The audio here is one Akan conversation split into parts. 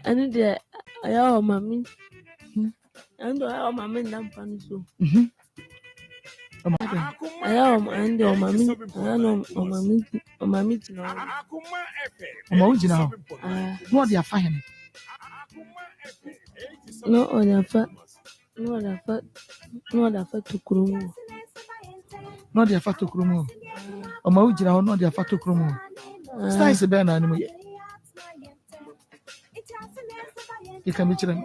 And the I mammy. And I mammy and funny so. I am and your mammy. I know mammy to know. Now. What they are fine. No other fat. No other fat. No other fat to groom. Not their fat to Krumo. Omojina, not their fat to Krumo. Style a band animal. You can meet them.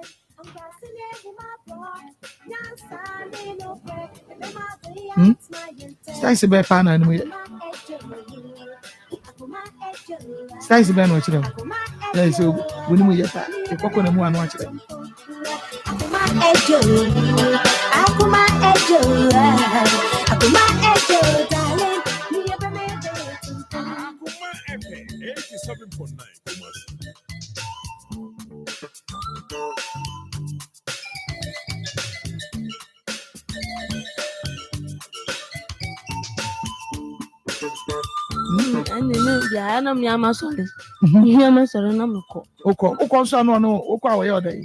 Style a bear pan animal. Style a band watch them. There is a winning yet. A coconut one watch them. Akoma ejo, Akoma ejo, darling. Akoma FM 87.9 And the Anam Yamasol. Yamasol Namco. Oko, son, no, Oko, your day.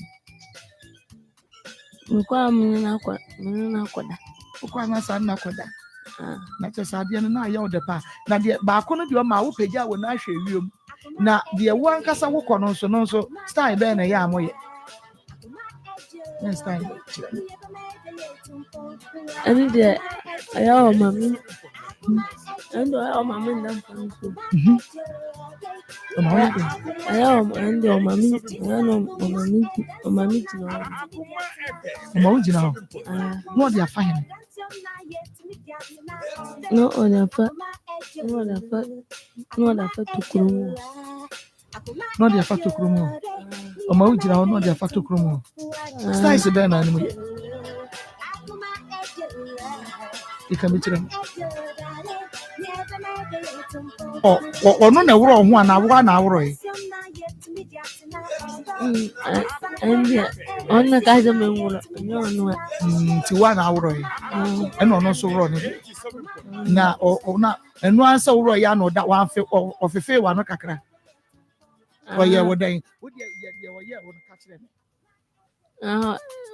Muquam Ukwana sana kwada. Na chesa ade na ya odepa. Na de ba kono de ma wo pagya wo na hwe wiem. Na de wo ankasa wo kɔ no so style be na ya amoye. Next time. And the I mammy. And I mammy and funny so. I am and your mammy. I know mammy to know. Omojina. What they are fine. No other fat. No other fat. No other fat to groom. Not their fat to Krumo. Omojina, not their fat to Krumo. Style a band animal. You can meet them. Or no, no, wrong 1 hour. And on the guys of no, to 1 hour. And no, so wrong. Now, or not, and one so royal that one of a fair one, Kakra. Well, yeah, what day would you catch them?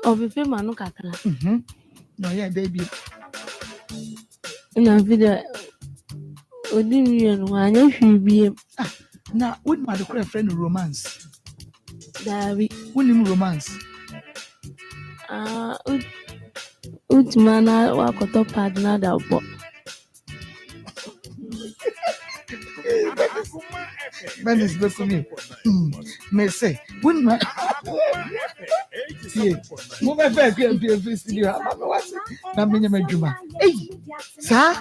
Of a film, no catala. No, yeah, baby. In a video, one should be now, wouldn't my friend romance? Darby. Wouldn't romance? Utmana walk on top partner that book. Ben is good for me. May say, wouldn't my move back and be a visit. I'm in your Juma. Hey, sir,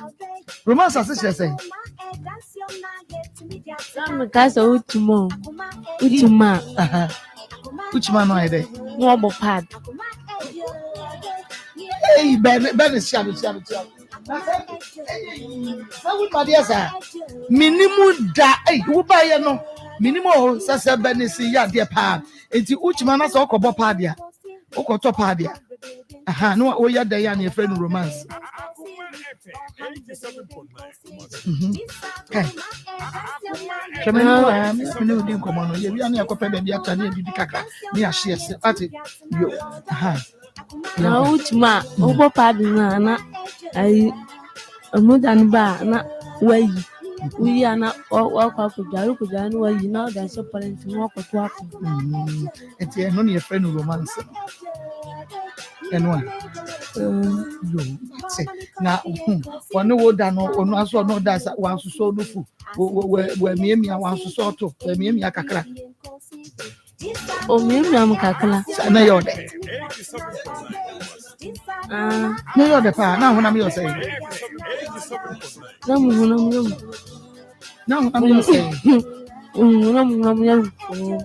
romance as I say. Some guys are Utmo. Utma. Which man are they? Wobble pad. Hey, Ben is shabby. Would my dear sir? Minimum da, who buy no minimum Sasa Benisi, ya dear pa. It's which man as Okobo Padia, Okoto Padia. Aha, no, oh, yeah, they are your friend romance. Now, Utma, over pardon, a modern bar, not way. We are not all walk up with Jarukujan, where you know there's a parent to walk with walk. It's only a friend romance. And one. Now, one no done or no, so no, that's one so no food. Where me, I want to sort of, where me, I can. Oh, me, I'm Kakala. No, you're there. No, you're the power. Now, when I'm saying, now, I'm saying,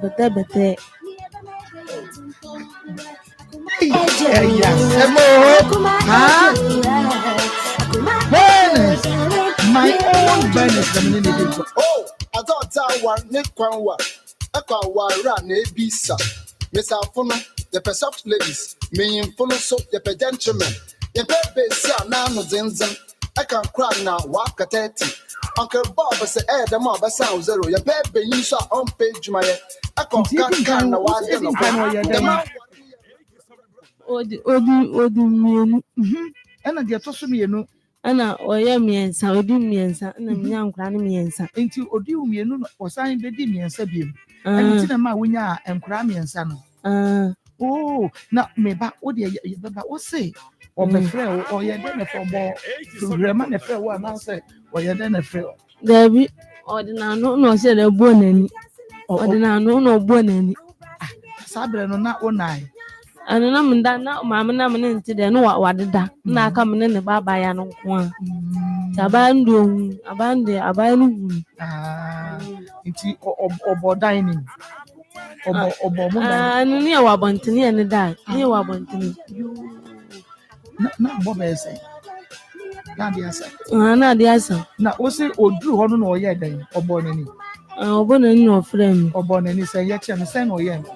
but my own Venice. Oh, I thought that one Nick Kwanwa. I can't run a bisa. Miss Alfona, the soft ladies, meaning full so the gentlemen. The baby, now no zenzen. I can cry now, walk at 30. Uncle Bob say, eh, the mob sound zero. Your baby, you saw on page my. I can cut now, one day. The man. odi mmienu ɛna deɛ ɛtɔ so mmienu ana ɔyɛ mmiɛnsa odi mmiɛnsa na menya nkora no mmiɛnsa nti odi mmienu no ɔsan bɛdi mmiɛnsa biem ɛna nti na ma wonya nkora mmiɛnsa no oh na meba wo deɛ yɛbɛba wo se ɔbɛfrɛ wo ɔyɛ dɛ na fɔ bɔ program na frɛ wo anaasɛ ɔyɛ dɛ na frɛ wo dabi ɔde n'ano na ɔhyɛ dɛ bɔ n'ani ɔde n'ano na ɔbɔ n'ani saa berɛ no na wo nan ano na mda na maame na me ne nte dɛ no wadeda na aka me ne baba ya no nko a taban do aban de aban no hu nti ɔbɔ dan nim ɔbɔ mo dan ano ne yɛ wabɔntene ne da ne yɛ wabɔntene na bɔ bɛyɛ sɛ na de asa na de asa na wo se oduru hɔ no na ɔyɛ dan ɔbɔ n'ani ɔbɔ n'ani na ɔfrɛ me ɔbɔ n'ani sɛ yɛkyɛ no sɛ na ɔyɛ no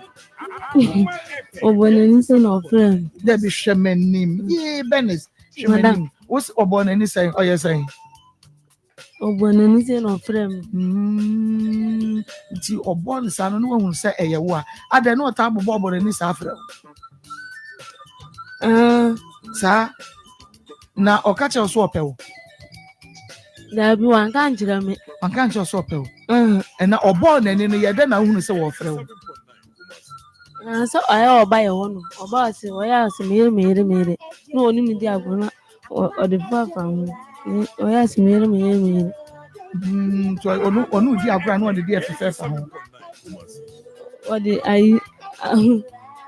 ɔbɔ n'ani sɛ na ɔfrɛ me Debi hwɛ m'anim yee bɛnis hwɛ m'anim wo se ɔbɔ n'ani sɛ ɔyɛ sɛ ɔbɔ n'ani sɛ na ɔfrɛ me nti ɔbɔ no saa no na wahu sɛ ɛyɛ wo a adɛ na ɔtaa ɔbɔ n'ani saa frɛ wo saa na ɔka kyerɛ wo so ɔpɛ wo dabi wanka nkyerɛ me wanka nkyerɛ wo so ɔpɛ wo ɛna ɔbɔ n'ani no yɛdɛ na wohunu sɛ wɔfrɛ wo sɛ ɔyɛ ɔba yɛ hɔ no ɔba ɔsɛ ɔyɛ ase mere na ɔne me di agorɔ na ɔde fafa ho ɔyɛ ase mere nti ɔno di agorɔ na ɔde di afefɛ fa ho ɔde ayi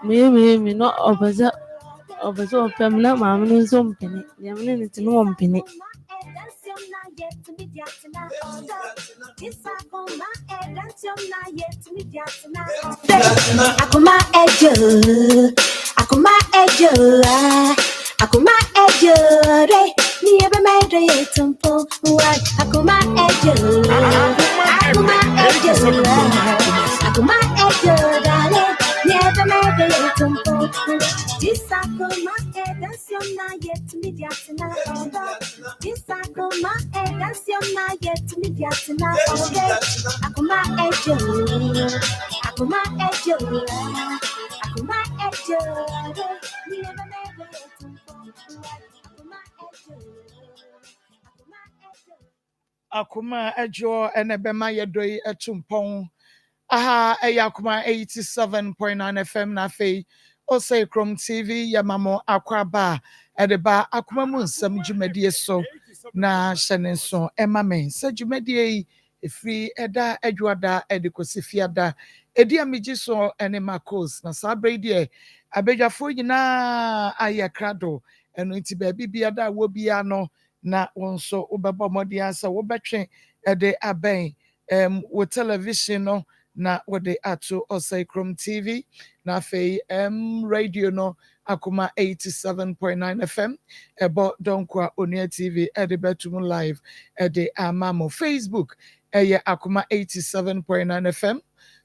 mere na ɔpɛ sɛ ɔpɛ me na maame no nso mpene deɛ me ne te no wɔ mpene Akoma ejo, Akoma ejo, re ni ebe medre yetumpo. Akoma ejo, Akoma ejo, dale ni ebe medre yetumpo. This Akoma edansiom na yet me diatina oda. This Akoma edansiom na yet me diatina oda. Akoma ejo, Akoma ejo, Akoma ejo, ni ebe medre yetumpo. Akoma ejo ene bema yedoi etumpon aha eya Akoma 87.9 FM na fei Osei Chrome TV yamamo akwaba edeba Akoma mu nsem dwumadie so na hyene so emame se dwumadie efiri eda edwada edikosifiada edi amigi so ene Maa Akos na sabre die abedwafo nyina ayakrado eno nti ba bibia da wo bia no na wonso ubeba modi asa wo betwe ede aben wo television no na wode ato Osei Chrome TV na fei radio no Akoma 87.9 FM ebo donkwa Onia TV ede betum live ede amamo Facebook eye Akoma 87.9 FM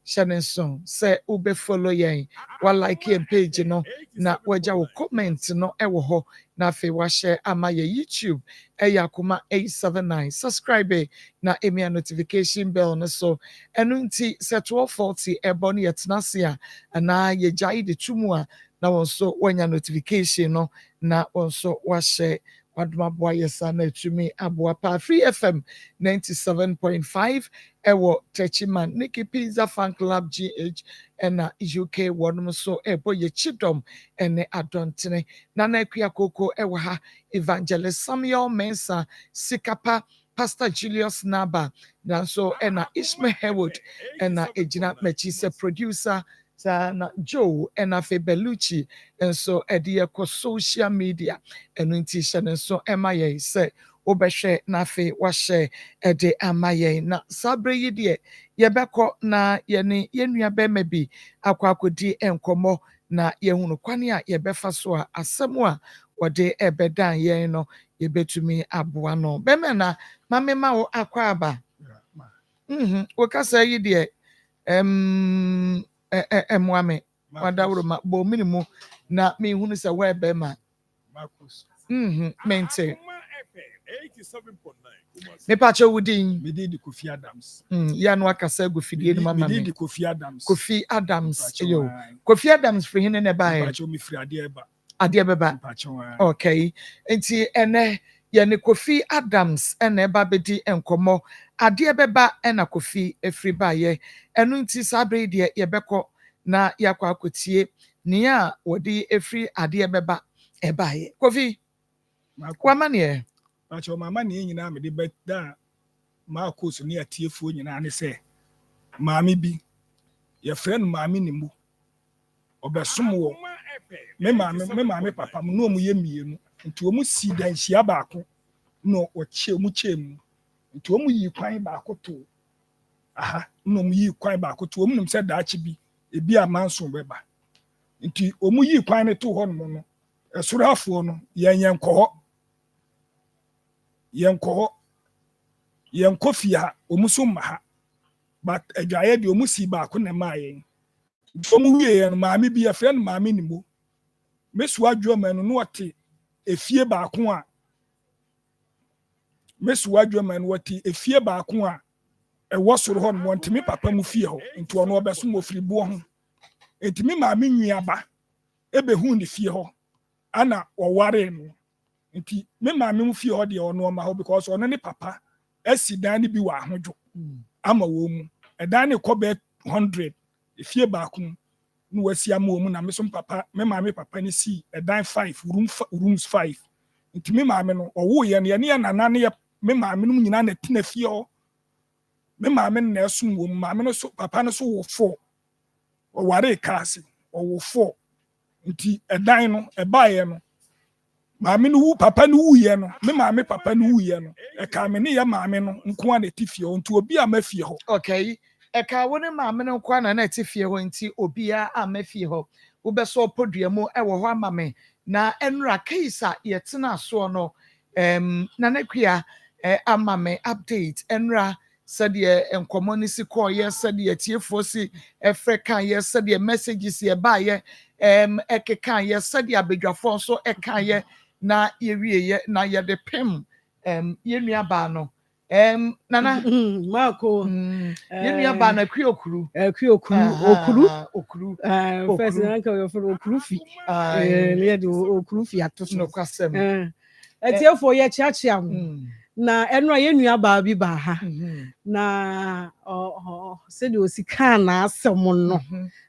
Shannon say ube follow yen wa like yen page no na waja wo comment no ewo ho na fe wa share ama ye YouTube Akoma 879 subscribe na emia notification bell no so enu nti set 1240 ebon yetnasia na ye jai de tumu na wonso wanya notification no na wonso wa share waduma boa yesa na tumi aboa pa Free FM 97.5 ewo Techiman Nikki Pizza Fan Club GH ena UK wonum so ebo ye chidom ene adontene nana akua koko ewo ha Evangelist Samuel Mensa Sikapa Pastor Julius Naba nanso ena Ishmael Haywood ena ejina mechi se producer na Joe ena fe Belucci enso edi ko social media enu nti hyene so emaye se obehwe na fe wahye ede amaye na sabre yi de yebekọ na yene yenua bema bi akwakodi enkomo na yehunu kwane a yebefa so a asemu a wode ebedan yen no yebetumi aboa no bema na mamema wo akwaba wo kasa yi de emwame wadawro ma bo minimu na me hunu se we bema mente Me pacho wudin. Me did the Kofi Adams. Ya no akasa gu fidie no mama Me me. did the Kofi Adams. Kofi Adams. Yo. Kofi Adams free hine ne bae. Pacho me free Adieba. Adieba. Okay. Enti ene ye ne Kofi Adams ene ba bedi enkomo. Adiebeba ena Kofi efri bae. Enu nti sabre de ye beko na yakwa akotie nia wodi efri Adiebeba ebae. Kofi kwa mane Pacho mama ni nyina me de beda Maa Akos ne atiefuo nyina ne se maame bi ye friend maame ni mu obesom wo me maame papa mu no mu ye mienu nti omu si dan hia baako no oche mu chemu nti omu yi kwan baako to aha no mu yi kwan baako to omu nim se daachi bi ebi amanso beba nti omu yi kwan ne to ho no no esorafo no yenko yen kofia omuso maha but adwaye de omusi baako na maayen omu wiye no maame bi afrɛ no maame ni mo mesu adwoma no no wote efie baako a mesu adwoma no wote efie baako a ɛwɔ soro hɔ no ntimi papa mu fie hɔ nti ɔno ɔbɛso mo firi bo ho ntimi maame nyiaba ebehu ne fie hɔ ana ɔware no nti me maame mu fie hɔ de ɔno ɔma hɔ because ɔno ne papa asi dan ne bi wɔ ahodwo ama wɔ mu ɛdan ne kɔbɛ 100 efie baako no wasi ama wɔ mu na me so papa me maame papa ne si ɛdan 5 rooms 5 nti me maame no ɔwo yɛ no yɛ nana ne me maame no nyina na tina fie hɔ me maame no na ɛso wɔ mu maame no so papa no so wɔ 4 ɔware kaase ɔwɔ 4 nti ɛdan no ɛbaeɛ no maame no wu papa no wu ye no me maame papa no wu ye no e ka me ne ya maame no nko a na tifie ho nti obi a mafie ho okay e ka wo ne maame no nko a na tifie ho nti obi a mafie ho wo be so podua mu e wo ho ama me na enra kaisa ye tena so no na nakua ama me update enra said ye enkomo ni si call ye said ye tiefo si efre kan ye said ye messages ye ba ye ekeka ye said ye abedwafo so eka ye na yewie ye na ye de pem ye nuaba no nana Marco ye nuaba na okuru first rank of okuru fi le de okuru fi atoso no kwasem etiefo ye chiachia na enra ye nuaba bi ba ha na se de osika na asem no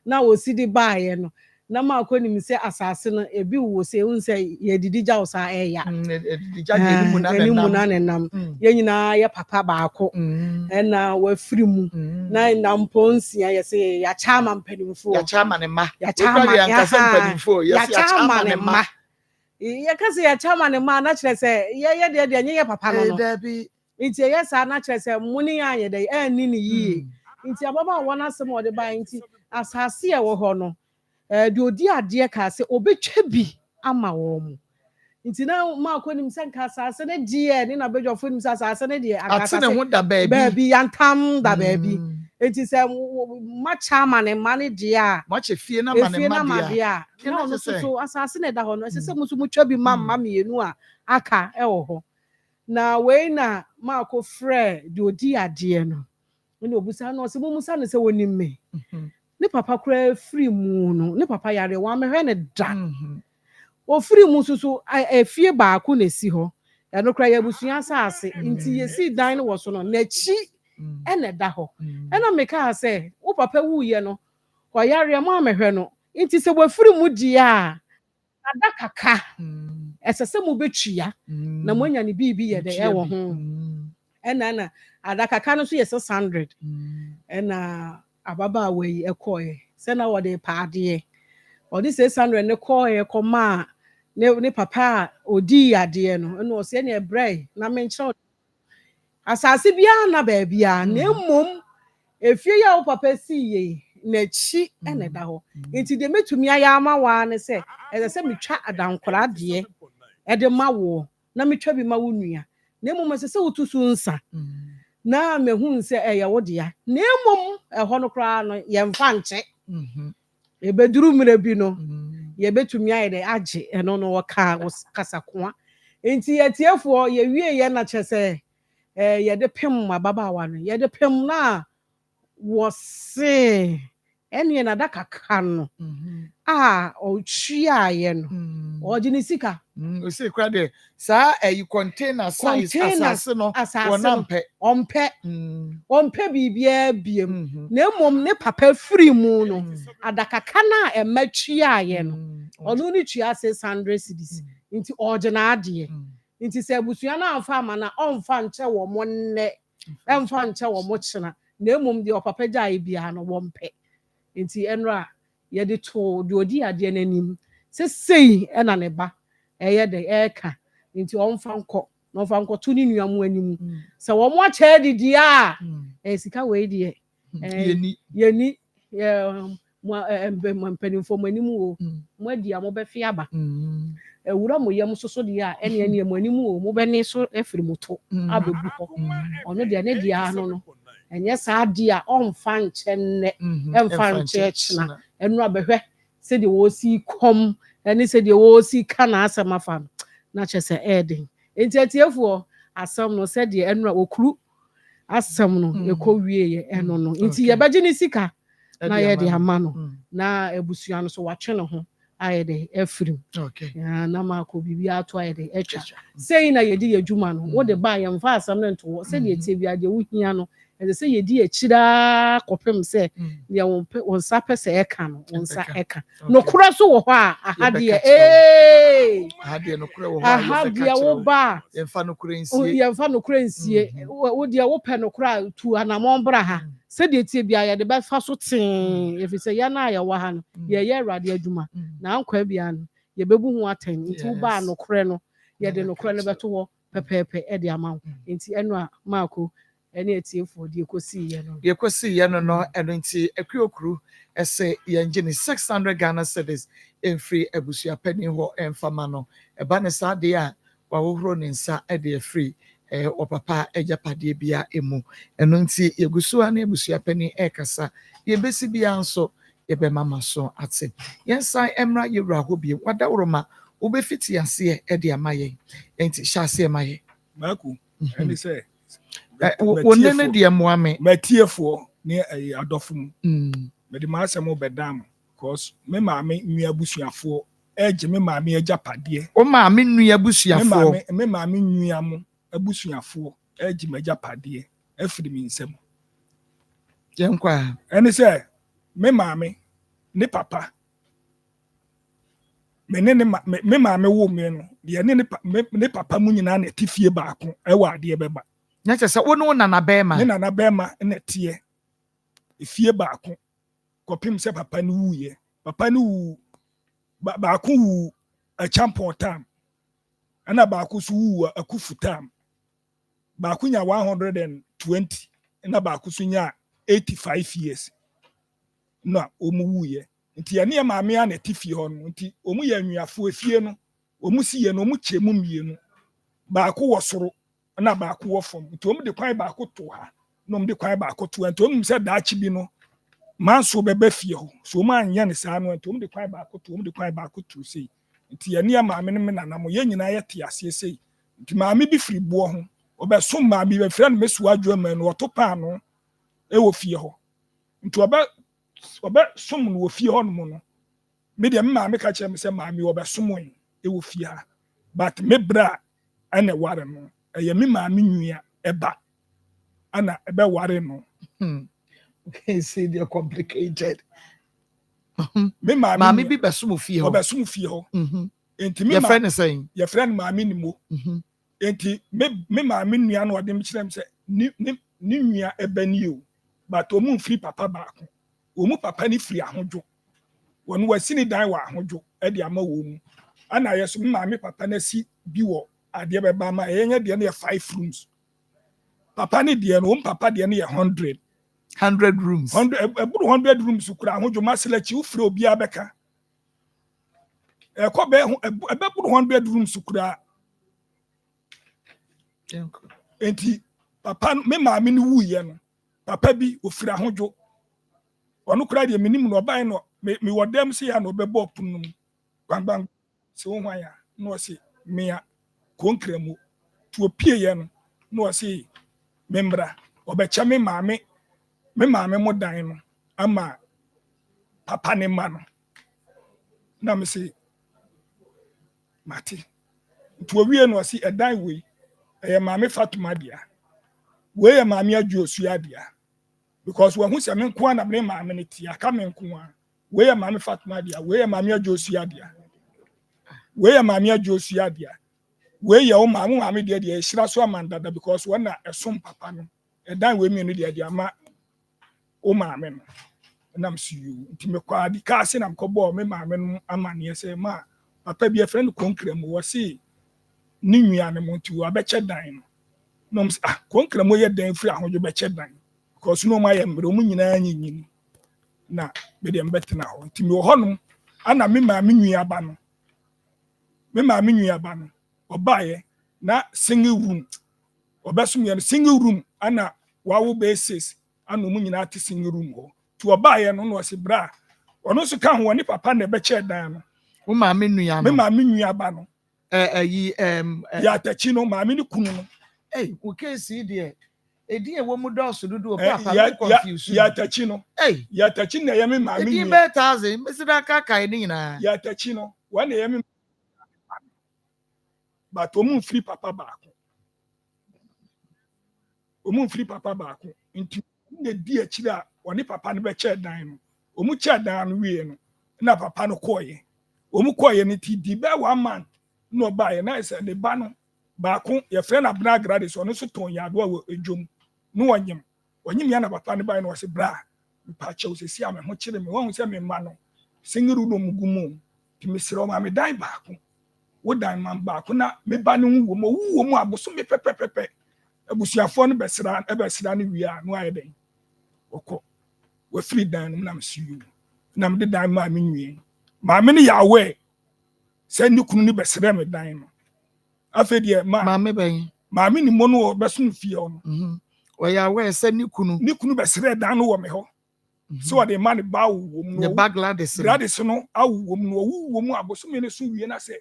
na osidi ba ye no na Marco ni mi se asase no ebi wo se unse ye didija osa eya didija de mu na nenam ye nyina ye papa baako na wa firi mu na nampo nsia ye se ya chama mpanimfo ya chama ne ma ya chama ya nkasa mpanimfo ya chama ne ma ye kase ya chama ne ma na kire se ye de nye ye papa no no nti ye sa na kire se muni anye de ani ni yi nti ababa wona asem ode ba nti asase e wo ho no de odi ade ka se obetwa bi ama wo mu nti na Marco nim se nka asase ne die ni na bedwofo nim se asase ne die asase ne ho da baabi yantam da baabi nti se ma chama ne ma ne die a ma che fie na ma ne ma die a no so asase ne da ho no se musu mutwa bi ma mienu a aka e wo ho na we na Marco frɛ de odi ade no ne obusa no se musa ne se wonim me ne papa kura free mu no ne papa yare wa mehwe ne da o free mu susu efie baako na si ho ya no kura ya busua asase nti ye si dan no wo so no na chi ene da ho ena meka se wo papa wu ye no wa yare ma mehwe no nti se wo free mu di a ada kaka esese mu betwia na monya ne bibi ye de e wo ho ena ada kaka no so ye 600 ena ababa we ekoye se na wode paade odi 600 ne koye koma ne papa odi ade no no se ne ebrei na menchro asase bia na ba bia na mom efie ya wo papa si ye na chi ene da ho enti de metumi aya ama wa ne se se metwa adankora de e de mawo na metwa bi ma wo nua na mom se wotusu nsa na mehun se ye wo dia na mom ho no kra no ye mfa nche ebeduru mire bi no ye betumi aye de age eno no waka kasa koa enti yetiefo ye wie ye na kyese ye de pem ababaawa no ye de pem na wo se ene na da kaka no o twa ye no o gini sika o se kra de sa container size asase no ompe bibia biem na mom ne papa free mu no adakaka na ematwa ye no onu ni tua 600 cedis nti ogina ade nti se abusua na amfa ama na omfa nche wo mo nne emfa nche wo mo chena na mom de opapa gya bia no wo mpe nti enra ye de to de odi ade nanim sesei ena ne ba eye de eka nti omfa nkọ to ni nuamu anim se wo mo acha didi a sika we de yeni mo mpanimfo mo anim o mo adi a mo be fi aba ewura mo yam soso de a ene mo anim o mo be ne so afiri mo to abebu ho ono de ne dia no enye saa di a omfa nche nne emfa nche china enu abehwe se de wo si kom ene se de wo si kana asemafa na chese eden entietiefo asam no se de enu okuru asam no ekowie ye eno no enti ye beje ni sika na ye de ama no na ebusua no so watwe ne ho aye de afrim ya na mako bibi ato aye de etwa sei na ye di adwuma no wo de ba ye mfa asam no nto se de etie bia de wo hia no e se ye di akira kopem se ye won sa pese eka no won sa eka no kura so wo ho a ahade ahade no kura wo ho ahade wo ba ye mfa no kura nsie wo de wo pe no kura tu anamon bra ha se de etie bia ye de ba fa so ten efi se ya na ya wa ha no ye awrade adwuma na ankwa bia no ye bebu ho aten nti wo ba no kura no ye de no kura no beto wo pepepe e de ama nti eno a mako ene etiefo de ekosi ye no eno nti akuokuru ese ye nge ni 600 Ghana cedis enfree abusua pani ho emfama no eba ne sa de a wawohoro ne nsa e de free opapa ejapade bia emu eno nti yegusu na abusua pani ekasa ye besi bia nso ye be mama so ate yensa emra yewra ho bie wada woroma obefiti ase e de amaye enti hyase amaye maku eni say wonene de moame matiefo ne adofo mu me de masem obedam cause me maame nua busuafo eje me maame ajapade o maame nua busuafo me maame nua mu abusuafo eje majapade afiri mi nsem yenkwa eni say me maame ne papa me maame wo me no de ne papa mu nyina na tifie baako ewa ade beba na chese wo no na bema ne na bema na tie efie baako kopim se papa no wuye papa no wu baako wu a champion time ana baako so wu akufu time baako nya 120 na baako so nya 85 years na omu wuye nti ya ne maame a na tifie ho no nti omu ya nnuafo efie no omu si ye no omu chemu mienu baako wo soro na baako wo fom nti omu de kwan baako to ha no omu de kwan baako to nti omu se daachi bi no manso bebe fie ho so omu anya ne saa no nti omu de kwan baako to sei nti ya ne maame ne nana mo ye nyina ye te ase sei nti maame bi firi bo ho obeso maame be fira no mesu adwo ma no oto pa no e wo fie ho nti obe som no wo fie ho no no me de maame ka kire me se maame obesom e wo fie ha but me bra ana ware no ye me maame nwua eba ana ebe ware no okay see they are complicated me maame bi besom fie ho obesom fie ho enti me your friend is saying your friend maame ni mo enti me maame nwua no ode me kire me se ni nwua eba ni o but omu free papa baako omu papa ni free ahodwo wonu wasini dan wa ahodwo e de ama wo mu ana yeso me maame papa na si bi wo ade beba ma yenye de na 5 rooms papa ni de no papa de na 100 rooms 100 rooms kura ahodwo maselachi ufre obi abeka ko be ebe 100 rooms kura enti papa me maame ni wuye no papa bi ofira ahodwo onu kura de minim no oban no me wodam se ya no bebo opun no gbangban se wo hwan ya no se mea konkremu to opie ye no no ɔse membra ɔbɛkyɛ me maame mo dan no ama papa ne ma no na me se mate to owie no ɔse ɛdan wei ɛyɛ maame Fatuma dia wei yɛ maame Adwosu dia because when who say me nko na me maame ne tia ka me nko a wei yɛ maame Fatuma dia wei yɛ maame Adwosu dia wei yɛ maame Adwosu dia wei yɛ o maame dia dia hyira so amandada because when na ɛsom papa no ɛdan wei me no dia ma o maame no nam see you nti me kwa di ka se nam ko bo me maame no amane sɛ ma papa bi friend konkrem wo se ni nwia ne mo nti wo abɛkyɛ dan no nom konkrem yɛ dan firi ahodwo bɛkyɛ dan because no ma yɛ mbre mo nyinaa nyinyini na me dem betena ho nti me wo honom ana me maame nwia ba no ɔbaayɛ na single room ɔbɛsom yɛ single room ana wawo basis ana mo nyinaa te single room ho to ɔbaayɛ no no ɔse bra ɔno so ka ho ne papa na ɛbɛkyɛ dan no wo maame nua no me maame nua ba no ya tachi no maame ne kunu no wo case de edi ewo mu dɔɔso dodo papa me confuse ya tachi no ya tachi na yɛ me maame nua edi be 1000 mesida ka kai ne nyinaa ya tachi no wa na yɛ me but omu free papa baako nti ne di akiri a oni papa no bɛkyɛ dan no omu kyɛ dan no wie no na papa no kɔɔyɛ omu kɔɔyɛ ne ti di bɛ 1 month no baayɛ na ɛsɛ ne ba no baako yɛ frɛ na bna grade so no so ton yado a edwom no wanyim ya na papa no baayɛ no wɔse bra pa kyɛw sɛ si a me ho kyere me wɔn sɛ me ma no singiru no mugumu ti me srɛ ma me dan baako wo dan man baako na me ba no wo mu aboso me pɛpɛpɛpɛ abusuafo no bɛsra no wia no ayɛ den okɔ wo free dan no nam siu nam de dan ma me nwie ma me ne yawe sɛ ni kunu ni bɛsra me dan no afɛ de ma me bɛn ma me ni mo no bɛso fie no o yawe sɛ ni kunu bɛsra dan no wɔ me hɔ so ɔde ma ne ba wo mu ne ba gladys no awo mu no wo mu aboso me ne so wie na sɛ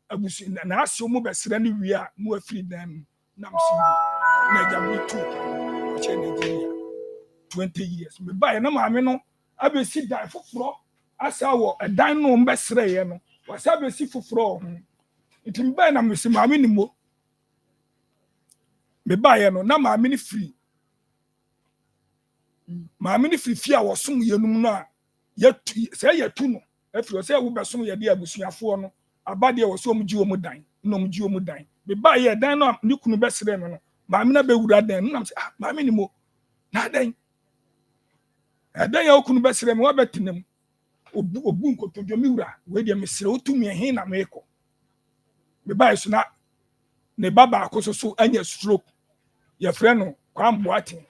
abusu na asɛ mu bɛsra no wie a mo afiri dan no nam siu na jambi tu che Nigeria 20 years me buy na maame no abesi dan foforo asa wo dan no mbɛsrɛ ye no wasa abesi foforo ho nti me buy na me si maame ni mo me buy no na maame ni free fi a wosom ye num no a yɛtu sɛ yɛtu no afiri sɛ wo bɛsom ye de abusuafo no abade wo so omji wo mu dan na omji wo mu dan me buy ye dan no ni kunu bɛsrɛ no maame na bewura dan no nam sɛ maame ni mo na dan ya okunu bɛsrɛ me wabɛtenam obu nkotodwe me wura we de mesrɛ otumi he na mekɔ me bae so na ne baba akoso so anya stroke ya frɛ no kwamboate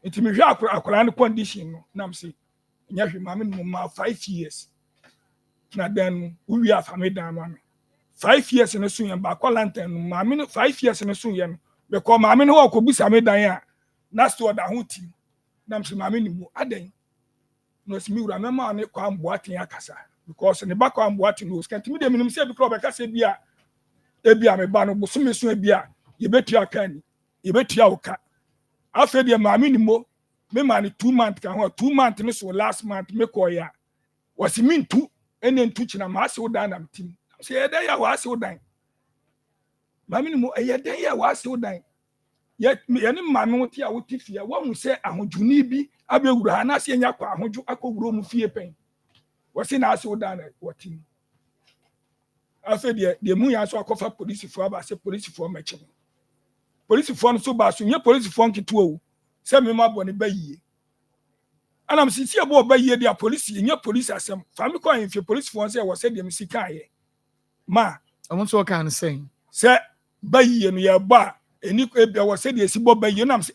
nti me hwɛ akora no condition no nam sɛ nya hwɛ maame no ma 5 years na dan wo wi afa me dan ma me 5 years no so yɛ ba kɔ lantern no maame no 5 years no so yɛ no because maame no ko busa me dan a na store da ho ti nam se maame ni mu adan no se mi wura me ma ne kwa mboaten akasa because ne ba kwa mboaten no skan timi de minim se bi kro be kasa bi a ebia me ba no bo so me so ebia ye betua kan ye betua woka afa de maame ni mo me ma ne 2 month kan ho 2 month ne so last month me ko ya wasi mintu ene ntu kina ma ase wodan nam tim se ye da ya wa ase wodan maame ni mo eye dan ya wa ase wodan ye ne maame wo ti a wo ti fie wo hu se ahodwuni bi abewura ha na se nya kwa ahodwo akowuro mu fie pen wo se na ase wodan na wo ti afa de mu ya so akofa police fo aba se police fo meche police fo no so ba so nye police fo nketo o se me ma bo ne bayie anam sisi abo bayie de a police nye police asem fami kwa enfie police fo se wo se de msika ye ma amo so kan sen se bayie no ya ba eni ebia wo se de esibo bayie nam se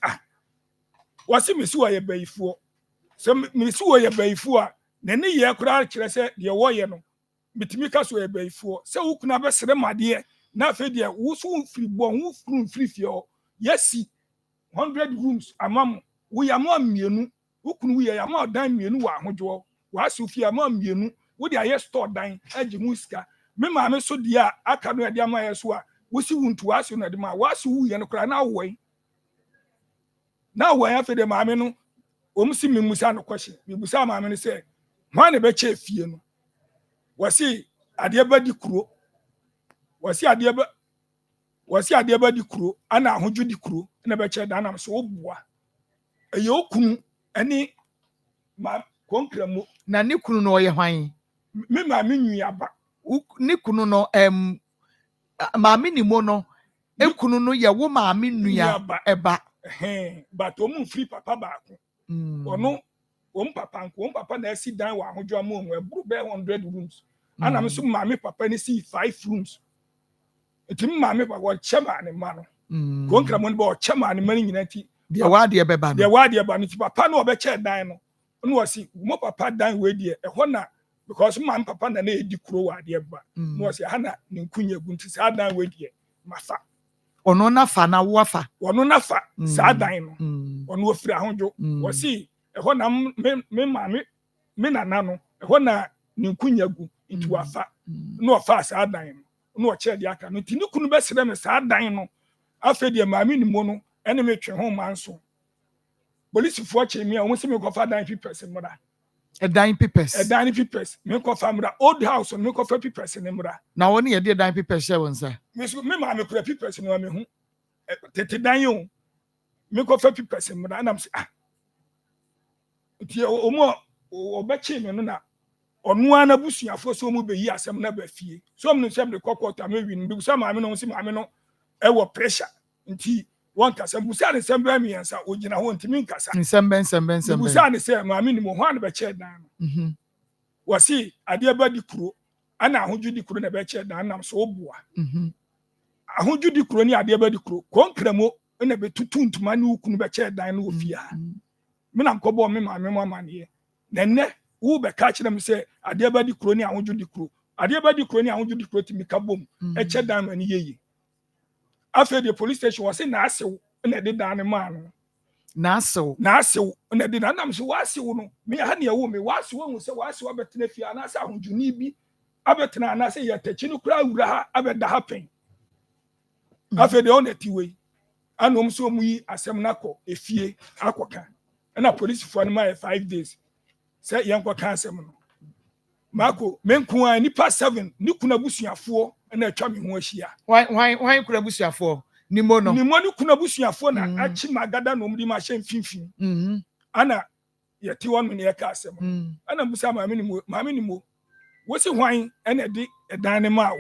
wo se mesi wo ye bayifo se mesi wo ye bayifo a na ne ye kura kire se de wo ye no bitimi ka so ye bayifo se wo kuna be sere made na fe de wo so firi bo wo firi fie o yesi 100 rooms amam wo ya mo mienu wo kunu wo ya mo dan mienu wa ahodwo wa so fie amam mienu wo de aye store dan agi mu sika me ma me so de a aka no de ama ye so a wosi wuntu wasi na de ma wasi wu ye no kra na woy afi de maame no omsi mimusa no kwahye mibusa maame no se hwan ne be che fie no wasi ade ba di kuro wasi ade ba di kuro ana ahoju di kuro na be che da na so oboa eye okunu ani ma konkra mo na ne kunu no ye hwan me maame nua ne kunu no maame ni mo no ekunu no ye wo maame nua eba but omu free papa baako ono papa na si dan wa ahojo amu onwe buru be 100 rooms ana me so maame papa ni si 5 rooms etim maame papa wo chema ne ma no konkra mo ne bo chema ne ma ni nyina ti de wa de beba no ti papa no obeche dan no wasi mo papa dan we de e ho na because maame papa na edi kuro wa de ba no wasi ha na ne nkunya gu nti sa dan we de mafa ono na fa na wo fa ono na fa sa dan no ono ofiri ahojo wasi e ho na me maame me nana no e ho na ne nkunya gu nti wafa no ofa sa dan no oche de aka no nti ne kunu be sere me sa dan no afa de maame ni mo no ene me twe ho manso police fo che mi a wo se me ko fa dan papers mura dan papers me ko fa mura old house me ko fa papers ne mura na woni ye de dan papers she won sa me maame kura papers no me hu tete dan yo me ko fa papers mura na me se nti o mo be che me no na onu ana busuafo so mu be yi asem na ba fie so me no sem de kokota me wi no bi so maame no se maame no e wo pressure nti won kasa busa ne sem ba mi yansa ogina ho ntimi nkasa nsem ben busa ne se maame ni mo ho an be che dan no wasi ade ba di kuro ana ahoju di kuro na be che dan nam so oboa ahoju di kuro ni ade ba di kuro konkramo na be tutu ntuma ni ukunu be che dan no ofia me na nkobo me maame mo amane nenne wo be ka kire me se ade ba di kuro ni ahoju di kuro ade ba di kuro ni ahoju di kuro ti mi ka bom e che dan no ni yeye after the police station was in asew na de dan ma no na asew na de dan nam so wasew no me ha ne wo me wasew hu se wasew abetena fia na sa ahunjuni bi abetena na se yatachi no kura wura ha abeda happen after the on etiwe anom so mu yi asem na kọ efie akoka na police fo no ma 5 days se yanko ka asem no mako menku an nipa 7 ni kuna busuafo na atwa me ho ahia why kura busuafo ni mo ni kuna busuafo na achi magada no mdi ma hye mfimfini ana yeti won me ne ka asem ana busa maame ni mo wosi hwan ene de edan ne ma wo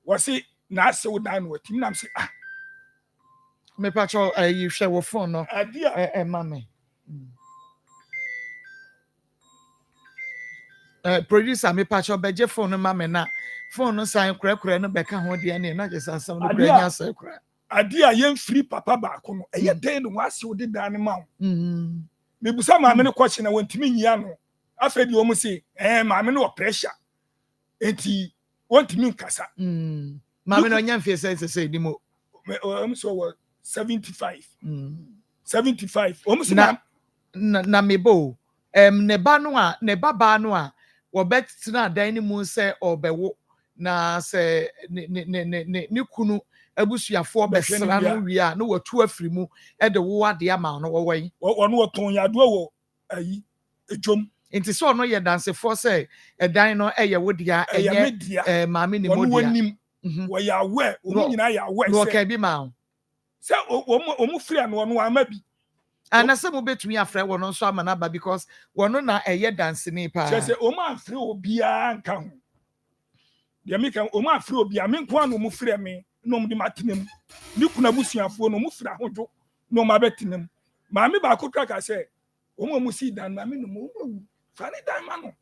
wosi na ase wo dan no watim nam se me pacho you share wo phone no mame producer me pacho beje phone no mame na phone no sign kura no beka ho de na na just asam no kura nya sai kura ade a yen free papa ba ko no eye den no wase wo de dan ne ma wo me busa maame ne kwachi na wantimi nyia no afedi o mu se maame no pressure enti wantimi nkasa maame no nya mfie sai di mo o so 75 o mu se na mebo ne ba no a wo betina dan ni mu se obewo na se ne kunu abusuafo besra no wi a no watu afiri mu e de wo ade ama no wo wen wono woton yado wo ayi ejom nti so no ye dansefo se dan no eye wo dia enye maame ni modia wo ya we o nyina ya we se no ka bi ma se o mu free no no ama bi ana se mo betumi afre wo no so ama na ba because wono na eye dance ni pa se o ma free obia nka ho de mi kan o ma free obia me nko anu mu free me no mu di matenam ni kuna busuafo no mu free ahojo no ma betenam maame ba ko ka se o mu si dan maame no mu fani dan ma no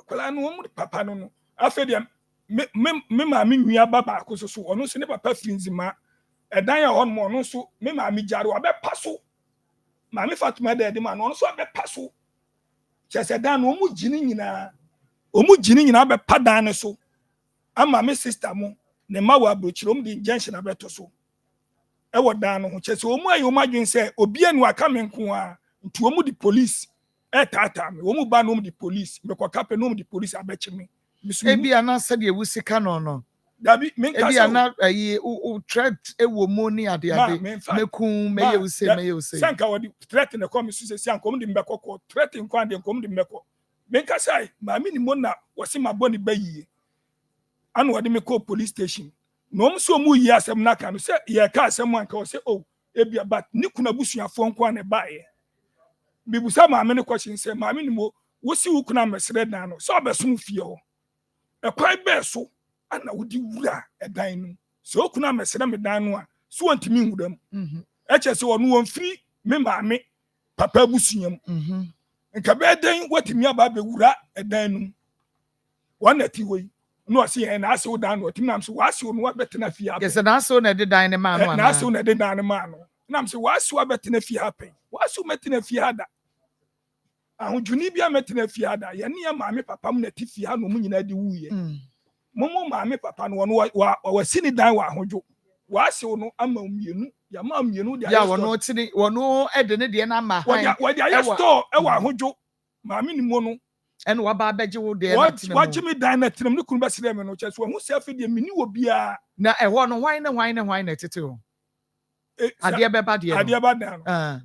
kola no mu papa no afa de me maame nua baba ko so ono se ne papa frinzima edan ya hon mo no so me maame jare wa be paso maame Fatuma de ma no so be paso chese dan no mu gini nyina be padan ne so ama me sister mo ne ma wa brochiro mu di injection abeto so e wo dan no ho chese o mu ayi o madwen se obi anu aka me nko a nti o mu di police e tata me o mu ba no mu di police me ko kape no mu di police abeche me ebi ana se de ewusika no Dabi menka ebi so. ana ayi o threat ewo mu ni ade mekun meye use Sanka wodi threat na come so say ankom de mbekọ threat nkwa de ankom de mbekọ. Menka sai maami ni mona wose maboni bayi. Anu wodi me call police station. No so mu yi asem na ka no say ye ka asem anka o say oh ebi but ni kuna busuafo nkwa na bae. Bibusa maami ne question say maami ni mo wosi wo kuna mesre dan no so obesom fie ho. Ekwai be so ana wodi wura edan no. So kuna mesre me dan no a so antimi nwuram. Eche se onu won free me maami papa busuam. Nka be den watimi aba be wura edan no. Wana ti hoyi. No see and I saw down what him so was you what better na fie happen. Yes, and I saw na de dan ne man Na so na de dan ne man no. Na am say was you better na fie happen. Was you better na fie hada. Ahunjuni bia better na fie hada. Ye ne maame papa mu na ti fie ha no mu nyina di wuye. Momo maame papa no wa sini dan wa ahunjo. Was you no ama mienu. Ya ma mienu dia. Ya wono tini wono ede ne de na ma. Wa dia store e wa ahunjo. Maame ni mo no and waba beje wo de na tinam what me dan na tinam ne kunu ba sire me no che so hu se afide me ni obia na ho no why na tete ho ade be ba dan no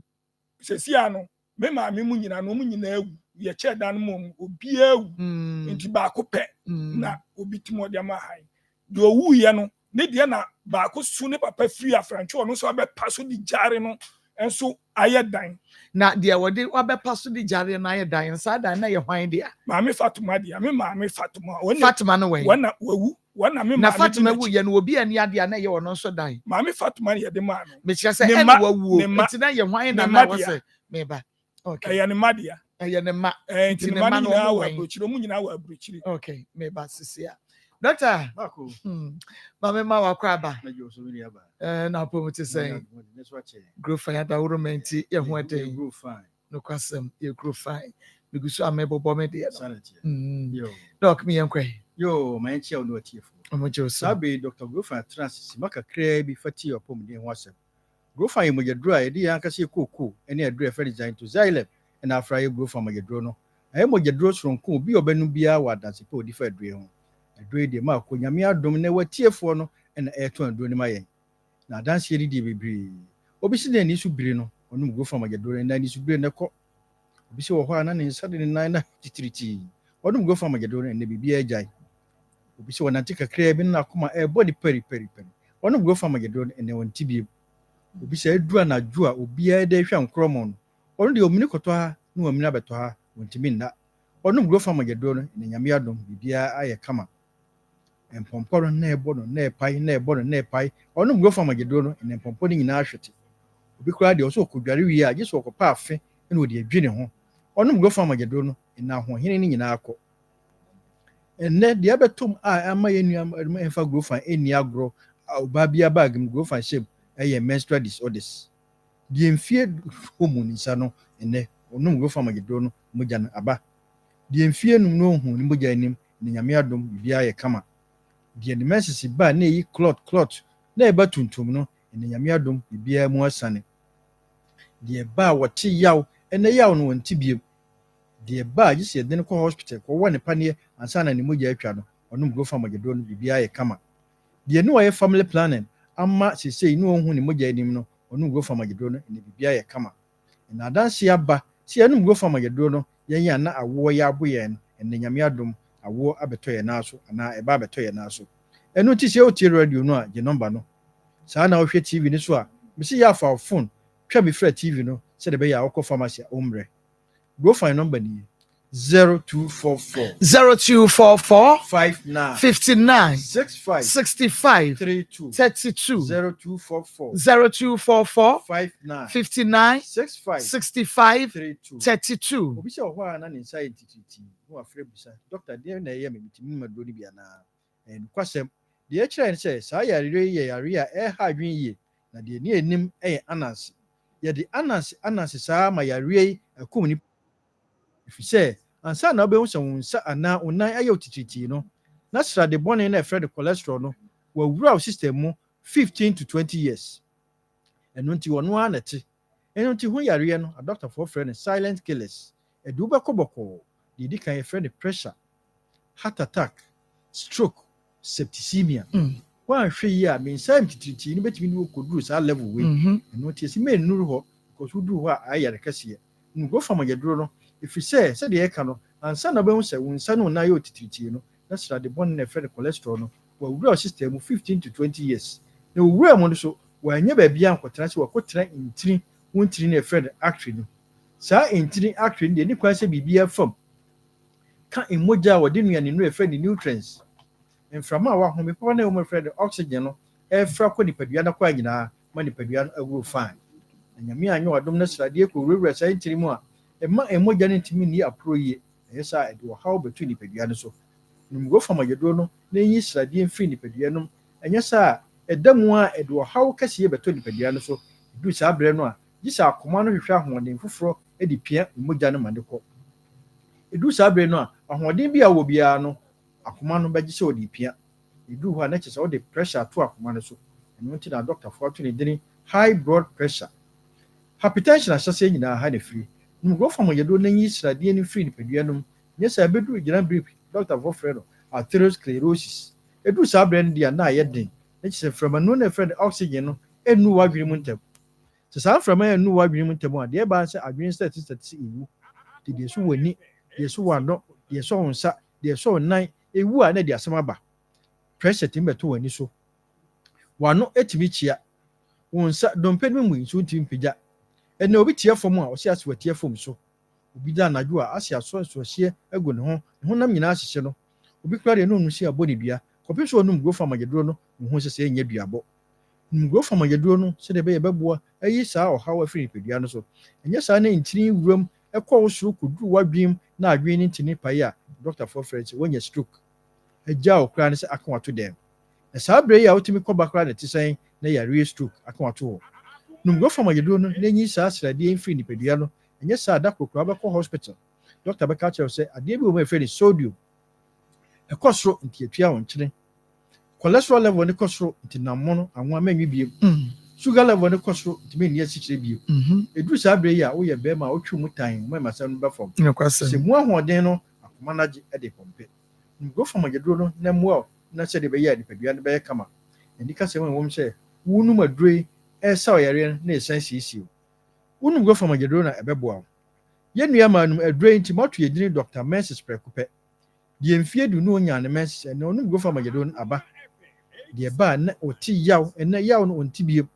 se sia no me ma me mu nyina no mu nyina awu ye che dan mo obia awu nti ba ko pe na obi timo de ma hai de owu ye no ne de na ba ko su ne papa free afrancho no so be paso di jare no enso aye dan na dia wodi wabepa so di jare na ye dan sa dan na ye hwan dia maame Fatuma dia me maame Fatuma Fatuma no we wana wawu wana me na Fatuma wu ye no obi ani ade na ye wono so dan maame Fatuma ye de ma no me kire se en wawu enti na ye hwan na wo se me ba okay ya ne madia ya ne ma enti ne ma no wa abrochiro mu nyina wa abrochiro okay me ba sisia Doctor, mama ma wakwa ba. Na po muti say. Grow fine da wuro menti ye ho ade. Grow fine. No kwasem ye grow fine. Bigusu amebo me de. Yo. Doc me yankwe. Yo, my enchi o no tiefo. Omo joso. Sabe Dr. Grow fine transit maka kra bi fati opom de ho asem. Grow fine mo yedro a de yanka se koko ene adro e fa design to xylem na afra ye grow fine mo yedro no. Aye mo yedro soronko bi obanu bia wa dance pe odi fa adro ho. Adro de ma ko nyame adom na watiefo no na eto adro ni ma yen. Na dance ye di bebre. Obi si de ni su bire no, onu grow fine mo yedro na ni su bire na ko. Obi si wo ho ana ne nsa de nan na titiriti. Onu grow fine mo yedro na bibia agyan. Obi si wonante kakra bi na Akoma body peri. Onu grow fine mo yedro na wonti bi. Obi si adura na adwo a obi a de hwa nkromo no. Onu de omini koto ha na omini abeto ha wontimi nna. Onu grow fine mo yedro na nyame adom bibia aye kama. Empomporo na ebo no na epai na ebo no na epai. Onu grow fine mo yedro no na empompo ni nyina ahwete. Obi kura de oso kodware wi a jeso okopa afe na odi adwene ho. Onu grow fine mo yedro no na ho hene ni nyina akọ. Enne de abetom a ama yenu emfa grow fine eni agro oba bia bag grow fine shape menstrual disorders. Die mfie hormone nsa no enne onu grow fine mo yedro no moja no aba. Die mfie num no hu ni moja anim ni nyame adom bibia ye kama. Die ne menses ba na yi clot na eba tuntum no ni nyame adom bibia mu asane. Die ba wote yaw ene yaw no wonti biem. Die ba ji se den ko hospital ko wone panie ansa na ni moja atwa no onu grow fine mo yedro no bibia ye kama. Die no ye family planning amma sesei no hu ni moja anim no onu grow fine mo yedro no ni bibia ye kama. Na danse aba si anu grow fine mo yedro no yen na awo ya aboye no ene nyame adom awo abeto ye na so ana eba abeto ye na so enu ti se o ti radio no a je number no sa na o hwe TV ni so a me si ya fa phone twa bi fra TV no se de be ya okọ pharmacy omre grow fine number ni 0244 59 65 32 0244 59 65 32 obi se ho ana ne science titi no afre bisa doctor de na ye me mitimi maduro ni bia na en kwasem de e kire se sa yare ye yare a ha adwen ye na de ni enim anansi ye de anansi sa ma yare akum ni ifise ansa na obehu se wonsa ana onan aye otititi no na sra de bone na efre de cholesterol no wa wura system mu 15 to 20 years enu nti wono anete enu nti hu yare no a doctor for friend silent killers eduba koboko de di kan efre de pressure heart attack stroke septicemia wan hwe yi a me nsa mtititi ni betimi ni okuduru sa level we no tie si me nuru ho because udu ho a ayare kase no go from ageduro no if you say de e ka no ansa na be hu se wonsa no na ye otititi no na sra de bon na fed cholesterol no wa wura system 15 to 20 years na wura mo no so wa anya ba bia nkotena se wa kotena intiri wontiri na fed artery no sa intiri artery de ni kwan se bibia fam ka emoja wa de nuane no fed nutrients mframa wa home papa na wo fed oxygen no e fra ko nipadua na kwa nyina ma nipadua no agro fine anyame anyo adom na sra de ko wura sa intiri mu a ema emoja no ntimi ni aproye yesa e do how between nipadua no so nimgo fama yedo no na yi srade mfiri nipadua no enya sa edamu a e do how kase beto nipadua no so du sa abre no a gisa akoma no hwehwe ahoden foforo e di pia emoja no mande ko edu sa abre no a ahoden bi a wo bia no akoma no beji se odi pia edu ho na kyese wo de pressure to akoma no so eno nti na doctor for to ne dini high blood pressure hypertension asase nyina ha na firi nimgo fama yedo na yi srade ni firi nipadua no nyesa bedu gina brief Dr. Vofredo, atherosclerosis. Edu sa brand dia na yedin. Na kyese frama no na friend oxygen no enu wa dwiri mu ntem. Se sa frama enu wa dwiri mu ntem a de ba se adwin statistic ewu. De so wani, de so wano, de so onsa, de so nan ewu a na de asema ba. Pressure tim beto wani so. Wano etimi chia. Wonsa dompe mu nsu tim pija. Ena obi tie fom a o se aswa tie fom so. Obi da anadwo a asia so hye egu ne ho nam nyina ahyehye no obi kura de no nusi aboni dua kopi so onum go fama geduro no ho sese enya duabo num go fama geduro no se de be yebeboa ayi saa ohawa firi pedua no so enya saa na ntini wuram ekọ osuru kudu wadwim na adwen ni ntini pai a doctor for friends wonya stroke agya okura ne se akon ato dem na saa bre ya otimi kọ bakra de tisen na ya re stroke akon ato ho num go fama geduro no na nyi saa srade mfiri ni pedua no enya saa da kokura ba kọ hospital doctor be catch say ade bi o me fere sodium e kosoro nti atua won kyere cholesterol level ne kosoro nti namono anwa manwi biem sugar level ne kosoro nti me ni asikyere biem edu saa bre ya wo ye be ma otwu mutan mo ma san ba fom se mu ahoden no akoma naje e de pompe ngo fom agedro no na mu na se de be ya nipadua ne be kama ndika se won se wunu madure e sa oyare na esan sisi wunu ngo fom agedro na ebeboa yenua manum adure nti moto yedini Dr. Mensis prekupe die mfie du no nya ne Mensis na onu go fa magedon aba die ba na oti yaw na yaw no onti biem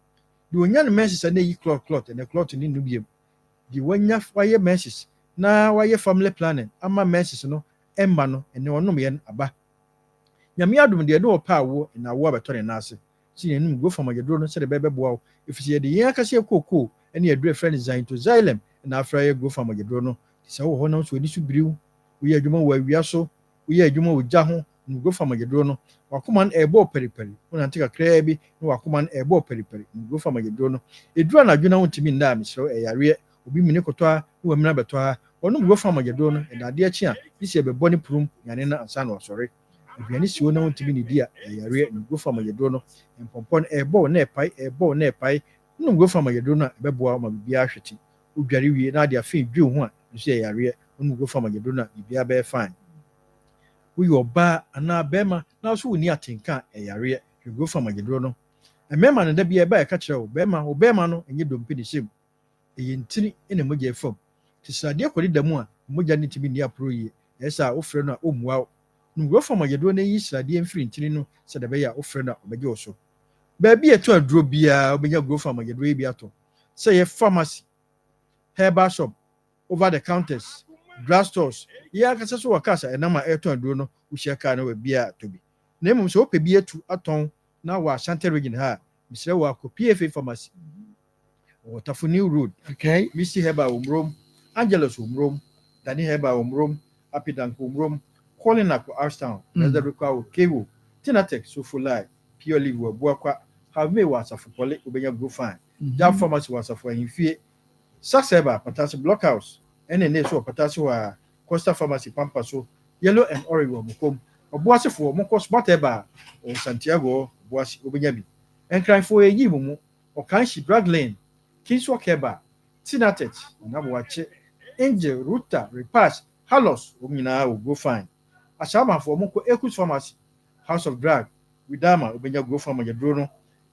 die onya ne Mensis na yi clot na clot ni no biem die wanya waye Mensis na waye family planning ama Mensis no emma no ene onum ye aba nyame adum de no pa wo na wo abeto ne nase si enum go fa magedon no se de bebeboa efisi ye de yen akase kokoo ene adure friend zainto xylem na afra ye go fama gedro no se wo ho na so ni su biriw wo ye adwuma wo awia so wo ye adwuma wo gya ho no go fama gedro no wakoma na ebo periperi wona ntika kraa bi no wakoma na ebo periperi no go fama gedro no edura na adwuna ho ntimi nda misro eyare obi mini koto a wo amina beto a ono go fama gedro no e dade achi a isi ebe boni prum yane na ansa na osore aduane si wo na ho ntimi ni dia eyare no go fama gedro no empompon ebo na epai no go fama gedro no ebeboa ma bibia ahweti udware wie na de afin dwe ho a nso yare onu go fama gedro na bibia be fine we oba ana bema na so woni atenka yare go fama gedro no emema na da bia ba ka kire wo bema no enye dompe de shem eyintiri ene mogya fam tisade kwori da mu a mogya ne tibi ni aproye esa ofre no a omua no go fama gedro na yi srade mfiri ntiri no se da be ya ofre na obegye oso ba bia to aduro bia obegya go fama gedro bia to say pharmacy herbal shop, over the counters, drugstores. Ya kasa so wakasa enama eto aduro no uhyeka na we bia to bi. Na emum so ope bia tu aton na wa Ashanti region ha. Misre wa ko PFA pharmacy. Otafuni road. Okay. Missy Herbal umrom, Angelus umrom, Dani Herbal umrom, Apidank umrom, calling up Arstown, Nazarika Kewo, Tinatex so for life, pure live wa boakwa, have me was a for pole ubenya go fine. That pharmacy was a for in fear. Saxeba, Patasi Blockhouse, and so Patasi wa Costa Pharmacy Pampa so yellow and orange mukom, or Boasi for Mokos Mateba, or Santiago, Boasi Ubenyabi, and crying for a yimu, or Kanshi Drag Lane, Kinswa Keba, Tinatet, Nabuache, Angel, Ruta, Repass, Halos, Umina will go fine. Ashama for Moko Ekus Pharmacy, House of Drag, Widama, Ubenya Grove Farm Yadrono,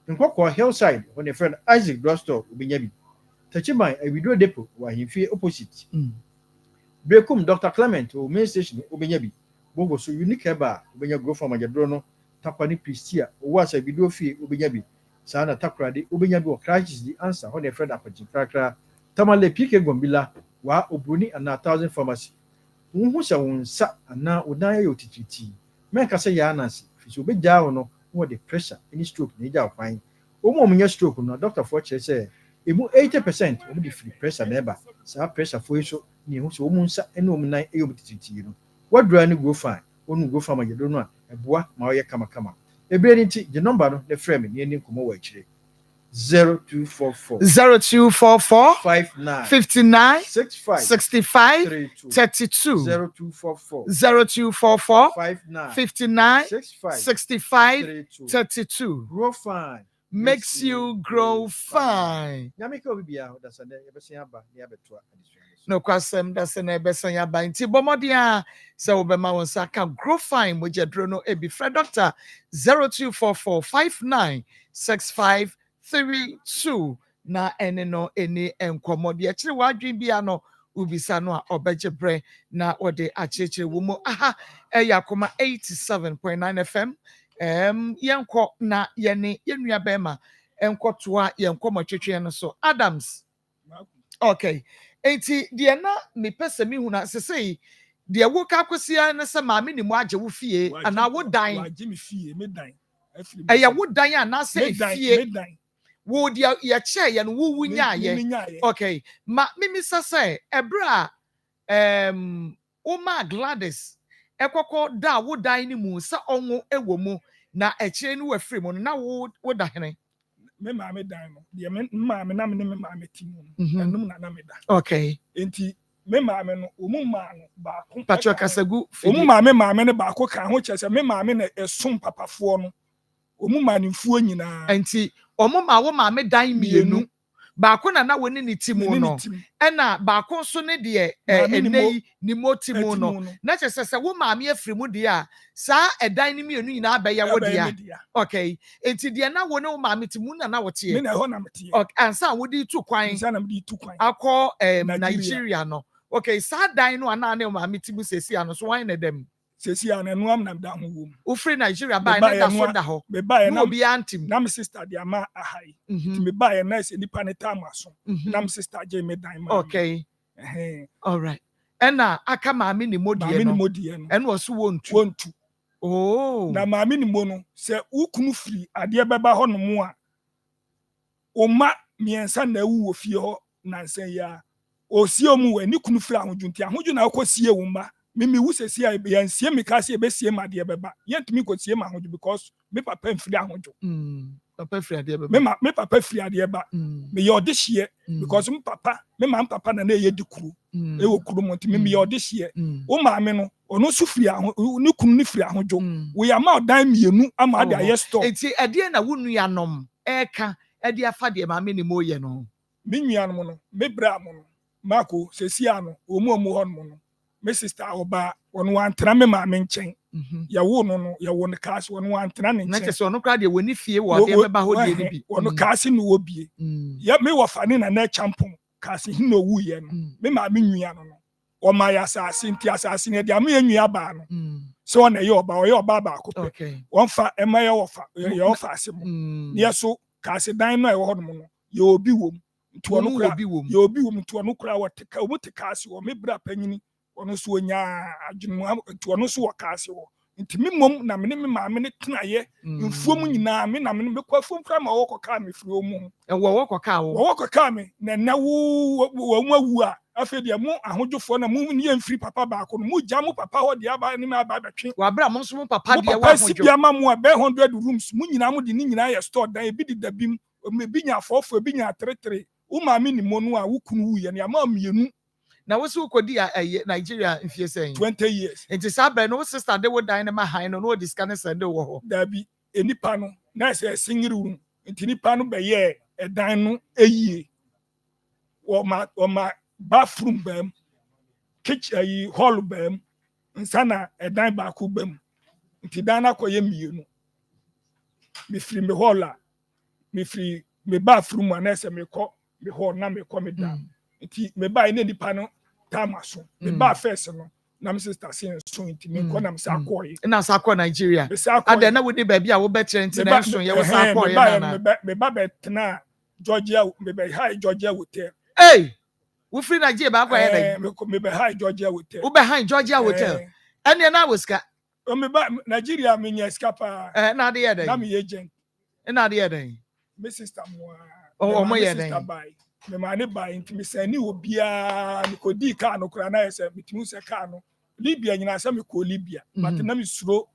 Nkoko Hillside, when a friend Isaac Drugstore, Ubenyabi. Tachima, a video depot, where he fear opposite. Brekum, Dr. Clement, or main station, Ubenyabi. Bobo so unique eba, Ubenya Grove Farm Yadrono, Tapani Pristia, or was a video fee, Ubenyabi. Sana Takradi, Ubenyabi or crisis the answer when a friend Apache Krakra, Tamale Pike Gombila, wa Obruni and 1,000 pharmacy. Unhusa unsa ana udaya yotiti. Menka say ya Nancy, if you be down no the pressure, any stroke, Nija fine. Omo munya stroke no Dr. Forche say, emu 80% will be free pressure never. Sa pressure for you so ni huso umunsa eno munai eyobititi no. What do I go fine? Onu go farm you don't know. Eboa ma oye kama. Ebre nti the number no the frame ni eni nkomo wa chire. 0244 59 65 32 0244 59 65 32 grow fine makes you grow fine. Nyamika bibia that's an ebesan aba ne abeto No kwasem that's an ebesan aba nti bomodia se obema won saka grow fine mojedro no ebi Fred Doctor 0244 59 65 32 na ene no ene enkomode akire wadwen bia no ubisa no a obejebre na ode achechire wo mu aha Akoma 87.9 FM yenko na yene yenua bema enko toa yenko matwetwe no so Adams. Okay, enti de na me pese mi huna sesei de wo ka kwasia na se maame ni mu age wo fie ana wo dan age me fie me dan eya wo dan ana se fie wo dia ya che ya no wo nya ye. Okay, ma mimi sase ebra o ma Gladys ekoko da wo dan ni mu sa onwo ewo mu na eche ni wa free mu na wo da hene me ma me dan no de me ma me na me me ma me ti mu enum na me da. Okay, enti me ma me no omu ma no ba ko Patrick Kasagu omu ma me ne ba ko kan ho chese me ma me na esum papafo no omu ma ni fuo nyina enti omu ma wo ma me dan mienu ba ko na woni ni timu no ena ba ko so ne de enei ni motimu no na chese wo ma me afiri mu de a sa edan ni mienu nyina abeya wo de a. Okay, enti de na wo ne wo ma me timu na wote me na ho na mete okay ansa wo di tu kwan ansa na me di tu kwan akọ Nigeria no. Okay, sa dan no ana na wo ma me timu sesi ano so wan na dem sesi ana no am na da ho wo wo free Nigeria ba na da so da ho me ba na obi antim na me sister de ama ahai me ba na se nipa ne tam aso na me sister je me dan ma. Okay, all right, ena aka maame ni modie no ena wo so wontu. Oh, na maame ni mo no se ukunu free ade beba ho no mo a o ma miensa na wu wo fie ho nansen ya o sie omu we ni kunu free ahojunti ahoju na ko sie wo ma mimi wu se sie ya nsie me ka se be sie ma de beba yentumi ko sie ma ahoju because me papa free ahoju papa free ade beba me papa free ade ba me ye odehie because me papa na ye dikuru e wo kuru mo ntimi me ye odehie o ma me no ono su free ahoju ni kunu ni free ahoju we ya ma odan mienu ama ade aye store enti ade na wunu ya nom eka ade afa de maame ni mo ye no me nuanom no me bra mo no mako sesia no omu ho no me sister oba ono antena me maame nchen ya wo no ya wo ne kaase ono antena ne nchen na chese ono kra de woni fie wo de beba ho de bi ono kaase no wo bie ya me wo fa ne na champon kaase hi no wu ye no me maame nua no o ma ya asase nti asase ne de ame nua ba no so na ye oba ba ko pe won fa ema ye wo fa ye wo fa ase mo ne so kaase dan no e wo ho no ye obi wom nti ono kra ye obi wom nti ono kra wo teka o muti kaase wo me bra panyini ono so nya adwunu nti ono so wo kaase wo nti me mom na me maame ne tenaye mfuom nyina me na me kwa fom fra ma wo koka me firi omu wo koka me na wo wu a afi de mo ahodwofo na mo ni mfiri papa ba ko no mo gya mo papa ho de aba ni me aba betwe wa bra mo so mo papa de wa ahodwo bia ma mo a 100 rooms mo nyina mo de ni nyina ya store dan ebi de dabim ebi nya afofo ebi nya tretre wo maame ni mo no a wo kunu wu ye na ma mienu na wo so kodi Nigeria mfie sen 20 years enti sabre no sister de wo dan na ma han no discuss ne sende wo ho dabi enipa no na se singiru enti nipa no be ye edan no eyie wo ma bathroom bam kitchen hall bam nsana edan ba ku bam nti dana koye mienu me free me hola me free me bathroom anese me ko me hall na me ko me da nti me ba ine nipa no tamaso me ba first no na me sister say so nti me ko na me sa koye na sa ko Nigeria ade na wodi ba bia wo betre nti na so ye wo sa koye na me ba betena Georgia me be high Georgia hotel hey we free Nigeria ba ko ye me be high Georgia hotel we be high Georgia hotel ene na woska o me ba Nigeria me nya escapa na de ye den na me agent na de ye den me sister mo o mo ye sister den buy me ma ne buy nti me say ni obia me ko di car no kra na say me timu say car no Libya nyina say me ko Libya but na me suro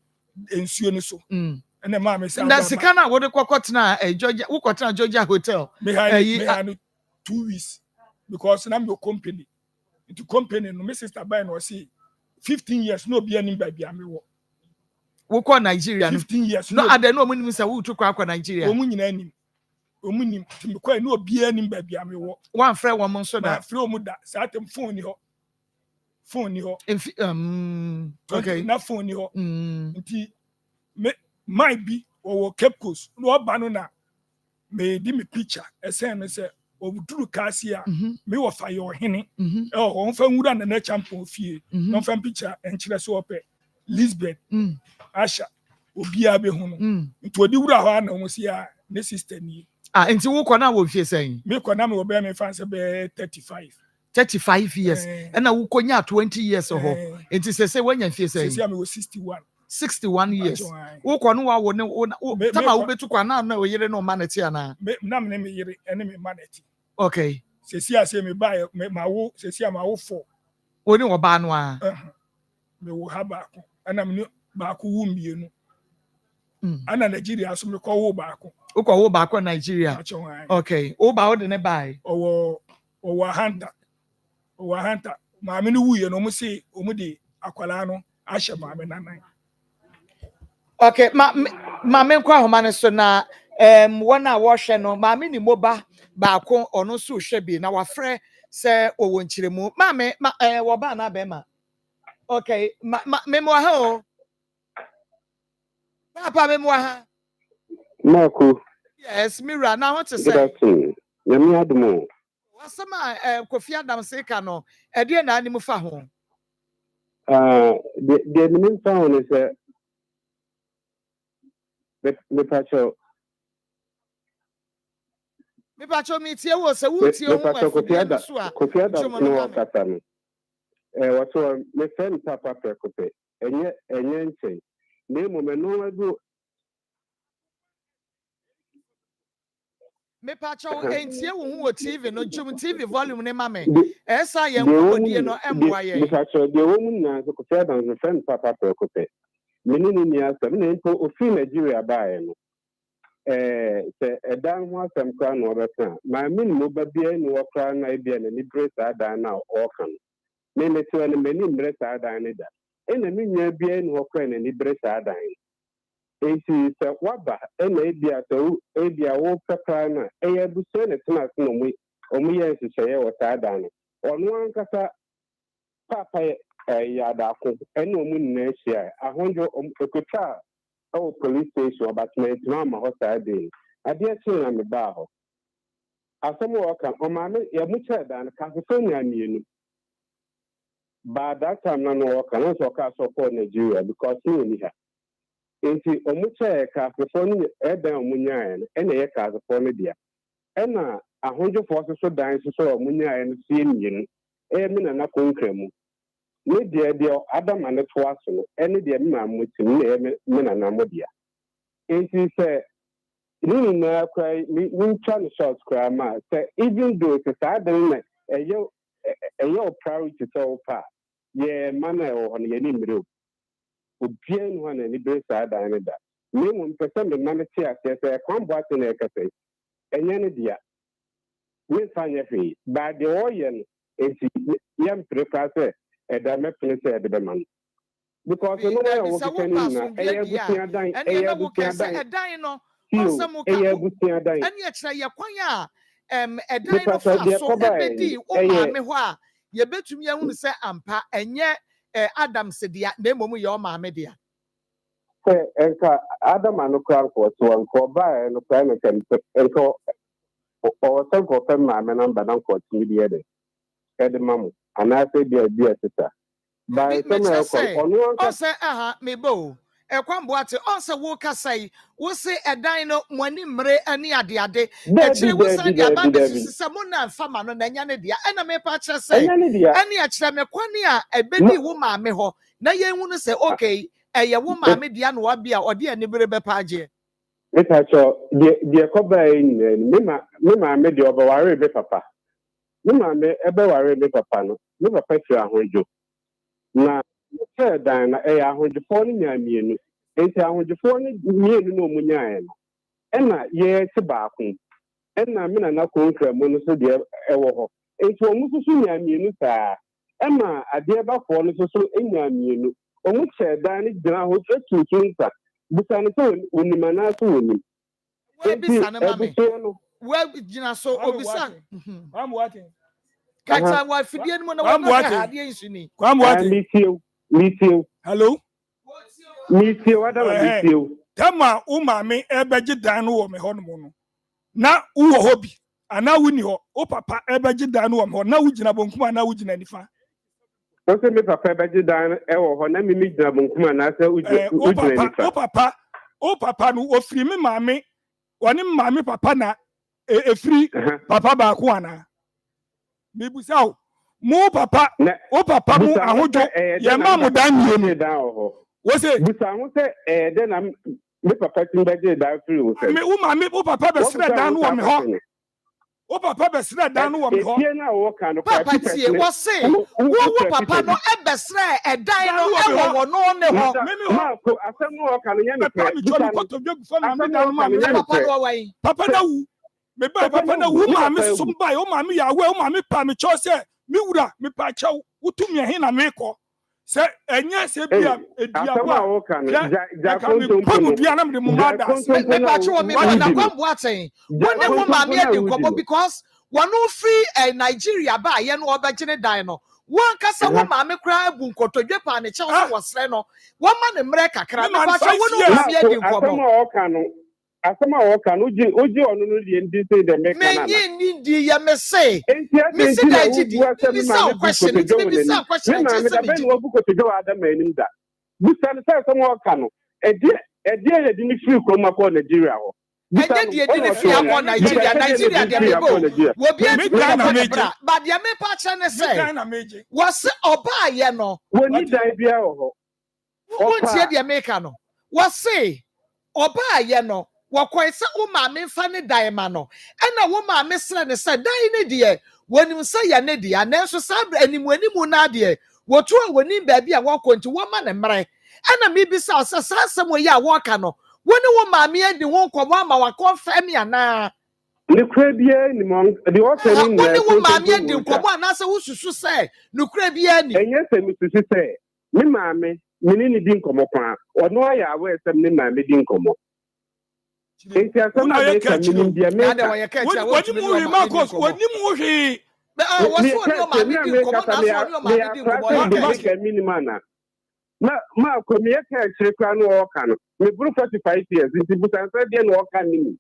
ensuo ni so ene ma me say na sika na wo de kokotena Georgia wo kotena Georgia hotel me had 2 weeks because na me company into company no me sister buy no see 15 years no be any baby am wo wo ko Nigeria 15 years no ade no omunim say wo tu kwa Nigeria omu nyina nim omunim ti me kwa no obi any baby am wo one friend wo mo so da free omu da sa atem phone ni ho okay na phone ni ho nti me might be or Cape Coast no ba no na me di me picture esen me say obuduru kasi a me wo fa yo hene on fa nwura na na champion fie no fa picture enchire so ope Lisbeth Asha obia be hu no nti odi wura ho na mo sia ne sister ni nti wo kọ na wo fie sen me kọ na me wo be me fan se be 35 years na wo konya 20 years ho nti se wanya fie sen se me wo 61 years wo kọ no wo ne tama wo betu kwa na o yire no maneti ana na me me yire ene me maneti okay se me ba me ma wo se ma wo 4 oni wo ba no a me wo ha ba ko ana me ba ko wu mienu ana Nigeria so me ko wo ba ko wo ba ko Nigeria okay wo ba wo de ne bai owo hanta ma me no wuye no mo se o mu de akwala no ahye ma me nanan okay ma me nkwa homa ne so na wona wo hwe no ma me ni moba ba ko ono so hwe bi na wafrɛ sɛ owo nkyiremu ma me wo ba na be ma okay me mo ha o papa me mo ha Marco. yes mira na what to say Good afternoon. Nyame adumo. Wasama Kofi Adam seka no ede na ani mu fa ho The main town is me pacho mi tie wo se wo tie ho Kofi Adam no kata no wato me friend papa prekope enye nche na mo me no adu me pacho entie wo TV no jum TV volume ne mame esa ye nkodie no emboa ye me pacho de wo mu na Kofi Adam me friend papa prekope me ni ni asem na nto ofi Nigeria baaye no se edan ho asem kra no obeka ma me ni mo ba bia ni wo kra na bia na ni brace adan na o kan me me to na me ni brace adan ne da ena me nya bia ni wo kra na ni brace adan enti se waba ena bia to bia wo kra na bu se ne tena no mu omu ye nhyehyɛ wo ta adan no ɔno ankasa papa ya da ko ena omu nna ahia ahonjo ekota police station apartment ma hospital ade chi na me ba ho asemo waka o ma me ya mu che dan ka so nya mienu ba that time na no waka no so ka so for Nigeria because no ni ha enti o mu che ka so ni dan o mu nya na ye ka so no dia na ahonjo force so dan so o mu nya no sie mienu me na konkra mu ne de adam ane to aso no ene de me mamutim ne me na na modia enti se ni na kwai mi try short cry ma se even though se sa dan na eyo priority to pa ye mana o hono ye ni mire obia ni hono ni be sa dan ne da me mo pese me na me ti ase se kwambo ate na ekase enye ne dia me fanya fi ba de o ye no enti yam prepare da me pene se de be man because no way wo can na busia dan busia dan dan no osamo ka busia dan ene ye kire ye kwan a dan no fa so ebedi o ma me ho a ye betumi ehunu se ampa enye Adam se dia na emom ye o ma me dia enka Adam and Cranko, so uncle by and Cran and enco or some for them, my man, and uncle to the other. Head the mamma, and I say, dear sister. By some on say, me bo. Ekwamboate on say wo kasai wo say edan no mwani mre ani ade e kire wo san dia ba be sisa mo na fama no na nya ne dia e na me pa kire say ani a kire me kwani a ebedi wo maame ho na ye hu no say okay ye wo maame dia no wa bia ode ani bere be pa age me ta cho de ko ba me maame de oba ware be papa me maame ebe ware be papa no me papa fi ahojo na say dan na ahojefo ni nyamienu enti ahojefo ni mienu no munyae no ena ye ti baako ena me na konkra mu no so de ewo ho enti omu susu nyamienu saa ema ade ba fo no so nyamienu omu che dan ni gina ho tutunsa bisa no so onimana so oni we bisa na mame we gina so obisa am watching kacha wa fidie no na wa ka ade nsuni am watching Meet hello what are you? Tama umami ebeji danu wo me hono no na uwo hobi ana wuni ho o papa ebeji danu wo me ho na wugina bonkuma na wugina nifa o se me papa ebeji danu e wo ho na mi gina bonkuma na se wugina nifa o papa no ofiri me mami woni mami papa na efiri papa ba ko ana bibusa o mu papa o papa mu ahojo ye ma mu dan mienu wo se busa ho se den na me papa timbaje dan free wo se me o ma me o papa be sre dan wo me ho o papa be sre dan wo me ho tie na wo kan no papa tie wo se wo papa no e be sre dan no e wo no ne ho ma ko asem no wo kan nya ne papa mi chori ko to jogu fa me dan ma me papa no wa yi papa na wu me ba papa na wu ma me somba o ma me ya we o ma me pa me cho se mi wura mi pa chaw utumi he na me ko se enye se bia ediawa ja kontompo bia na me mama da me pa chaw me na kwambo aten won wo ma me edi nkomo because one free Nigeria ba ye no obegene dan no won kasa wo ma me kra bu nkotodwe pa ne chaw so wosre no wo ma ne mre kakra me pa chaw won wo me edi nkomo asema woka no oji onu no die ndi say the make na me ni di ya me say me say that di me say question me say question me da ben wo bu ko tejo adam anim da busa ne say asema woka no edi ye di ni free ko ma ko Nigeria ho edi ye di ni free ko Nigeria de me go wo bi edi na me bra but dia me pa cha ne say was oba ye no woni dan bia ho wo tie dia me ka no was say oba ye no wakoi se wo maame mfa ne dan ma no ena wo maame sere ne se dan ne de wonim se ya ne de anenso sa animu na de wotu a wonim ba bia wakonti wo ma ne mre ena mi bi sa se sasem wo ya wo ka no woni wo maame adi wo nkomo ama wakon mi ana ne kura bia ni mo de wo se ni woni wo maame adi nkomo ana se wo susu se ne kura bia ni enye se mi susu se mi maame mini ni di nkomo kwa ono aya we se mi maame di nkomo enti asema be ka minim dia me woni mu Maa Akos woni mu hwe wasu oni o ma bi di nkomo na so oni o ma bi di nkomo minimana ma ko me ka kire kwa no o ka no me buru 45 years nti busan se dia no o ka ni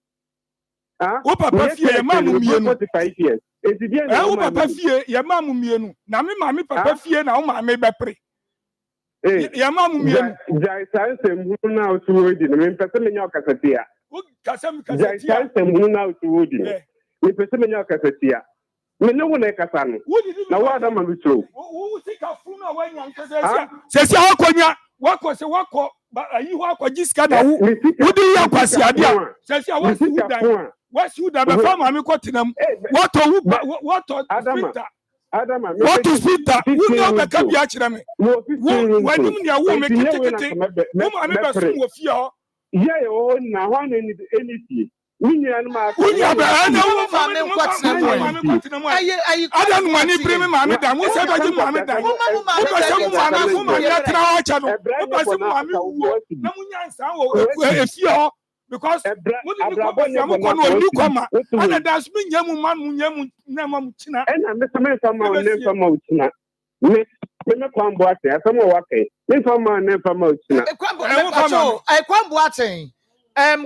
wo papa fie ma mu mienu 45 years enti dia no wo papa fie ya ma mu mienu na me ma me papa fie na wo ma me bepre ya ma mu mienu jai sanse mu na o tuwo di me pese me nya o kasatia kasam kasatia mu na o tuwo di me pese me nya o kasatia me no wona kasa no na wa da ma bitro wo sika fu na wa nya nkasa sesi akonya wako se wako ayi ho akwaji sika da wo wudi ya kwasi ade a sesi a wasi uda be fa ma me kotinam wato Adama what is Peter who know be ka bia kire me wanim ne wo me kete wo ma me be so wo fie ho ye o na ho anything Minya ma Unya ba ana wo ma me kwatina mo ayi ada no mani premi ma me da mo se ba ji ma me da wo ba se mo ma me mo ya tra ho cha no wo ba se mo ma me wo na mo nya nsan wo efie ho because mo ni ko ba se mo ko no ni ko ma ana da so nya mu ma mu nya mu na ma mu china ena me se me fa ma o ne fa ma u china me kwambo ate asamo wa kai me fa ma ne fa ma u china Kwambuaten.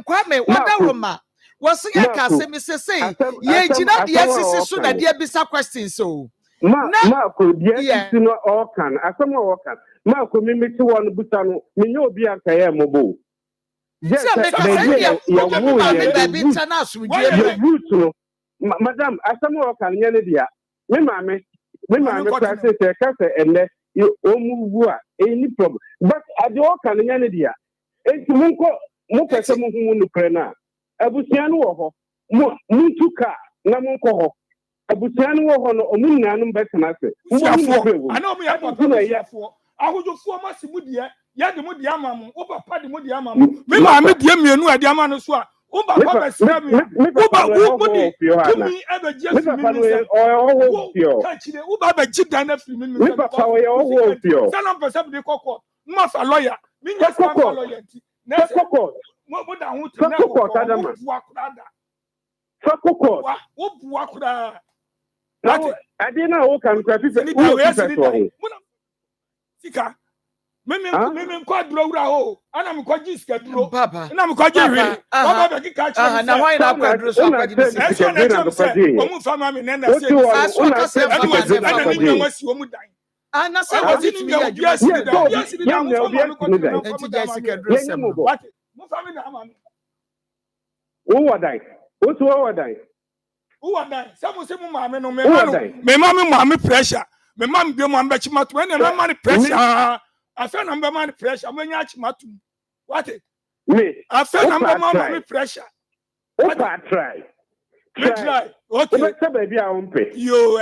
Kwame, Wadaroma. Was ya kase me say ye jina de asisi so na de bisa questions so. Marco, dear, you know, all can. I come all can. Marco, me make you one butano. Me know be a kaya mobo. Yes, Madam, I come all can. Yanadia. Me, mammy, practice a cafe and let you move any problem. But I do all can Yanadia. It's Muka Samu Prena. Abusiano, Mutuka, Namonko. Abusiano hono omunya no betenase I know me for I would do for my simudia ya de mudi amamu o papa de mudi amamu me ma me die mienu ade amanu so a o papa be sra me o ba wo mudi tumi e be je fi me se o ka chire o ba be jida na fi me se papa wo ye o fio sana pesa be kokko ma fa lawyer me nya fa lawyer ti na kokko mo da hu ti na kokko adama kokko wo bua kura. I didn't know can Sika. Me kwa dura ho. Ana me kwa jiska duro. Na me kwa jiri. Baba be ka cha. Na why na kwa duro so kwa jiri. Eso na cha se. Omu fama me na na se. Aso ka se fama se ana ni nwa si omu dan. Na se wazi tu ya yes da mo fama ko duro. Enti ja sika duro sem. Mo fama na ama me. Wo wadan. Wo to wadan. Who are that? Some say mama no me mama pressure. Me mama be mama chimatu. When me mama pressure. I feel number man pressure. Me nya chimatu. What? Me. I feel number mama pressure. What I try. Try. Okay. But baby I won't pay. Yo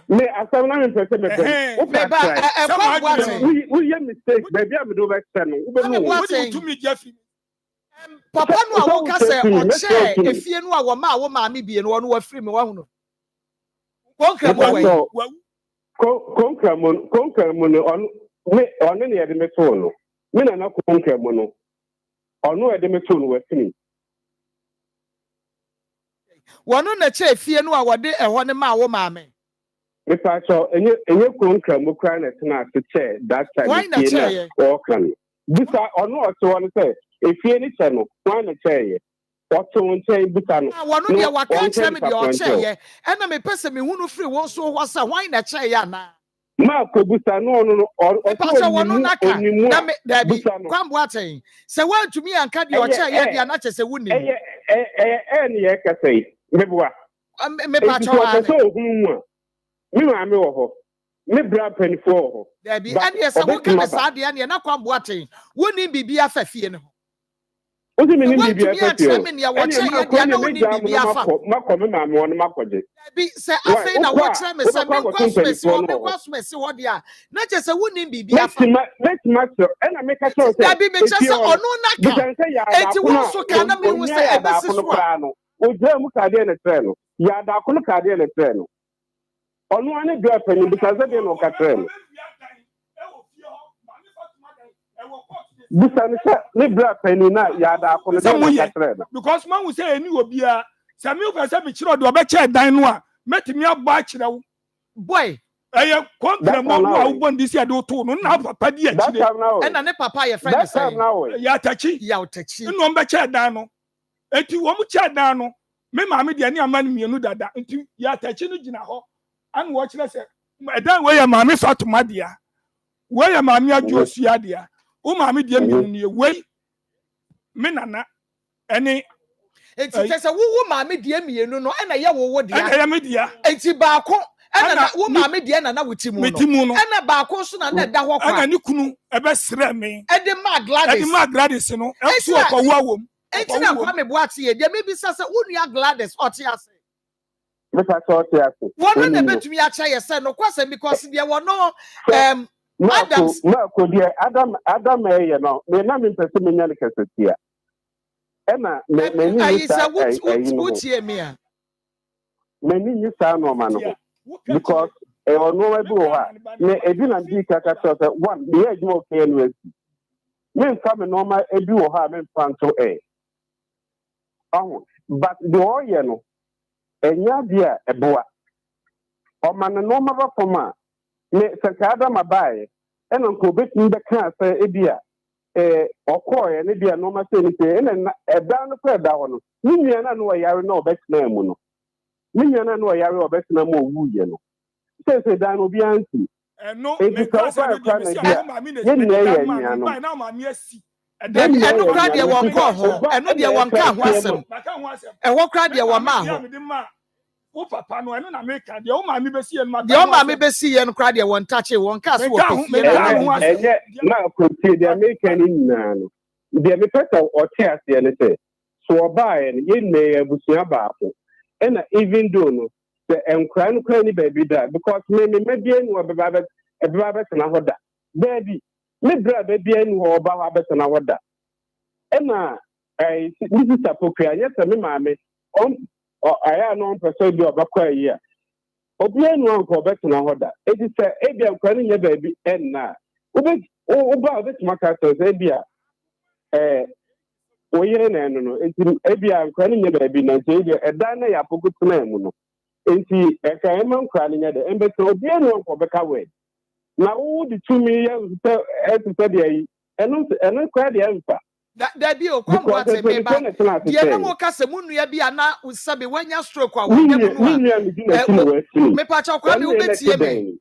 Me asam na me pese me pay. We mistake baby I do back stand. What to me Jeffy? Papa no a wo ka se o che efie no a wo ma wo ma me bie no no wa free me wa hu no konkra mo on me on ne yede me to no me na konkra mo no ono yede me to no wa free wono na che efie no a wo de eho ne ma wo ma me me pa cho enye konkra mo kra na tena se che that time o kan bisa ono o to no say efie ni che no wan na che what on say bisa no wono de wa kan che me de o che ye na me pese me hunu free won so ho sa wan na che ya na ma ko bisa no o to wono na ka na me da bi kwambo aten se wan tumi anka de o che ye de na che se wuni ni ye ka sei me bua me pa cho wa so hu mi ma me wo ho me bra penfo ho da bi ade se wo ka sa de na na kwambo aten woni bibi afafie no Ozi me ni bibi afafie me ya wo che ye de na woni bibi afa makọ me ma me won makọje bi se afei na wo che me se me kwasmesi wo me kwasmesi wo de a na che se woni bibi afa let master na me ka cho se da bi me che se onu na ka enti wo so ka na me hu se ebesi so o je mu ka de na tre no ya da ko ka de na tre no onu ane dra pani because de no ka tre no Busani sa ni bra pani na ya da ko de no ka tre no because man we say eni obia sami o pese me chiro de obeche dan no a metimi agba akire wo boy eye kontra mo wo a wo bondi si ade to no na papa di akire na ne papa ye friend say ya tachi no mbeche dan no enti wo mu che dan no me ma me de ni amani mienu dada enti ya tachi no gina ho an wo kire se edan we ya ma me fatuma dia we ya ma me ajuosu dia o ma me de mienu ne we me nana eni enti se wo ma me de mienu no na ye wo dia na ye me dia enti ba ko na wo ma me de na wutimu no na ba ko so na da ho kwa na ni kunu ebe sre me e de ma Gladys no e so ko wa wom enti na kwa me boate ye de me bi sa wonu Gladys oti ase me sa oti ase wono na betumi a cha ye se no kwase because de wono Adams na ko de Adam ye no me na me pese me nya ne kasatia ena me ni sa wutie me a me ni sa no ma no because ono wa bi wo ha me ebi na bi ka so one me ya ju okay no me fa me no ma ebi wo ha me fa nto but the oye no enya dia eboa o man no ma ba foma me sakada mabae ena ko betimi be kan say ebia ɔkɔɔ ne deɛ nɔɔma sɛ ne sɛ ɛna ɛda no kɔ ɛda hɔ no ne nua no ɔyare na ɔbɛtena mu no ne nua no ɔyare ɔbɛtena mu ɔwuiɛ no sɛ da no obiara nsi ɛno enti sɛ wobaa kora na bia yɛnnua yɛ anua no ɛno kora deɛ wɔn kɔɔ ho ɛno deɛ wɔn ka ho asɛm ɛwɔ kora deɛ wɔn maa ho wo papa no ɛno na meka deɛ wo maame bɛsi yɛ no deɛ wo maame bɛsi yɛ no kora deɛ wɔn takye wɔn ka so wɔ pɛfie ɛnyɛ na akotie deɛ meka no nyinaa no deɛ mepɛ sɛ ɔte aseɛ no sɛ so ɔbaeɛ no yɛnnɛ abusua baako ɛna even though no sɛ nkora no kora ni baabi da because mebie ni ɛbɛba bɛtena hɔ da baabi me berɛ a bɛbia ni hɔ ɔba hɔ abɛtena hɔ da ɛna ne sisa pokua nyɛ sɛ me maame ayɛ no ɔmpɛ sɛ bi ɔbɛkɔ ayi a obiara nu anka ɔbɛtena hɔ da ɛti sɛ ebia nkora no nyɛ baabi ɛnna a woba a wobɛtumi aka sɛ ebia woyere na ɛno no nti ebia nkora no nyɛ baabi na nti ebia ɛdan na yɛ apoko tena mu no nti ɛka ɛma nkora no nyɛ dɛ ɛmbɛtena obiara nu anka ɔbɛka wɛ na wode tumi yɛ ɛte sɛ deɛ yi ɛno kora deɛ ɛmfa dabi o kwambo ate meba deɛ na mo kasa mu nua bi ana usabe wanya stroke a wanya mu no me pa cha kwa me wobetie me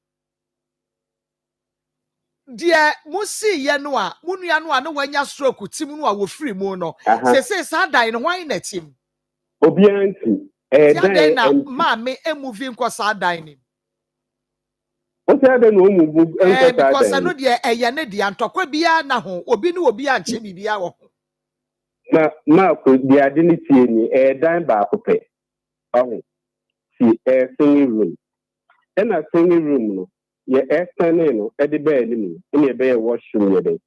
deɛ mo si ye no a mu nua no a na wanya stroke tim no a wo free mu no se sa dan no hwan na tim obi anti dan na ma me emuvi nko sa dan ni o se dan no mu enko sa dan because no deɛ ɛyɛ ne deɛ antɔkwa bia na ho obi ne obi anche bibia wo na Marco the identity ni dan baako pɛ ɔho si singing room ɛna singing room no yɛ ɛsɛne no ɛde bɛɛ anim ɛna ɛbɛyɛ washroom yɛ dɛ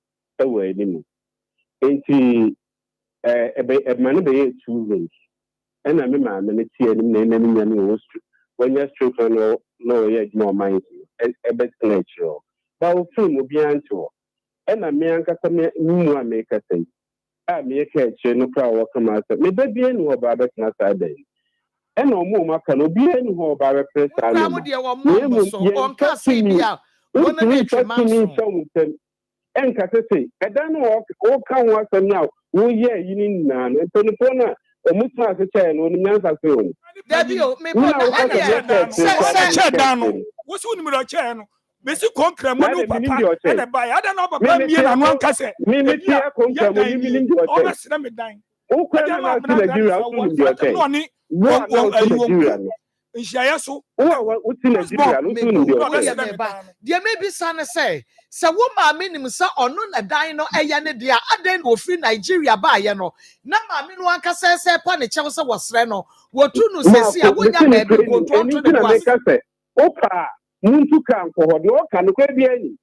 ɛwɔ anim nti ɛma no bɛyɛ 2 rooms ɛna me maame no tie anim na ɛna nya no wɔnyɛ stroke no na ɔyɛ adwuma ɔman ɛbɛtena akyire hɔ ba wo film obiara nte hɔ ɛna me ankasa mu a mekasa yi a me yɛka akyire no kora wɔka ma sɛ meba bia ni hɔ ɔbaa bɛtena saa da yi ɛna ɔmo ɔmo aka no obiara ni hɔ ɔbaa bɛpere saa no ɛnkasa sɛ ɛda no wɔka ho asɛm no a woyɛ ayi no nyinaa no mpanimfoɔ no a ɔmo tena ase kyɛɛ no ɔnim nyansa sɛ ɔno dabio kyɛ da no wosi wonim dɛ kyɛɛ no besi konkre mo no papa na ba ya da na papa mie na no anka se me tie konkre mo mi nim de o o sere me dan o kwa na Nigeria o nim de o no ni wo nhia so o ti Nigeria no nim de o de me bi sa ne se wo maame nim sa ono na dan no eye ne de adan no free Nigeria ba ye no na maame no anka se pa ne chew se wo sere no wo tu no sesi a wonya ba bi ko to de was opa muntu kan ko hode o kan ko bi ani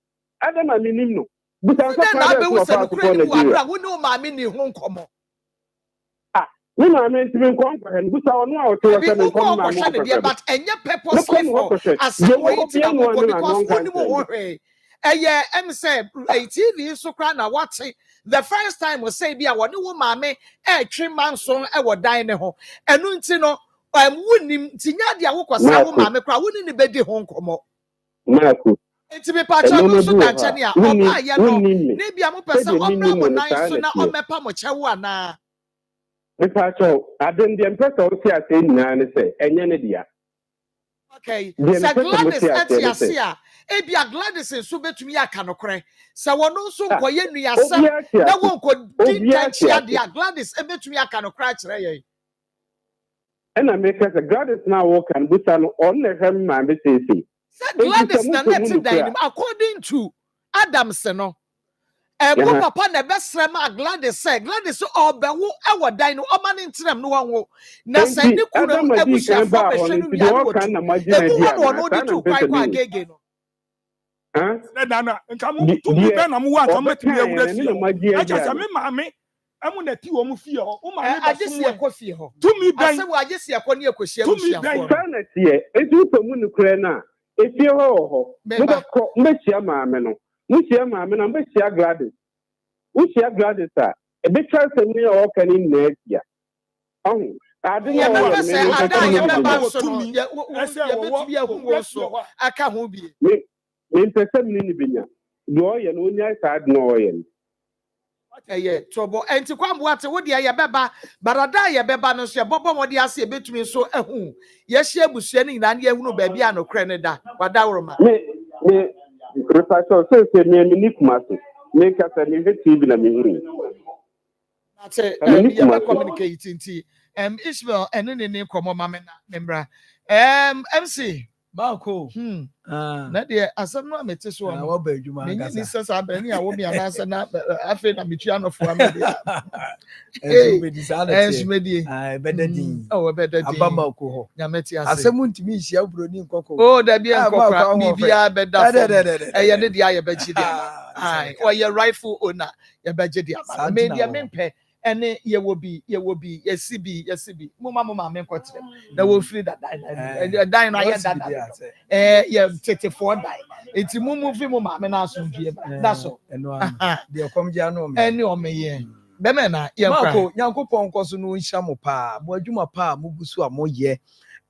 adama minim no busan so na be wo se no kure ni wa bra wo ni o maame ni ho nkomo wo na me ntimi nko nko hen busa ono a o to se no nko ma mo but enye purposely for as we ti am ko because oni mo ho hwe eye em say TV so kra na wate the first time we say bia wo ni wo maame e twe manso e wo dan ne ho enu nti no wunim tinya dia wo kwasa wo maame kra woni ne bedi ho nkomo Marco enti me pa cha no so da nche ne a oba ye no ne bia mo pese obra mo nan so na omepa mo chewo ana me pa cha aden de mpesa o si ase nyina ne se enye ne dia okay sa Gladys etiasia e bia Gladys so betumi aka no kre sa wono so nkoye nuasem na wo nko dintanchia dia Gladys e betumi aka no kra kire ye ena make us Gladys na work and busa no on na hwem ma be sesi Gladys na net dan according to Adams no mo papa na besre ma Gladys say Gladys obewo e wo dan no o ma ne ntrem no wo na say ne kunu ebusia fo be hwe no bia no no di tu kwai kwa gege no na nka mo tu bi be na mo wa nka metimi ewura fi acha sa me maame amu na ti wo mu fie ho o maame ba so mo ekofie ho tumi ban ase wo agesi akọ ne ekohia mu fie ho na tie etu to mu nukure na efie ho mo mbechia maame no muchia maame na mbechia Gladys uchia Gladys a ebechia semi o kani netia oh ade ya me say ada ya me ba so no ya betumi ahu so aka ho bie me pese mi ni benya do ye no nya sa ade no ye trouble enti kwambo ate wo dia ye beba barada ye beba no so ye bobo modi ase e betumi so ehu ye hye abusua ni nyina ye hunu ba bia no kre ne da wada woroma me repaso so me ni kumase me ka sa ni TV na me huru ate ye be communicate nti Ishmael ene ne komo mame na membra MC Marco. Na de asem no amete so no Wa ba adwuma me gasa. ni sesa abani a wo mi anasa na afi na metua no fo amede Esumedi bedadin. Oh bedadin Abama ko ho. Nyameti ase Asem ntimi hia broni nkoko. Oh da bi nkokra bibia beda fo eye ne dia ye beji dia ai or your rightful owner ye beji dia ma me dia mempe ene ye wo bi yesibi mama me nkotre na wo free that dine na ye that ye tete for die enti mumu mu ma me na aso bie that's all eno de komje anu me ene o me ye be me na ye nkwa Marco Nyankopon nkoso no nhia mo pa mo adwuma pa mo busu a mo ye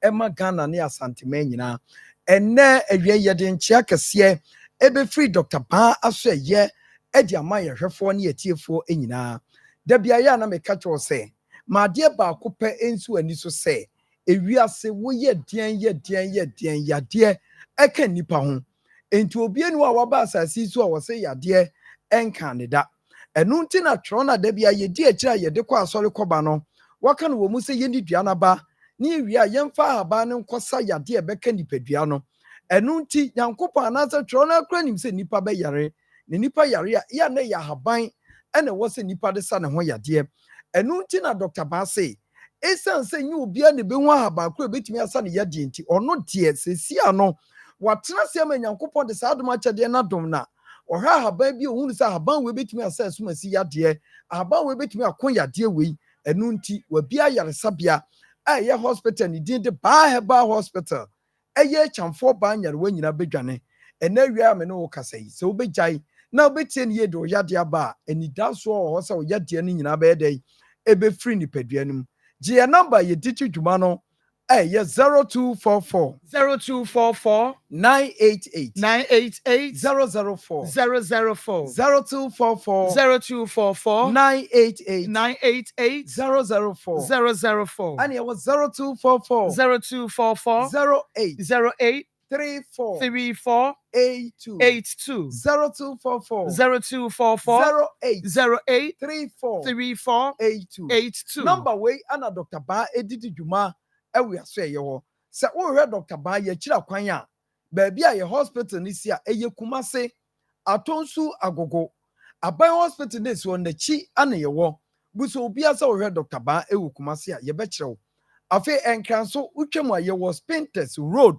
ema Ghana ne asantema nyina enne awie ye de nchia kese ebe free Dr. Ba aso ye edi ama ye hwefo ne yetiefo enyina da bia ya na me ka cho se ma de ba ko pe ensu ani so se ewiase wo ye den ya de eka nipa ho enti obi enu a waba asasi so a wo se ya de enka ne da enu nti na tro na da bia ye di akira ye de kwa asori koba no waka no wo mu se ye ni dua na ba ni wi a yemfa aba ne nkosa ya de beka nipadua no enu nti Nyankopon anasa tro na kra nim se nipa be yare ne nipa yare ya na ya haban ene wo se nipa de sa ne ho yade enu nti na Dr. Ba se esan se nyi obi a ne be ho haban kra betimi asa ne yade nti ono de sesi ano watena se ma Nyankopon de sa adoma kyade na dom na ohwa haban bi ohunu sa haban we betimi asa asuma si yade haban we betimi akon yade we enu nti wa bia yare sabia aye hospital ni din de Ba Herbal Hospital eye chamfo ba nyare wa nyina bedwane ena wia me no kasa yi se obejai na obetie ne yedo yade aba eni daso ho se yade ne nyina be dey ebe free ni paduanum je number ye dichi dwuma no ye 0244 988 004 0244 988 004 and it was 0244 08 34 82 0244 08 34 82 number way ana Dr. Ba edidi dwuma ewe aso ye ho se wo hwe Dr. Ba ye kira kwan a ba bia ye hospital ni si a eye kumase atonsu agogo aban hospital ni si on na chi ana ye wo buso obi asa wo hwe Dr. Ba ewu kumase a ye be kire wo afi enkranso utwam a ye wo Spintex Road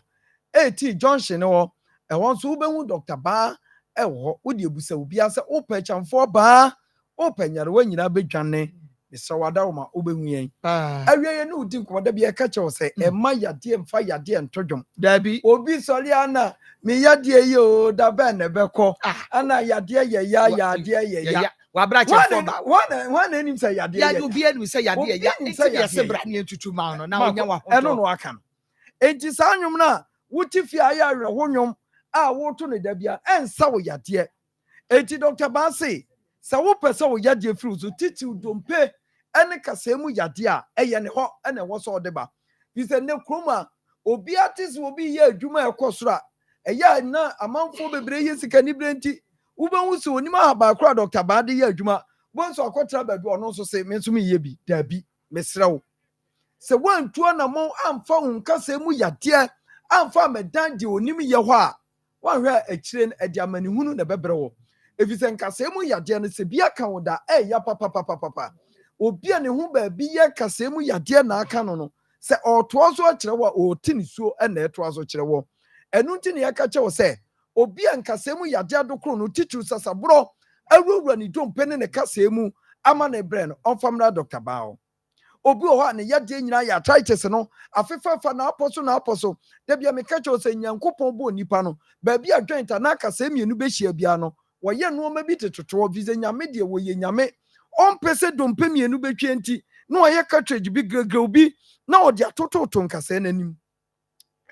AT Junction no e won so ubehu Dr. Ba e wo wo de ebusa obi asa opa chamfo ba opa nyare wa nyina bedwane bisawada wo ma obehu yen awie ne udi nkomoda bi e ka che wo se e ma yade mfa yade ntodwom dabi obi sori ana me yade ye o da ba ne beko ana yade ye ya yade ye ya wa bra chamfo ba wana nim se yade ya obi enu se yade ya nti ye se bra ne tutu ma no na onya wa eno no aka no enti sa nwom na wuti fi aya awerɛ ho nwom a woto ne da bia ensa wo yade enti Dr. Ba se sa wo pɛ sɛ wo yade firi so titi dompe ene kasemu yade a eye ne ho ene wo so de ba bi se ne kroma obi atis obi ye adwuma ekosoro a eye na amanfo bebre ye sika ni brenti wo ba hu se onima haba kra Dr. Ba de ye adwuma bo so akotra badu ono so se me nso me ye bi da bi mesrew se wantuo na mo amfa hu kasemu yade amfa medan de onim ye ho a wanhwe akire ade amani hunu na bebre wo efise nkasemu yade no se bia ka wo da ya papa obi a ne ho ba bi ye kasemu yade na aka no se oto so akire wo o tini suo na eto so kire wo enu nti ne yaka che wo se obi a nkasemu yade adokro no titu sasabro awuwura ni dompe ne kasemu ama na bre no onfamra Dr. Ba obi o ha ne yade nyina ya arthritis no afefafa na aposo da bia me ka che wo se Nyankopon bo nipa no ba bia joint na kasemu enu be hia bia no wo ye no ma bi tetoto visa nyame de wo ye nyame ompese dompe mienu betwe nti na wo ye cartridge bi gregreu bi na wo de atototo nkase nanim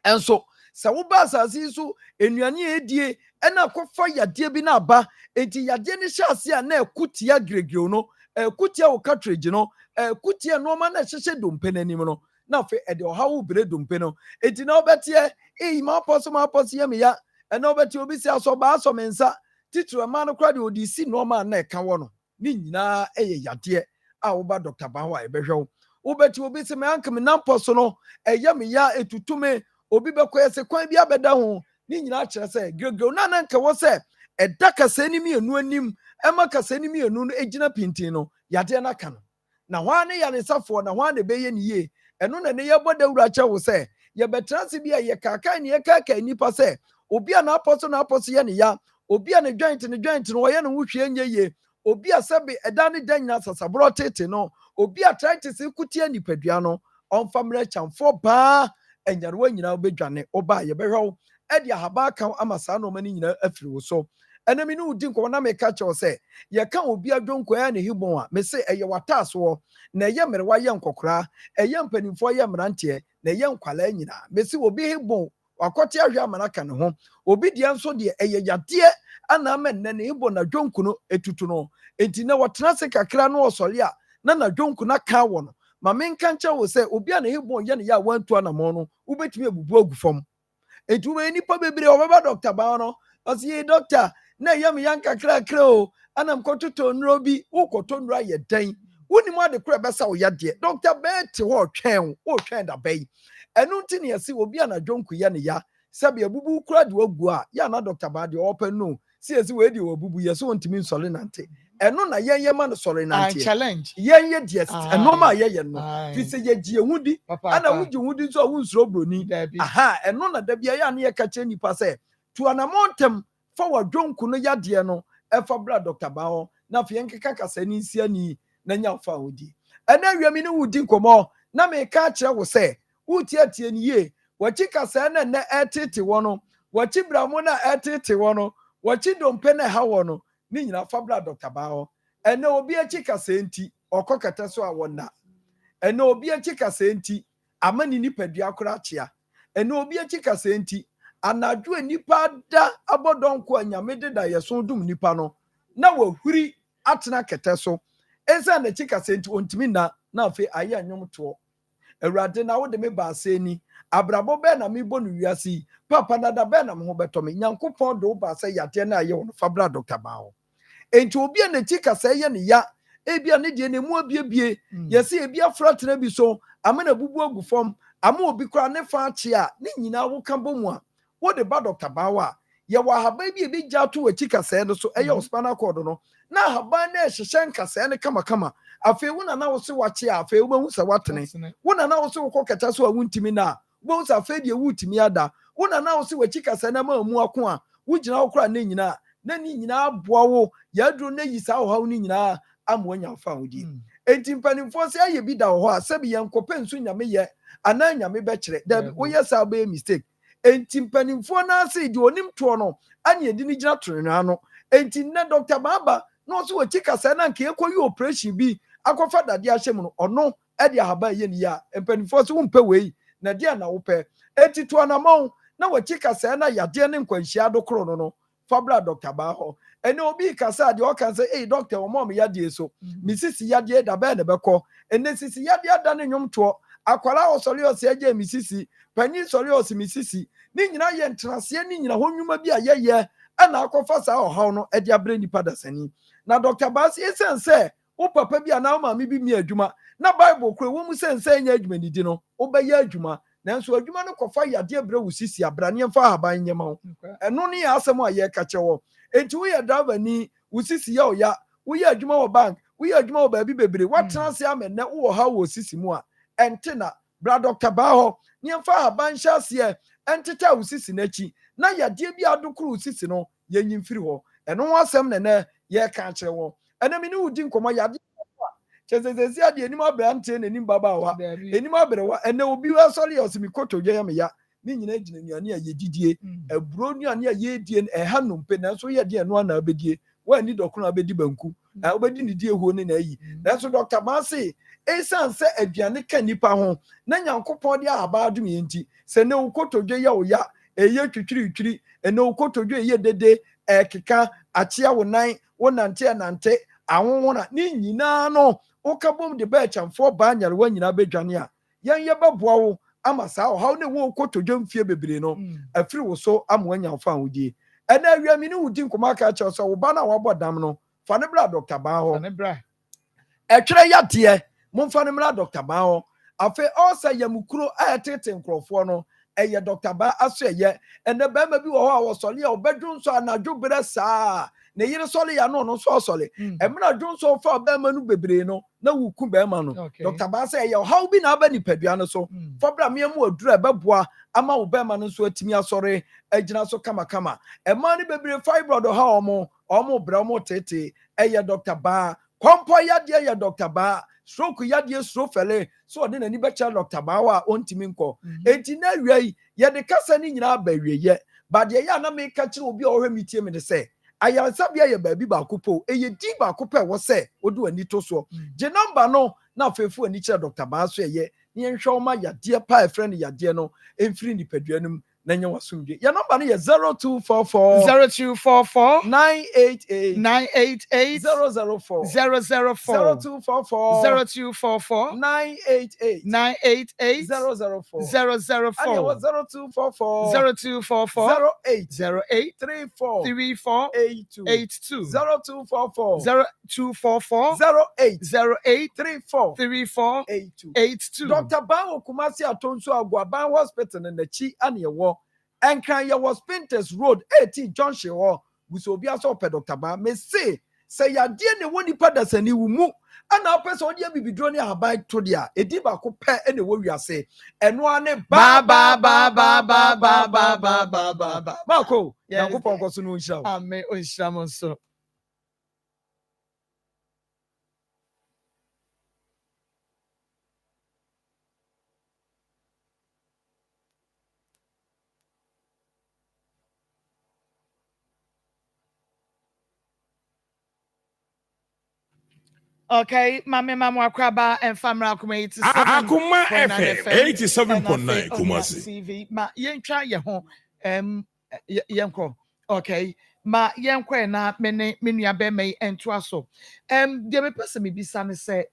enso sɛ woba asase so enuane edie ɛna akɔfa yadeɛ bi na aba enti yadeɛ ne hyɛ ase a na ɛkutia giregire no ɛkutia wo cartridge no ɛkutia nneɛma na ɛhyehyɛ dompe n'anim no na afei ɛde ɔhaw bere dompe no enti na ɔbɛteɛ ma apɔso yɛ me ya ɛna ɔbɛteɛ obi si asɔ baa asɔ me nsa titiri ɛma no kora de odi si nneɛma a na ɛka wɔ no ne nyinaa ɛyɛ yadeɛ a woba dr baho a ɛbɛhwɛ wo wobɛti obi sɛ me anka me nampɔ so no ɛyɛ me ya etutume obi bɛkɔ yɛ sɛ kwan bi abɛda ho ne nyinaa kyerɛ sɛ gregrew na nka wɔ sɛ ɛda kasa ni mmienu anim ɛma kasa ni mmienu no egyina pintin no yadeɛ no aka no na hwan ne yaresafoɔ na hwan ne bɛyɛ ne yie ɛno na ne yɛbɔ dawura kyɛ wo sɛ yɛbɛtena se bi a yɛkaakaa ne yɛkaakaa nipa sɛ obi a n'apɔ so yɛ ne ya obi a ne joint no wɔyɛ ne ho hwie nyɛ yie obi a sɛbe ɛda ne da nyina sasaborɔ tete no obi a arthritis kutia nipadua no ɔmfa mmerɛ kyamfoɔ baa ɛnyarewa nyinaa wobɛdwane ɔbaa yɛbɛhwɛ wo ɛde ahaba aka ama saa nɔɔma no nyinaa afiri wo so ɛna me ne wodi nkɔmɔ na meka kyɛw sɛ yɛka obi adwonko ɛyɛ ne hebon a mese ɛyɛ wataasoɔ na ɛyɛ mmerewa yɛ nkɔkoraa ɛyɛ mpanimfoɔ yɛ mmeranteɛ na ɛyɛ nkwalaa nyinaa mese obi hebon wakɔte ahwɛ ama no aka ne ho obi deɛ nso deɛ ɛyɛ yadeɛ ana ama nnɛ ne hebon na dwonko no etutu no enti na wɔtena se kakra no ɔsɔre a na dwonko na ka wɔ no ma menka nkyɛ wo sɛ obi a ne hebon yɛ ne yɛ a wantu anamɔ no wobɛtumi abubu agu fam enti wobɛyɛ nipa bebree ɔbɛba dɔkta baa no ɔsɛ yɛ dɔkta na ɛyɛ me yanka kakra o ana mkɔtotɔ nnuro bi wokɔtɔ nnuro ayɛ dɛn wonim ade kora bɛsa wo yadeɛ dɔkta bɛɛ te hɔ ɔtwɛn da bɛyi ɛno nti ne yɛse obi a nadwonko yɛ ne ya sɛbe abubu kora de wagu a yɛ ana dɔkta baa deɛ ɔpɛ no si yɛsi wɔadi wabubu yɛ so wɔntumi nsɔre nante ɛno na yɛn yɛ ma no sɔre nante yɛn yɛ deɛ ɛnɔma a yɛyɛ no fi sɛ yɛgye ehu di ana wogye hu di nso a wonsuro broni aha ɛno na da bia yɛ a ne yɛka kyerɛ nipa sɛ tu anamɔ ntɛm fa wadwonko no yadeɛ no ɛfa bra dr baho na afei yɛnkeka kasa ni nsia ni na nya fa hodi ɛna awiam ne wodi nkɔmɔ na meka kyerɛ wo sɛ wotiatie ni yie wɔkyi kasa na nɛ ɛtete wɔ no wɔkyi bramo na ɛtete wɔ no wɔkyi dompe na ɛha wɔ no ne nyina fa bra dr baho ɛna obi akyi kasa enti ɔkɔ kɛtɛ so a wɔna ɛna obi akyi kasa enti ama ne nipadua kora kyea ɛna obi akyi kasa enti anadwo nipa da abɔdɔnko anyame deda yɛso dum nipa no na wahuri atena kɛtɛ so ɛnsa na akyi kasa enti ontimi na afei ayɛ anwom toɔ awurade na wode me baase ni abrabɔ bɛɛ na mebɔ no wiase papa na da bɛɛ na me ho bɛtɔ me nyankopɔn de wo baase yadeɛ na ayɛ wo no fa bra dr baho enti obi a n'akyi kasa yɛ ne ya ebia ne deɛ ne mu abiebie yɛse ebia fra tena bi so ama na bubu agu fam ama obi kora ne fa akye a ne nyinaa wo ka bɔ mu a wode ba dr baho a yɛwɔ ahaban bi ebi gya to akyi kasa no so ɛyɛ spinal cord no na ahaban na ɛhyehyɛ nkasa no kama afei wo na wo se wakye a afei wo behu sɛ watene wo na wo se wo kɔ kɛta so a wontimi na wo behu sɛ afei deɛ wotimi ada wo na wo se wakyi kasa na ma mu ako a wo gyina wo kora ne nyinaa na ne nyinaa boa wo yɛaduro na yi saa ɔhaw ne nyinaa ama wanya fa wo di enti mpanimfoɔ sɛ ayɛ bi da wɔ hɔ a sɛbi yɛnkɔpɛ nso nyame yɛ anaa nyame bɛkyerɛ dɛ woyɛ saa bɛyɛ mistake enti mpanimfoɔ na ase di onim toɔ no anya di ne gyina torenaa no enti nne dr baba na ɔso wakyi kasa na nka yɛkɔ yi operation bi akɔfa dade ahyɛ mu no ɔno ɛde ahaba yɛ ne ya mpanimfoɔ so wompɛ wei na deɛ na wopɛ enti to anamɔn na wakyi kasa na yadeɛ ne nkwanhyia do koro no fabra dr baho ɛne obi kasa deɛ ɔka sɛ ei dr ɔmɔ me yadeɛ so misisi yadeɛ da bɛɛ ne bɛkɔ ɛne sisi yadeɛ da ne nnwom toɔ akwara ɔsɔre ɔsɛ agye misisi panyin sɔre ɔsɛ misisi ne nyina yɛ ntenaseɛ ne nyina hɔ nnwuma bi a yɛyɛ ɛna akɔfa saa ɔhaw no ɛde abrɛ nipa dasani na dr baasi ɛsɛn sɛ wo papa bi anaa maame bi mi adwuma na bible kura wo mu sɛn sɛ nyɛ adwuma ni di no wobɛyɛ adwuma nanso adwuma no kɔfa yadeɛ brɛ wo sisi abraneɛ mfa ahaban nyɛma wo ɛno ne yɛ asɛm a yɛka kyɛ wɔ enti woyɛ driver ni wo sisi yɛ ɔya woyɛ adwuma wɔ bank woyɛ adwuma wɔ baabi bebree watena ase amɛnɛ wowɔ ha wɔ sisi mu a ɛnte na bra dr baho ne mfa ahaban hyɛ aseɛ ɛnteta wo sisi n'akyi na yadeɛ bi adokoro wo sisi no yɛnyi mfiri hɔ ɛno ho asɛm nɛnɛ yɛka kyerɛ wɔ ɛna me ne wodi nkɔmmɔ yadeɛ kyɛsɛsɛsi adeɛ anim aberante na anim babaawa anim aberewa ɛnɛ obi asɔre yɛ ɔsɛ mekɔtɔ yɛ me ya ne nyina gyina nnuane a yɛdidie aburo nnuane a yɛdie ɛha nnompe nanso yɛdeɛ no ana abɛdie woani dɔkono abɛdi banku wobɛdi ne die huo ne na ayi nanso dr maase ɛsiane sɛ aduane ka nnipa ho na nyankopɔn de ahaba adom yɛ nti sɛ ne wokɔtɔdwe yɛ wo ya eye twitwiri eno kotodwe eye dede keka achia wonan wonante nante awonwona ni nyina no okabom de ba chamfo ba nyare wa nyina bedwane a yen ye beboa wo ama saa o haw ne wo kotodwe mfie bebre no afiri wo so ama wanya fa wodie ena awiami ne wudi nkoma ka cha so wo ba na wabɔ dam no fa ne bra Dr. Ba ho ne bra etwere yade momfa ne bra Dr. Ba ho afa osa yamukuro ayetete nkrofo no eye Dr. Ba aso eye ene ba ma bi wo ho a wo sole ya obedwu nso anadwo bere saa ne yire sole ya no no so sole emra dwo nso fa ba ma nu bebre no na wuku ba ma no Dr. Ba say eye how bi na ba ni padua no so fa bra me mu adura beboa ama wo ba ma no so atimi asore agina so kama ema ni bebre fibroid ha omo bra omo tete eye Dr. Ba kompo yade eye Dr. Ba stroke yade stroke fele so de nani be cha Dr. Ba wa ontimi nko enti na wiai ye de kasa ni nyina ba wieye ba de ya na me ka kire obi ohwe mitie me de se ayansa bia ye ba bi ba kopo eye di ba kopo wo se odu ani to so je number no na fefu ani kire Dr. Ba so ye ni nhwe ma yade pa friend yade no emfiri ni paduanum na nya wasumdwe ya number no ye 0244 988 004 0244 988 004 0244 08 34 82 0244 08 34 82 Dr. Bawo Kumasi Atonso Agwaban Hospital in the Chi Aniyewo Enkran Yewo Spinters Road 18 Junction ho Busobia so pe Dr. Ba me say ya die ne woni pada sani wu mu ana opese odi bibidro ne haban to dia edi ba ko pe ene wo wiase eno ane ba Mako ya ko pon ko sunu nshira amen onshira mo so. Okay, Mama Akraba and Family Akoma 87.9 Kumasi. TV. Ma yentra ye ho yenko. Okay. Ma yenko na me nuabe me entoa so. De me pese me bisa ne se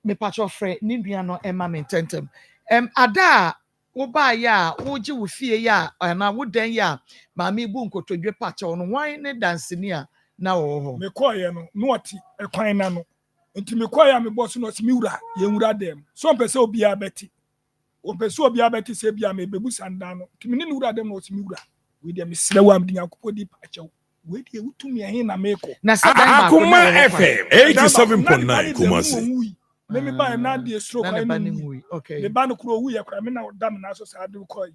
me patcho frɛ ni nua no ema me tentem. Ada wo ba ya wo gi wo fie ya na wo dan ya ma me bu nkotodwe patcho no wan ne danseni a na wo ho. Me koye no no ati ekwan na no. Nti me koya me boss no mi wura ye wura dem so mpese obi abeti o mpese obi abeti se bia me bebu sanda no nti me ni wura dem no mi wura we dem sire wa am dinya kopodi pachew we de utumi ehin na meko na sadan Akoma FM 87.9 Kumasi me ba na de stroke na ba ni mu okay me ba no kuro wu ye kra me na dam na so sa de koy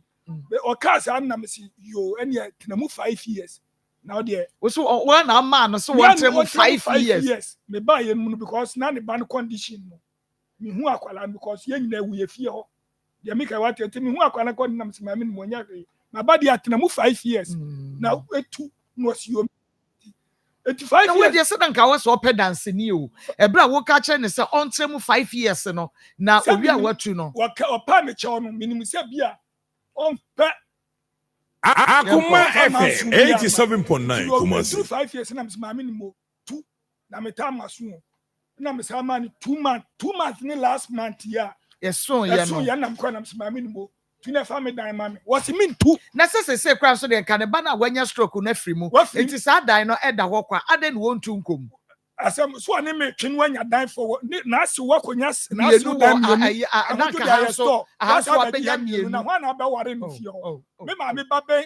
o ka sa na me si yo ene na mu 5 years. Now there. So when a man so want 5 years. Me buy you because now the ban condition. Me who akwala because ye nyina wu ye fie ho. Ye make what you me who akwala kon nam se ma me mo nya. My body atena mu 5 years. Now etu no si yo. 85 years. We dey say dan ka we so pedance ni o. Ebra wo ka che ne se on tre mu 5 years no. Na owi a watu no. Wa ka opa me che no minimum se bia on pe Akoma FM 87.9 Kumasi 5 years na msema mimi mo 2 na metama so na msema ni 2 months ni last month ya so ya no ya na mkwa na msema mimi mo tuna family dan mami what mean 2 na se kra so de kan ba na wanya stroke na free mu enti sa dan no eda hɔ kwa aden won tu nkom asem so ani me twin wanya dan for na se wakonya na se dan no na ka so aso abenya mienu na hwana ba ware no fie ho me ma me papa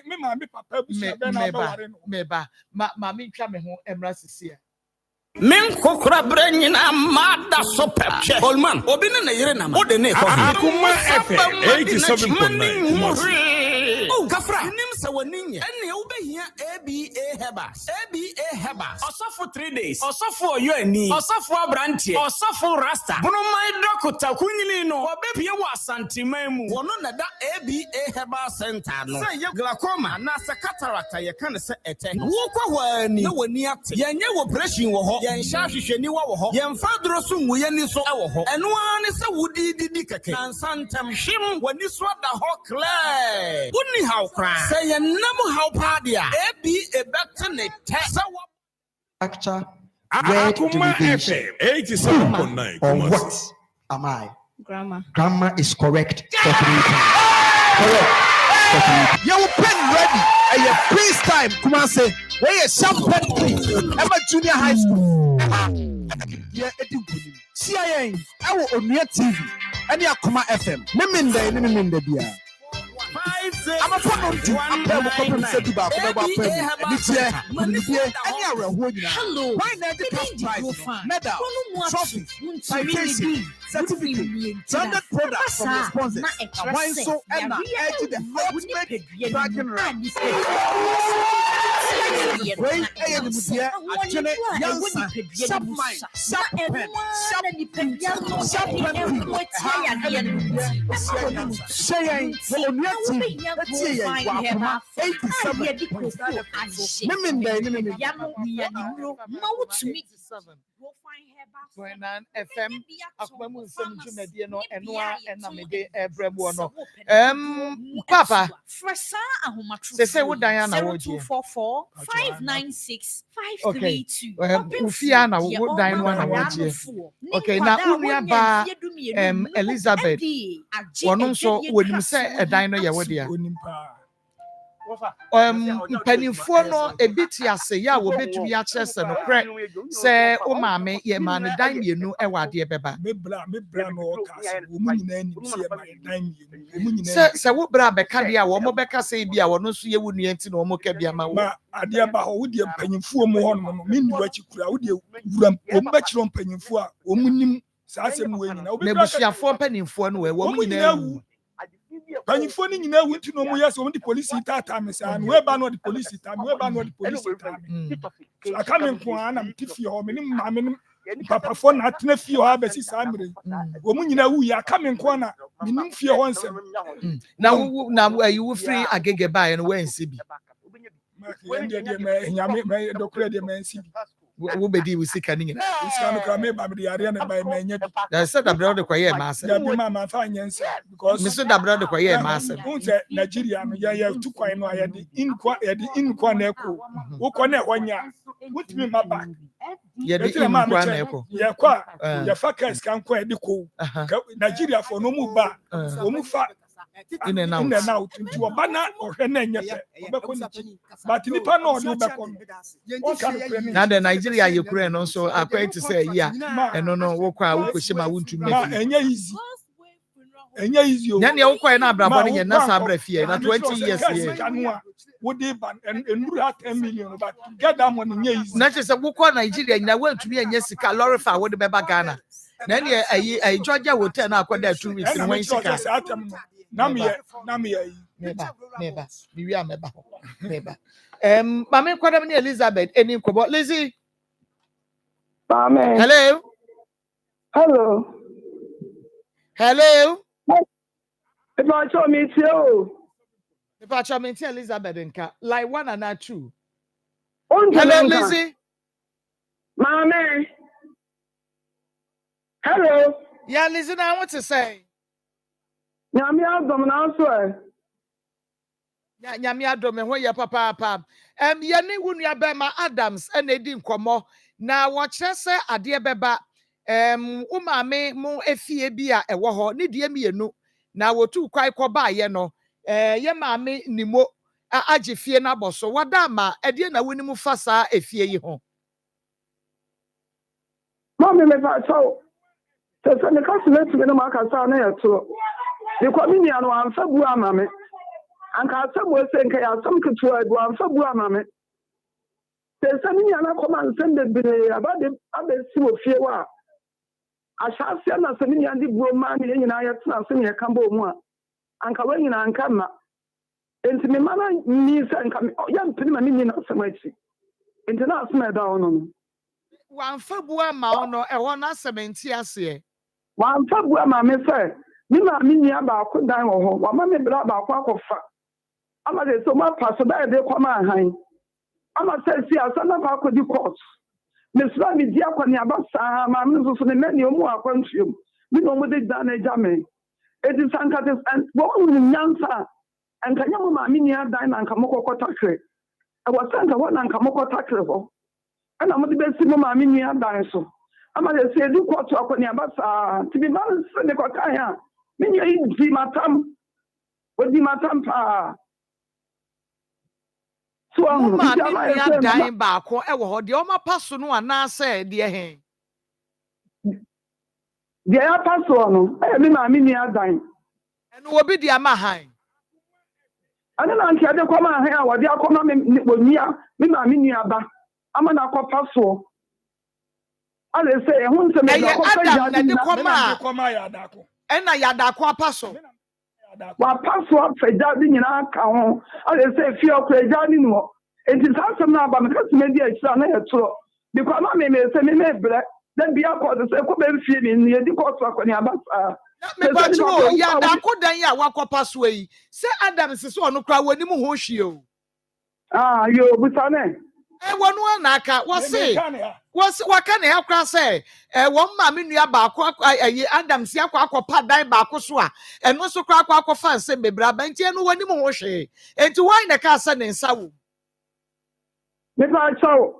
busia be na ba ware no me ba ma me ntwa me ho emra sisia men kokora branyina mada so pepche Olman obi ne yire na ma de ne ko Akoma FM 87.9 Kumasi oh gafra nim Sawaninha. And you be here ABA Hebas. ABA Hebas. Also for 3 days. Also for you and me. Also for Branty. Also for Rasta. Bono my Dokota Kunilino. Or baby was Santimemu. One on that ABA Hebas Center. Say you glaucoma. Nasa cataract. You can't say it. Walk away. No one near. Yanya operation wo. Yan shashi ni wo. Yan fadro sum we ni so wo. And one is a woody didicake. And Santam Shim when you swat the hawk clay. Wouldn't how cry. Say a number how padia. Be a better net. Actor. Akoma FM 87.9. Or what am I? Grammar. Grammar is correct. Correct. Your pen ready. And your please time. Come on, say. Where is some pen, please? I'm a junior high school. Yeah, CIA. I will on your TV. And your Akoma FM. Neminde, dear. I'm a fan of you. I'm a fan of you. Hello. Why not the cash prize? Medal, trophy, citation, certificate, standard products from the sponsors. Why so and edge the ultimate dragon run. Great Ayamusia, Janet Yansa, Sharp Mind, Sharp Pen, Sharp Saying, let's see, 87. FM Akoma Nsem Jumedie no enoa enamede ebremu no papa say wo dan na wo die 244 596 532 ufia na wo dan no na wo die okay na unua ba Elizabeth wono nso wonim se edan no ye wo dia mpanimfoɔ no ebiti ase ya wo betumi ya kyerɛ no kre sɛ o maame ye ma ne dan mienu ɛwɔ adeɛ bɛba mebra no ɔka wo mu nyina nim sɛ ma dan mienu wo mu nyina sɛ wo bra bɛka deɛ a wo mo bɛka sɛ bi a wo no nso ye wo nua nti na wo mo ka bi ama wo ma adeɛ ba hɔ wo de mpanimfoɔ mu hɔ no me ndu akyi kura wo de wura wo mbɛkyerɛ mpanimfoɔ a wo mu nim saa asɛm wo nyina wo bɛka nebusuafoɔ mpanimfoɔ no wo mu nyina Panifo ni nyina wu ntino mu yase wo di police tata me sa no eba no di police tata me eba no di police tata me so aka me nko ana me tifie ho me ni ma me ni papa fo na atena fie ho abesi sa mere wo mu nyina wu ya aka me nko ana me nim fie ho nsem na you free agege bae no wen sibi me me nyame me dokure de me nsibi wo bedi wo sika ni nyina sika no ka me ba me yare na ba me nya da said da brother kwaye ma ase ya bi ma fa nyensa because me so da brother kwaye ma ase unse Nigeria no ya tu kwan no ya de inkwa na eko wo ko na honya wutimi ma ba ya de inkwa na eko ya kwa ya fa ka sika nkwa ya de ko Nigeria for no mu ba wo mu fa in and out to a banner or her name but nipa no do back on now the Nigeria Ukraine also are going to say yeah and no wo kwa wo kweshima wuntu me enya easy na ne wo kwa na abrabo ne na sa abrafie na 20 years here wo dey ban and nura 10 million but get that money nya easy na say wo kwa Nigeria nyina wantumi enya sika lorry fa wo de beba Ghana na ne ayi Georgia hotel na akoda 2 weeks no wan sika Namiya. Meba. We are meba. Mame kwada me Elizabeth eni kobo. Lizzie. Mame. Hello. If I told me too. If I told me Elizabeth nka like one and not two. Hello Lizzie. Mame. Hello. Yeah, Lizzie, I want to say. Nyame adom na so Nyame adom ho ye papa ye ne wunua be ma Adams na edi nkomo na wo kire se ade beba wo maame mo efie bi a ewo ho ne die mienu na wotu kwai koba ye no ye maame nimo age fie na boso wada ma ade na woni mu fa sa efie yi ho Mami me fa so ne kasulate me no makasa na yeto the community no amfa bu amame anka asem ose nka ya asem ketua bu amfa bu amame se ni ana koma nsem de bire abade abesi wo fie wa ashase na se ni andi bu ma ni nyina ya tena se ni kambo mu a anka wa nyina anka ma Enti me mana ni se nka ya mpini ma ni na asɛm akyi. Enti na asɛm ɛda hɔ no. Wamfa bua ma ono ɛhɔ na asɛm nti ase. Wamfa bua ma me sɛ me na me nia baako dan wɔ hɔ. Wama me bra baako akɔfa. Ama de so ma pass da de kwama ahan. Ama sɛ si asa na baako di court. Me sra me di akɔne abasa ma me nso so ne mani omu akwantuom. Me no mo de dan na gya me. Edi sanka de wo nyansa. Anka nyamu ma me nia dan na anka mokɔkɔ takre. Ɛwɔ sanka wɔ na anka mokɔ takre hɔ. Ana mo de besi mo ma me nia dan so. Ama de se di court akɔne abasa. Ti bi ma se ne kɔka ya. Me nia di matam. Odi matam pa. So ma me nia dan baako ɛwɔ hɔ de ɔma paso no anaasɛ de ɛhen. De ya paso no, me ma me nia dan. Ɛno obi di ama han. Ana na ntia de kwama han a wɔde akɔma me wonia, me ma me nia ba. Ama na akɔ paso. Ale sɛ ehun sɛ me akɔ Adam na de kwama ya adako. Ɛna ya adako apaso. Wa paso afɛgya de nyina ka ho. Ale sɛ fi ɔkɔgya ni no. Enti saa asɛm na aba me ka sɛ me di akyira na yɛ toro. Bi kwama me sɛ me brɛ. Then be a court say ko be fie ni ye di court akoni abasa. Me ba chu ya da ko dan ya wakopa so yi. Say Adam se so onu kra wani mu ho hwie o. Ah yo busane. Wonu na aka wo se waka na yakra say wo ma me nua ba akọ Adam se akopa dan ba akọ so a eno so kra akofa nse bebra ba ntie no wani mu ho hwe. Enti why na ka say ne nsa wo. Me ba chu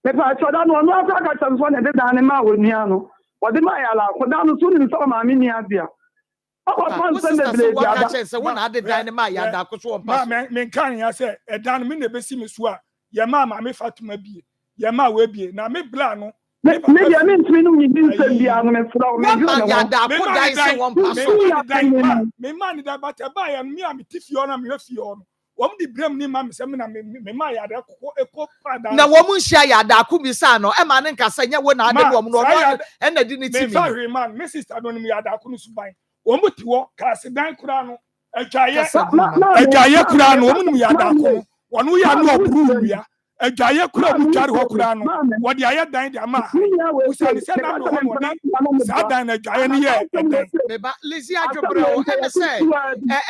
me pa choda no no aka ka chamso na de dan ma wonia no wo de ma ya la ko dan no so ni so ma me nia bia o ko pan se de ble bia da se wona de dan ma ya da ko so pa me kan ya se e dan me na be si me so a ye ma me Fatuma bie ye ma we bie na me bla no me bia me ntimi no nyi nsem bia no me fura me ju no ya da ko dan se won pa so me ma ni da ba ta ba ya me am tifi ona me fi ona wọ́n di brem ni ma se me na me ma ya da ko eko pada na wọ́n nhia ya da ko bi sa no e ma ne nkasa nya wo na ade wọ́n no e na di ni timi me fa hwe man me sister no me ya da ko no suban wọ́n muti wo ka se dan kura no adwaye kura no wọ́n mu ya da ko wọ́n ya no oburu ya adwaye kura mu tware ho kura no wọ́n di aye dan di ama usani se na no wọ́n sa dan na adwaye ni ye me ba lisi adwobra o e se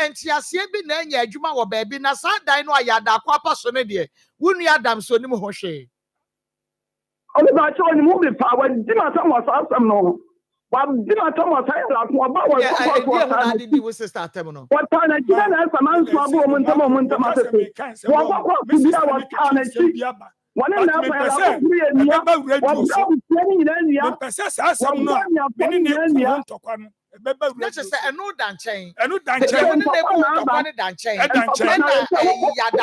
entiasie bi na anya adwuma wo ba bi na sa dan no aya da kwa pa so ne de wunu Adam so ni mu ho hwe o ba cho ni mu bi pa wa di ma sa wa sa sam no wa di ma ta wa sa ya la ko ba wa ko na di wo sister atem no wa ta na ji na sa man so abo mun ta se wa ko bi ya wa ta na ji wana na fa ya ko bi ya ni wa ba ni ni ya me pese sa asam no me ni ne ko ntokwa no Let's say enu danchen. Enu danchen. Enu ne ko ntokwa ne danchen. Ya da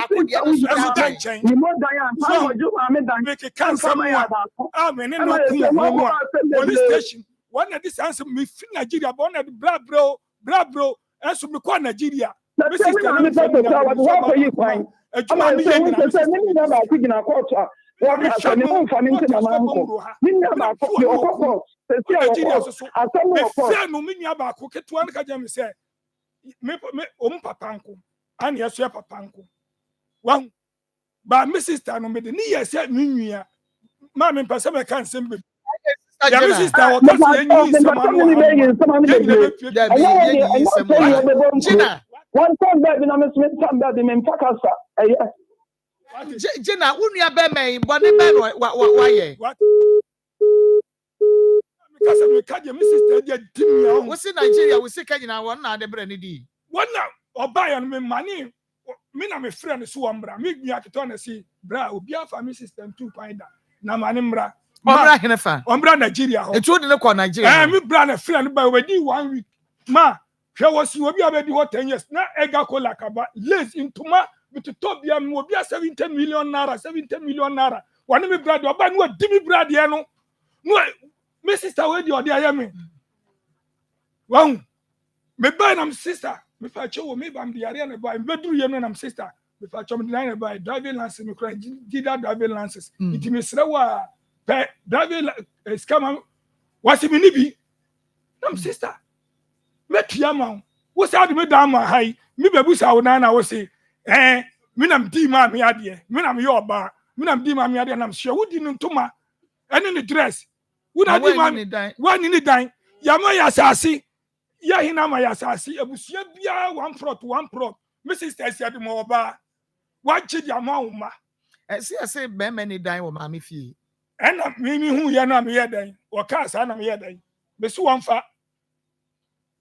ko dia no so danchen. Ni mo dan ya pa mo ju ma me dan. Me ke kan sam a me ne no ku police station. One of this answer me fi Nigeria but one of the bra bro enso me ko Nigeria. Me sister me ta wa ko yi kwan. Ama me se me na ba ku gina court a. Wa ka me ko fa me ntina ma nko. Ni na ba ko okoko. no me nya ba ko ketua ne ka jam se me papa nko ani yeso ya papa nko wa ba me sister no me de ni yese nwunua ma me pese me kan sem be ya me sister o kasi enyi sama Gina one time baby na me smith time baby me mpakasa Gina unua be me bo ne be wa ye because me ka je me sister dia dimia wo si Nigeria wo si ka nyina won na de bre ne di won na obaya no me mani me na me friend so wambra me nua keto na si bra obi afa me sister two pinda na mani mra ombra henefa ombra Nigeria ho etu de ne ko Nigeria me bra na friend ba we di 1 week ma hwe wo si obi abedi ho 10 years na ega kola kaba lace intuma bitotobia me obi 70 million naira wani me bra de oba no di me bra de no my sister we di odi aye me wan me buy nam sister me fa chewo me bam di area na buy me duru ye no nam sister me fa chewo me na buy driving license me kra dida driving license iti me sere wa pe driving scam wasi me ni bi nam sister me tua ma What's out me down my high? Me baby saw na was say, me nam di ma me adie, me nam your bar, me nam di ma me adie, and I'm sure we didn't to ma, and in the dress. Would I di ma one in the dine? Yama yasasi, ya hinama yasasi, a busia bia 1 prot, 1 prot. Mrs. Tessie at the more bar. What chid your mamma? I say, be many die or mammy fee. And me who yana me day, or cast ana me day. Be so one fat.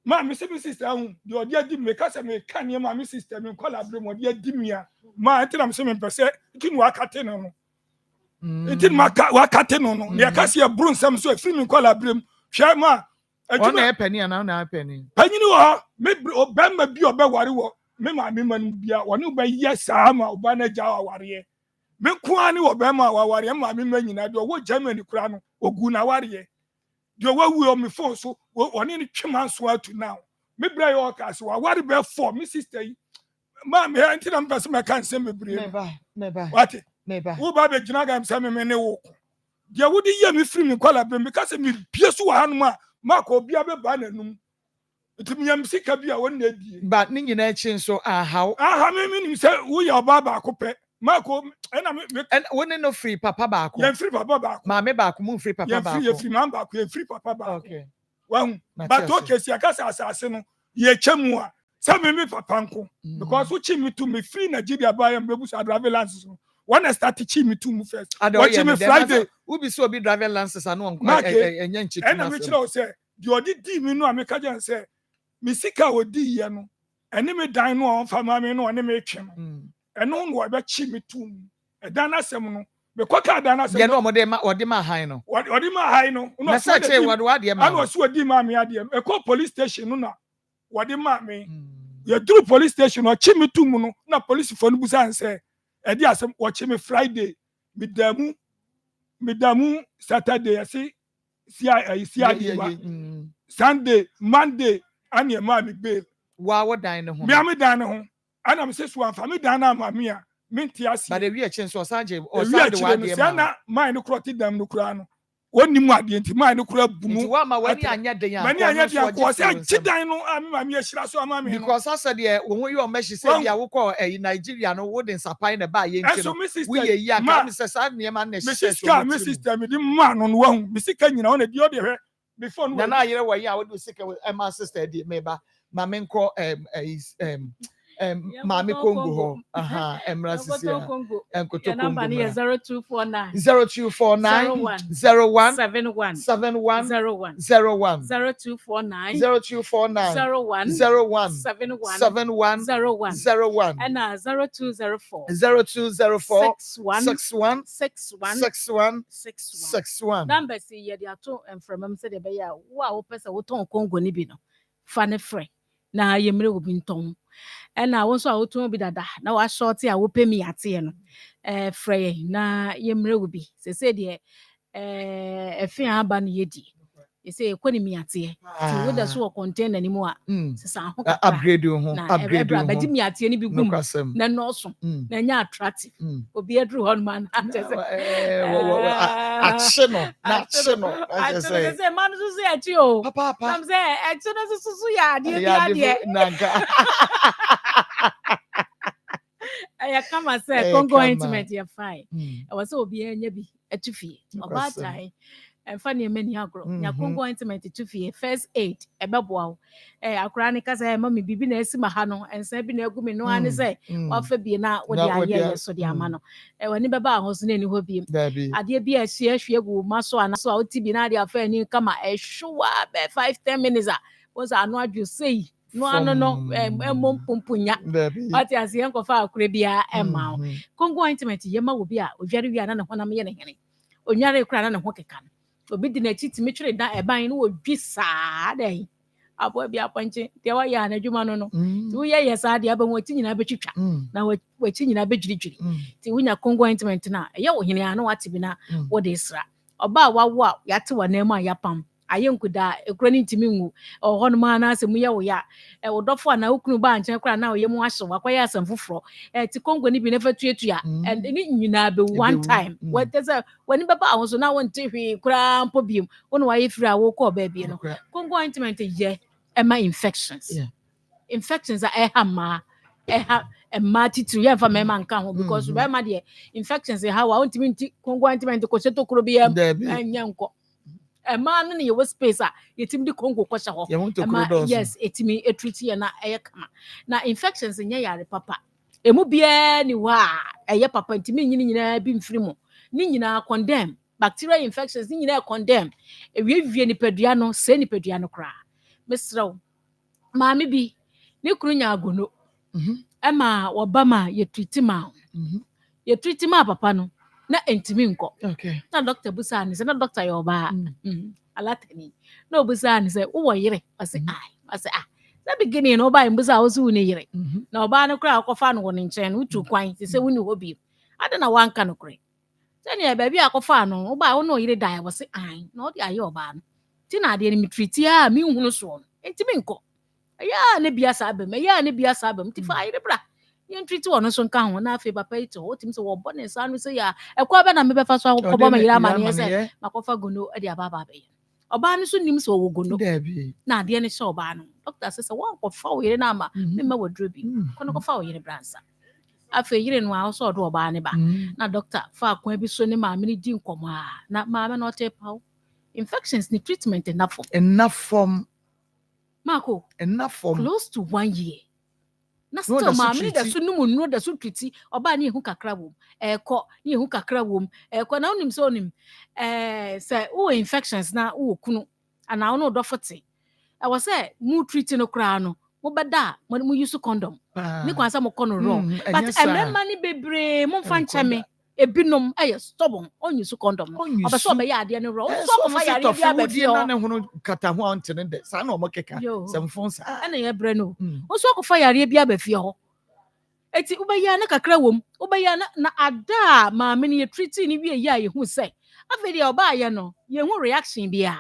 Ma, Mrs. Sister, your dear Dimmy, because I may can your mammy sister and call a brim or dear Dimia. Ma, I tell them 7%, it didn't work at 10 on. It didn't work at 10 on. The Acacia broom some so free call a brim. Share ma. One penny and now penny. Penny, you are, maybe Obama be a bear. Me ma me man bia wonu ba yes ama oba na ja aware me kwani obema aware ma me man nyina do wo Germany kura no ogu na aware do wawu o me phone so woni ni twema so atu now me bra yo ka so aware be for me sister yi ma me anti na mpese me kan se me bre never what never wo ba be gina ga mse me ne wo dia wo di ye me free me kwala be me ka se me bie so wa hanu ma ko bia be ba nanum. But ning in action so how me say we are baba cope Marco and when no free papa back free papa back mammy back moon free papa back free man back free papa back okay well but okay see akasa asase ye chemua say me papanko because who me to me free Nigeria buy and bebu sa driver license when I start teaching me to me first watch me Friday who be so be driver license and one and I say the audit me no ameka jan say Misika odi ye no ene me dan no on fama me no ene me twe no eno no be chi me tum e dan asem no be kwaka dan asem ye no mo de ma han no odi ma han no na say che what de ma no so odi ma me ade e call police station no na wodi ma me ye through police station o chi me tum no na police for no busan say e di asem o chi me Friday me damu Saturday say Sunday Monday and your mammy bail. Wow, what dine home? Me dine home. And I'm saying, one family dine, mamma, mintias. But the real chance was Sanjay or Sana, mine no crotted them no crown. One new idea, mine no crab boom. When you are yet the young, was I dino, I'm yes, so mammy. Because I said, yeah, when you are message, say, I will call a Nigerian or wouldn't supply the buy. So, Mrs. Mrs. Me, the man on one, Mrs. Kenyon on the other. Before Nana, you know why I would do sick with Emma sister, maybe my men call Mammy Congo, Emma Congo, and number 0249 0249 01 71 01 0249 01 71 and 0204 61 number see ye dia to and from say the be ya wo person wo ton Congo ni bi no fa ne frɛ na yemre wo bi nton na wo so a wo ton bi dada na wa short a wo pemi ate no frɛ na yemre wo bi se de efi aba no yedi say kwani mi ate ti wo da so container ni mu a sesa ho upgrade ho ba di mi ate ni bi gum na no so na nya attractive obi edru hon man ate action no I say man so say achi o papa am say achi no so ya de nanka I come and say Congo intimate you fine I was so obi anya bi atufie oba tai and funny many agro ya Congo intimate to fie first aid ebeboa akura ne kasa ma me bibi na asima ha no ensa bi na agu me no ane say wa fa bi na wo dia ye so dia ma no wani beba ho so na ni ho bi ade bi ahwie gu ma so ana so oti bi na dia fa ni kama ehwa be 5-10 minutes was anu adu say no empompunya ati ase enko fa akura bia ema Congo intimate ye ma wo bi a odware wi ana na honam ye ne hene onware kura na ne ho keka obi di na chiti me twere da eban no odwi saa dai abo bia ponche de wa ya na dwuma no ti wo ye saa de aba wo ti nyina betwitwa na wo ti nyina bedwiri ti wo nya Congo intimate na ye wo hene ana wate bi na wo de sra oba wawo a ya te wa na mu a ya pam ayenkuda ekura ni ntimi nwu ho no ma na asem ye wo ya wo dofo na okunu ba nchen kura na ye mu ahye wakwaya asem foforo ti Congo ni bi na fatuatua and ni nyina be one time what is when baba ho so na won te hwe kura mpo biem wo no wa ye fira wo ko ba bi no Congo ointment ye ema infections infections are ma titiri ya fa mema nka ho because be ma de infections how I want to kongo antiment ko seto kuro bi anya nko ma no ne ye space a yetim di kongo ko hye ho yes etimi etreat ye na eye kama na infections nya yare papa emu bia ni wa eye papa ntimi nyina bi mfiri mu ni nyina condemn bacterial infections ni nyina condemn ewie nipadua no se nipadua no kra mesrew maame bi ne kuru nya agono ema wobama ye treat ma papa no na entimi nko na doctor busa ni se na doctor yo ba alatani na obusa ni se wo yire ase na beginning no ba mbusa wo su ni yire na oba no kra akofa no ne nchen utu kwan se wo ni hobi ada na wanka no kre se ne ba bi akofa no wo ba wo no yire dai wo se na o di aye oba no ti na ade ni mi treat ya mi hunu so entimi nko ya ne bia sa abem ti fa yire bra yen treat wono so nka ho na afi papa ito o tim se wo bone sa no se ya ekwa be na me be fa so akọ ma yira ma ne se makofa gono e dia baba be oba no so nim se wo gono na ade ne se oba no doctor se wo akọfa wo yire na ma me ma wodro bi kono kọfa wo yire bransa afi yire no a so do oba ne ba na doctor fa akwa bi so ne ma me di nkomo na ma me no te paw infections ni treatment enough from Marco enough from close to 1 year na still maame da so numu no da so twiti oba ne ehu kakra wom ne ehu kakra wom na onim so onim say o infections na o kunu ana ono do fote was say mu treat no kra no mo beda mo use condom ni kwa sa mo kono raw but emema ni bebre mo fa ncheme ebinom stubborn on use condom oba so be ya ade no raw so ko fa ya ade bia ba fio na ne hono kata ho antene de sa na omo keka semfon sa na ye bre no o so ko fa ya ade bia ba fio ho eti ubeya na kakra wom ubeya na ada ma me ne treat ni wie ya ye hu say afedi oba ye no ye hu reaction bia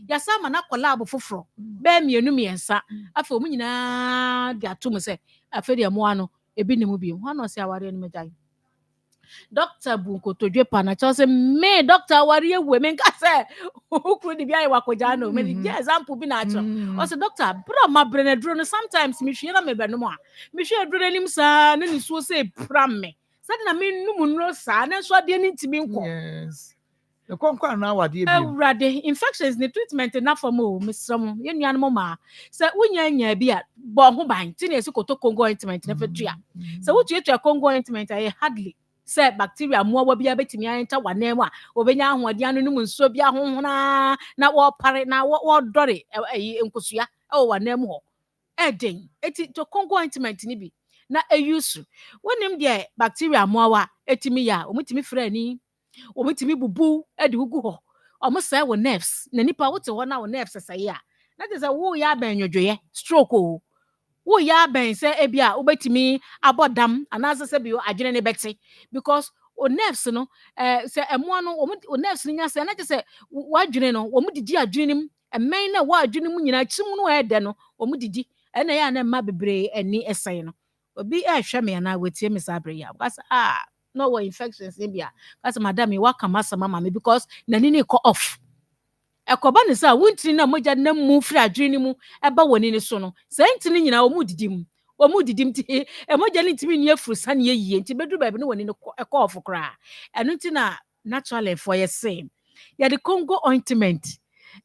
ya sa ma na collab foforo be mienu miensa afa omu nyina de atom say afedi mo ano ebi ne mu bi ho no say aware no medai Doctor Bunkotodwe pana chose me doctor wari ewe me nka se ukru di bia ye wakoja no me di example bi na acho o se doctor bro ma brene dro no sometimes me hwe na me be no mo a me hwe dro nim sa na ni so se pram me sa na me num no sa na so de ni ntimi nko yes the konkwa na awade bi awrade infections ni treatment na for mo mesram ye nuan mo ma se unya nya bi a bo ho ban ti na esi koto congo ointment na fatua se wutu etua congo ointment ay hardly say bacteria muwa bia betimi anta wanam a obenya ahoade anu num nso bia honhona na wo pare na wo dore enkosua e wanam ho eden eti to congo ointment ni bi na eyusu wonim de bacteria muwa etimi ya omutimi frani omutimi bubu e de gugu ho omo say wo nerves na nipa wote ho na wo nerves say ya na de say wo ya ban nwodwoye stroke o wo ya ben se ebia obetimi abodam anase se bio adwene ne beti because o nerves no se emo no o nerves nya se na je se wadwene no wo mudidi adwene nim emen na wa adwene mu nyina chim no ede no wo mudidi ena ya na ma bebre ani esen no obi ehwe me na wetie me sabre ya because no wo infections ebia because madam e waka masama mama because nani ne ko off ekoba ne sa wuntini na moja na mu firi adwene mu eba woni ne so no sa ntini nyina wo mudidim ti moja ne ntimi ne afuru sa ne yie nti bedu ba bi ne woni ne ekọ kra eno nti na natural for ye same ya the congo ointment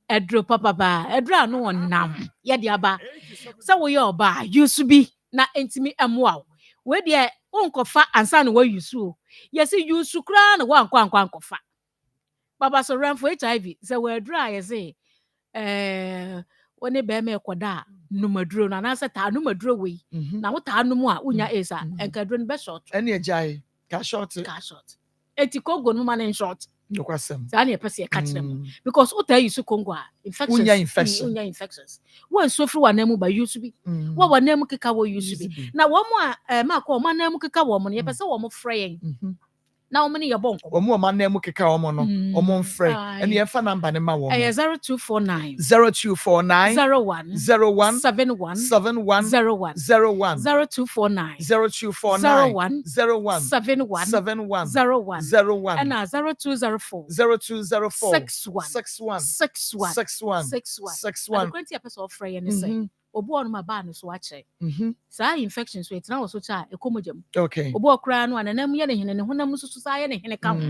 edro papa ba edro anu wonam ya de aba sa wo ye oba yusu bi na ntimi emoa we de onkofa ansa na wo yusu yesi yusu kra na wo ankofa Baba so run for HIV. So we're dry as when they bear me koda numadro na na ta numadro we. Na what ta numu a unya esa and kadron be short. Any jai ka short. Etiko go no man in short. No kwasem. Sa na pese catch them because what you so Congo infections. Unya infections. One so fru wanemu ba use be. What wanemu keka wo use be. Na wo mo ma ko ma nemu keka wo mo ne pese wo mo fraying. Na omani ya bonko omo ma na mu keka omo no omo mfre ene ye fa number ne ma wo 0249 01 71 01 0249 01 01 and 0204 61 61 going to episode frey and say obo no ma ba no so akyere saa infection so etina wo so cha ekomojam okay obo okra no ananam ye ne hene ne honam so so ye ne hene ka ho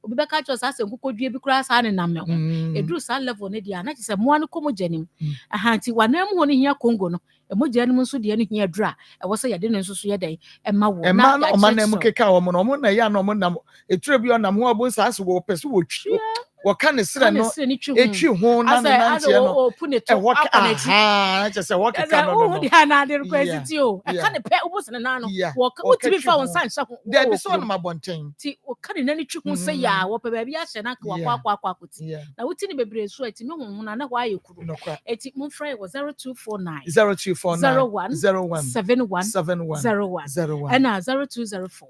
obi beka cho saa senkokodue bi kra saa ne nam me ho eduru saa level ne dia na kyese moa no komojanim ahanti wanam ho ne hia kongo no emojanim nso de ne hia dura e wo se ye de ne nso so ye dai ema wo na ya omanam keka wo no mo na ya no mo nam eture bi onam ho obo saa so wo pese wo twi wɔka ne serɛ no etwi ho na ne nanteɛ no ɛwɔ aha kyɛ sɛ wɔkeka no no de ana de request o ɛka ne pɛ obo sene na no wɔka wotimi fa wɔn san hyɛ ho da bi so no mabɔnten ti wɔka ne nani twi ho sɛ ya wɔpɛ baabi ahyɛ na ka wakɔ akɔti na wotini bebree so ati me ho na na hɔ ayɛ kuru eti mo frɛ wɔ 0249 01 71 ɛna 0204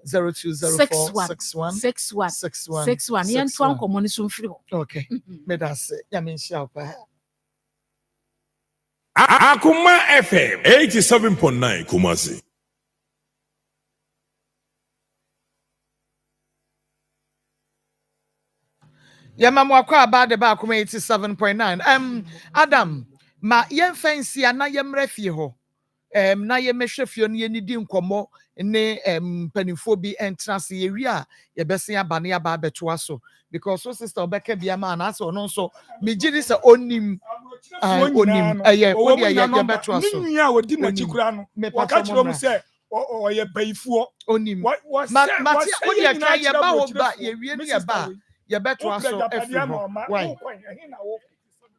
61 yɛn to ankɔmɔ ne so mfiri hɔ. Okay, me that say, Akoma FM 87.9 Kumasi. Yamamo about the back 87.9. Adam, ma yen fancy na yemre fie ho. Na yemhwe fie no yenidi nkomo ne panifo bi entrance ye wi a ye bese abane aba beto aso because so sister obeka bia ma na so no so me giri se onim ye odi ye beto aso ni nua odi na chikura no waka chiro mu se oye baifuo onim ma odi aka ye ba ho ba ye wi ni ye ba ye beto aso efo why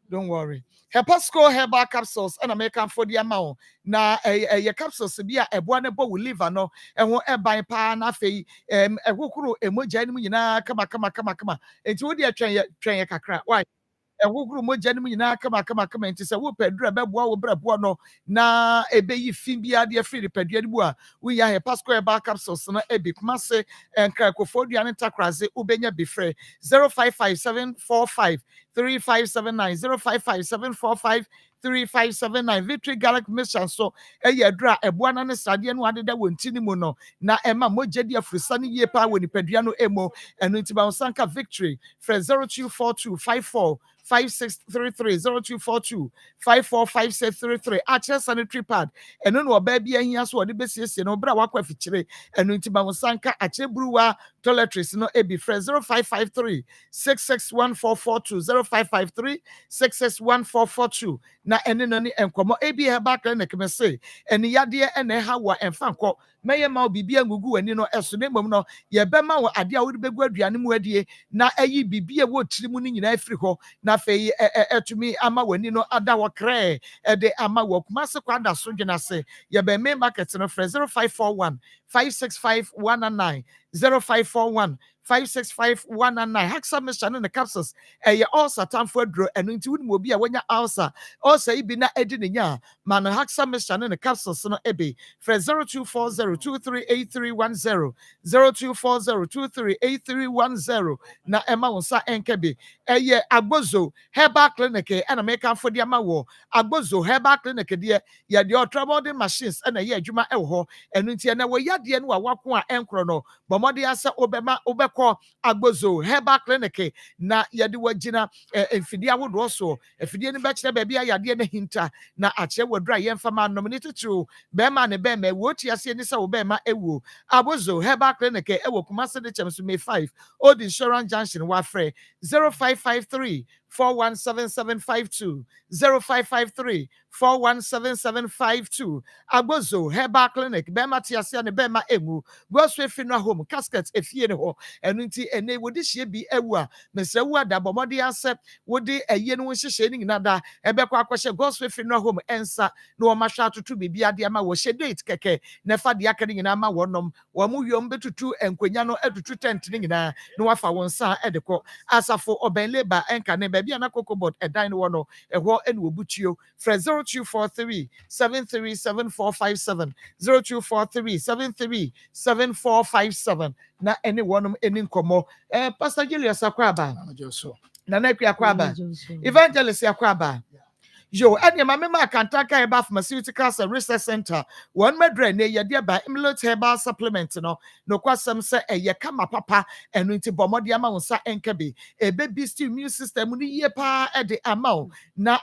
don't worry. Hepasco herbal capsules and American for the amount. Na your capsules be a one bo will live no and won't buy pan fe a wukuru emoji na kama. It's would you train your kakra. Why? A wukuru mojani na kama nti se wo pedra beboa wo breboa no na ebeyi fimbia de free de pedua de bua we ya Hepasco herbal capsules na ebi kuma se enkrakofodua ne takraze ubenya befre 055745 3579 0557453579 Victory Garlic Mission so dra eboa na ne sade no adeda wontini mu no na ema mogedi afrusa ne ye pa woni padua no emo eno ntiba sanka Victory for 024254 5633 0242 545633 actual sanitary pad eno no oba bia hia so de besiesie no bra wakwa fikyire eno ntiba sanka achebruwa toiletries no ebi for 0553 661442 0553 661442 na ene no ni enkomo ebi herbal clinic me say ene yade ene ha wa emfa nkọ meye ma bibia ngugu ani no eso ne mom no ye bema wo ade a wo de begu aduane mu adie na ayi bibia wo tiri mu ni nyina afiri ho na fe etumi ama wani no ada wo kre de ama wo kuma se kwada so dwena se ye be me market no 0541 565 199 0541 565-199 Hexa Mission in the capsules ulcer time for draw and into will be a wenya ulcer also ibi na edi nya man Hexa Mission in the capsules no ebi for 0240238310 0240238310 na ema wonsa enkebi agbozo herbal clinic and American for the amawo agbozo herbal clinic de ye the trouble machines and ye adwuma ewo and ntia na we yade no awako a enkro no bomode asa obema agbozo herbal clinic na yade wagina enfidi awodo so efidi ni bechire ba bia yade na hinta na ache wodra yemfa ma nominate to be ma ne be ma woti ase ni sa wo be ma ewu agbozo herbal clinic ewo Kumasi de Chemsu May 5 Old Insurance Junction wa frɛ 0553 417752 0553 417752 agbozo herbal clinic bema tiasia ne bema emu grocery funeral home casket efie ne ho enu nti ene wodi hye bi ewu a mesra wu ada bomode asep wodi eye no hyehye ni nada ebekwa akwhye grocery funeral home ensa no mahwa atoto bibia de ama wo hye date keke na fa de akade nyina ama wonom wo mu yom betutu enkwanya no atutu tent ni nyina no wafa wonsa edeko asafo oben labor enka ne bia na kokobot edan no no eho ene wobutuo fra 0243 737457 0243 737457 na ene wonum ene nkomo Pastor Julius Akwaba na nakwa Akwaba Evangelist Akwaba yo ene mama kantaka eba pharmaceutical research center one medre ne yede ba Imlot herbal supplement no kwasem se eye kama papa enu nti bomode ama wonsa enkabe ebe boost immune system ni ye pa ede ama na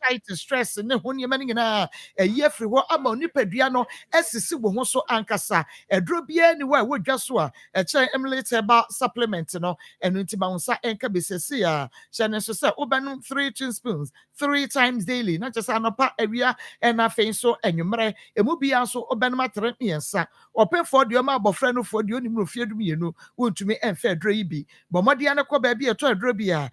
anxiety stress ne ho nneɛma no nyinaa ɛyi afiri hɔ ama onipadua no asisi wo ho so ankasa ɛduro biara ni hɔ a wɔdwa so a ɛkyɛn emulate herbal supplement no ɛno nti ma wo nsa ɛnka besesi a hyɛ ne so sɛ wobɛnom 3 teaspoons 3 times daily na kyɛ sɛ anɔpa awia ɛna afei nso anwummerɛ ɛmu bia nso wobɛnom atere mmiɛnsa ɔpɛfoɔ deɛ ɔma abɔfra no foɔ deɛ onim no fie du mmienu wontumi ɛmfa aduro yi bi bɔ mmɔdeɛ no kɔ baabi ɛtɔ aduro bi a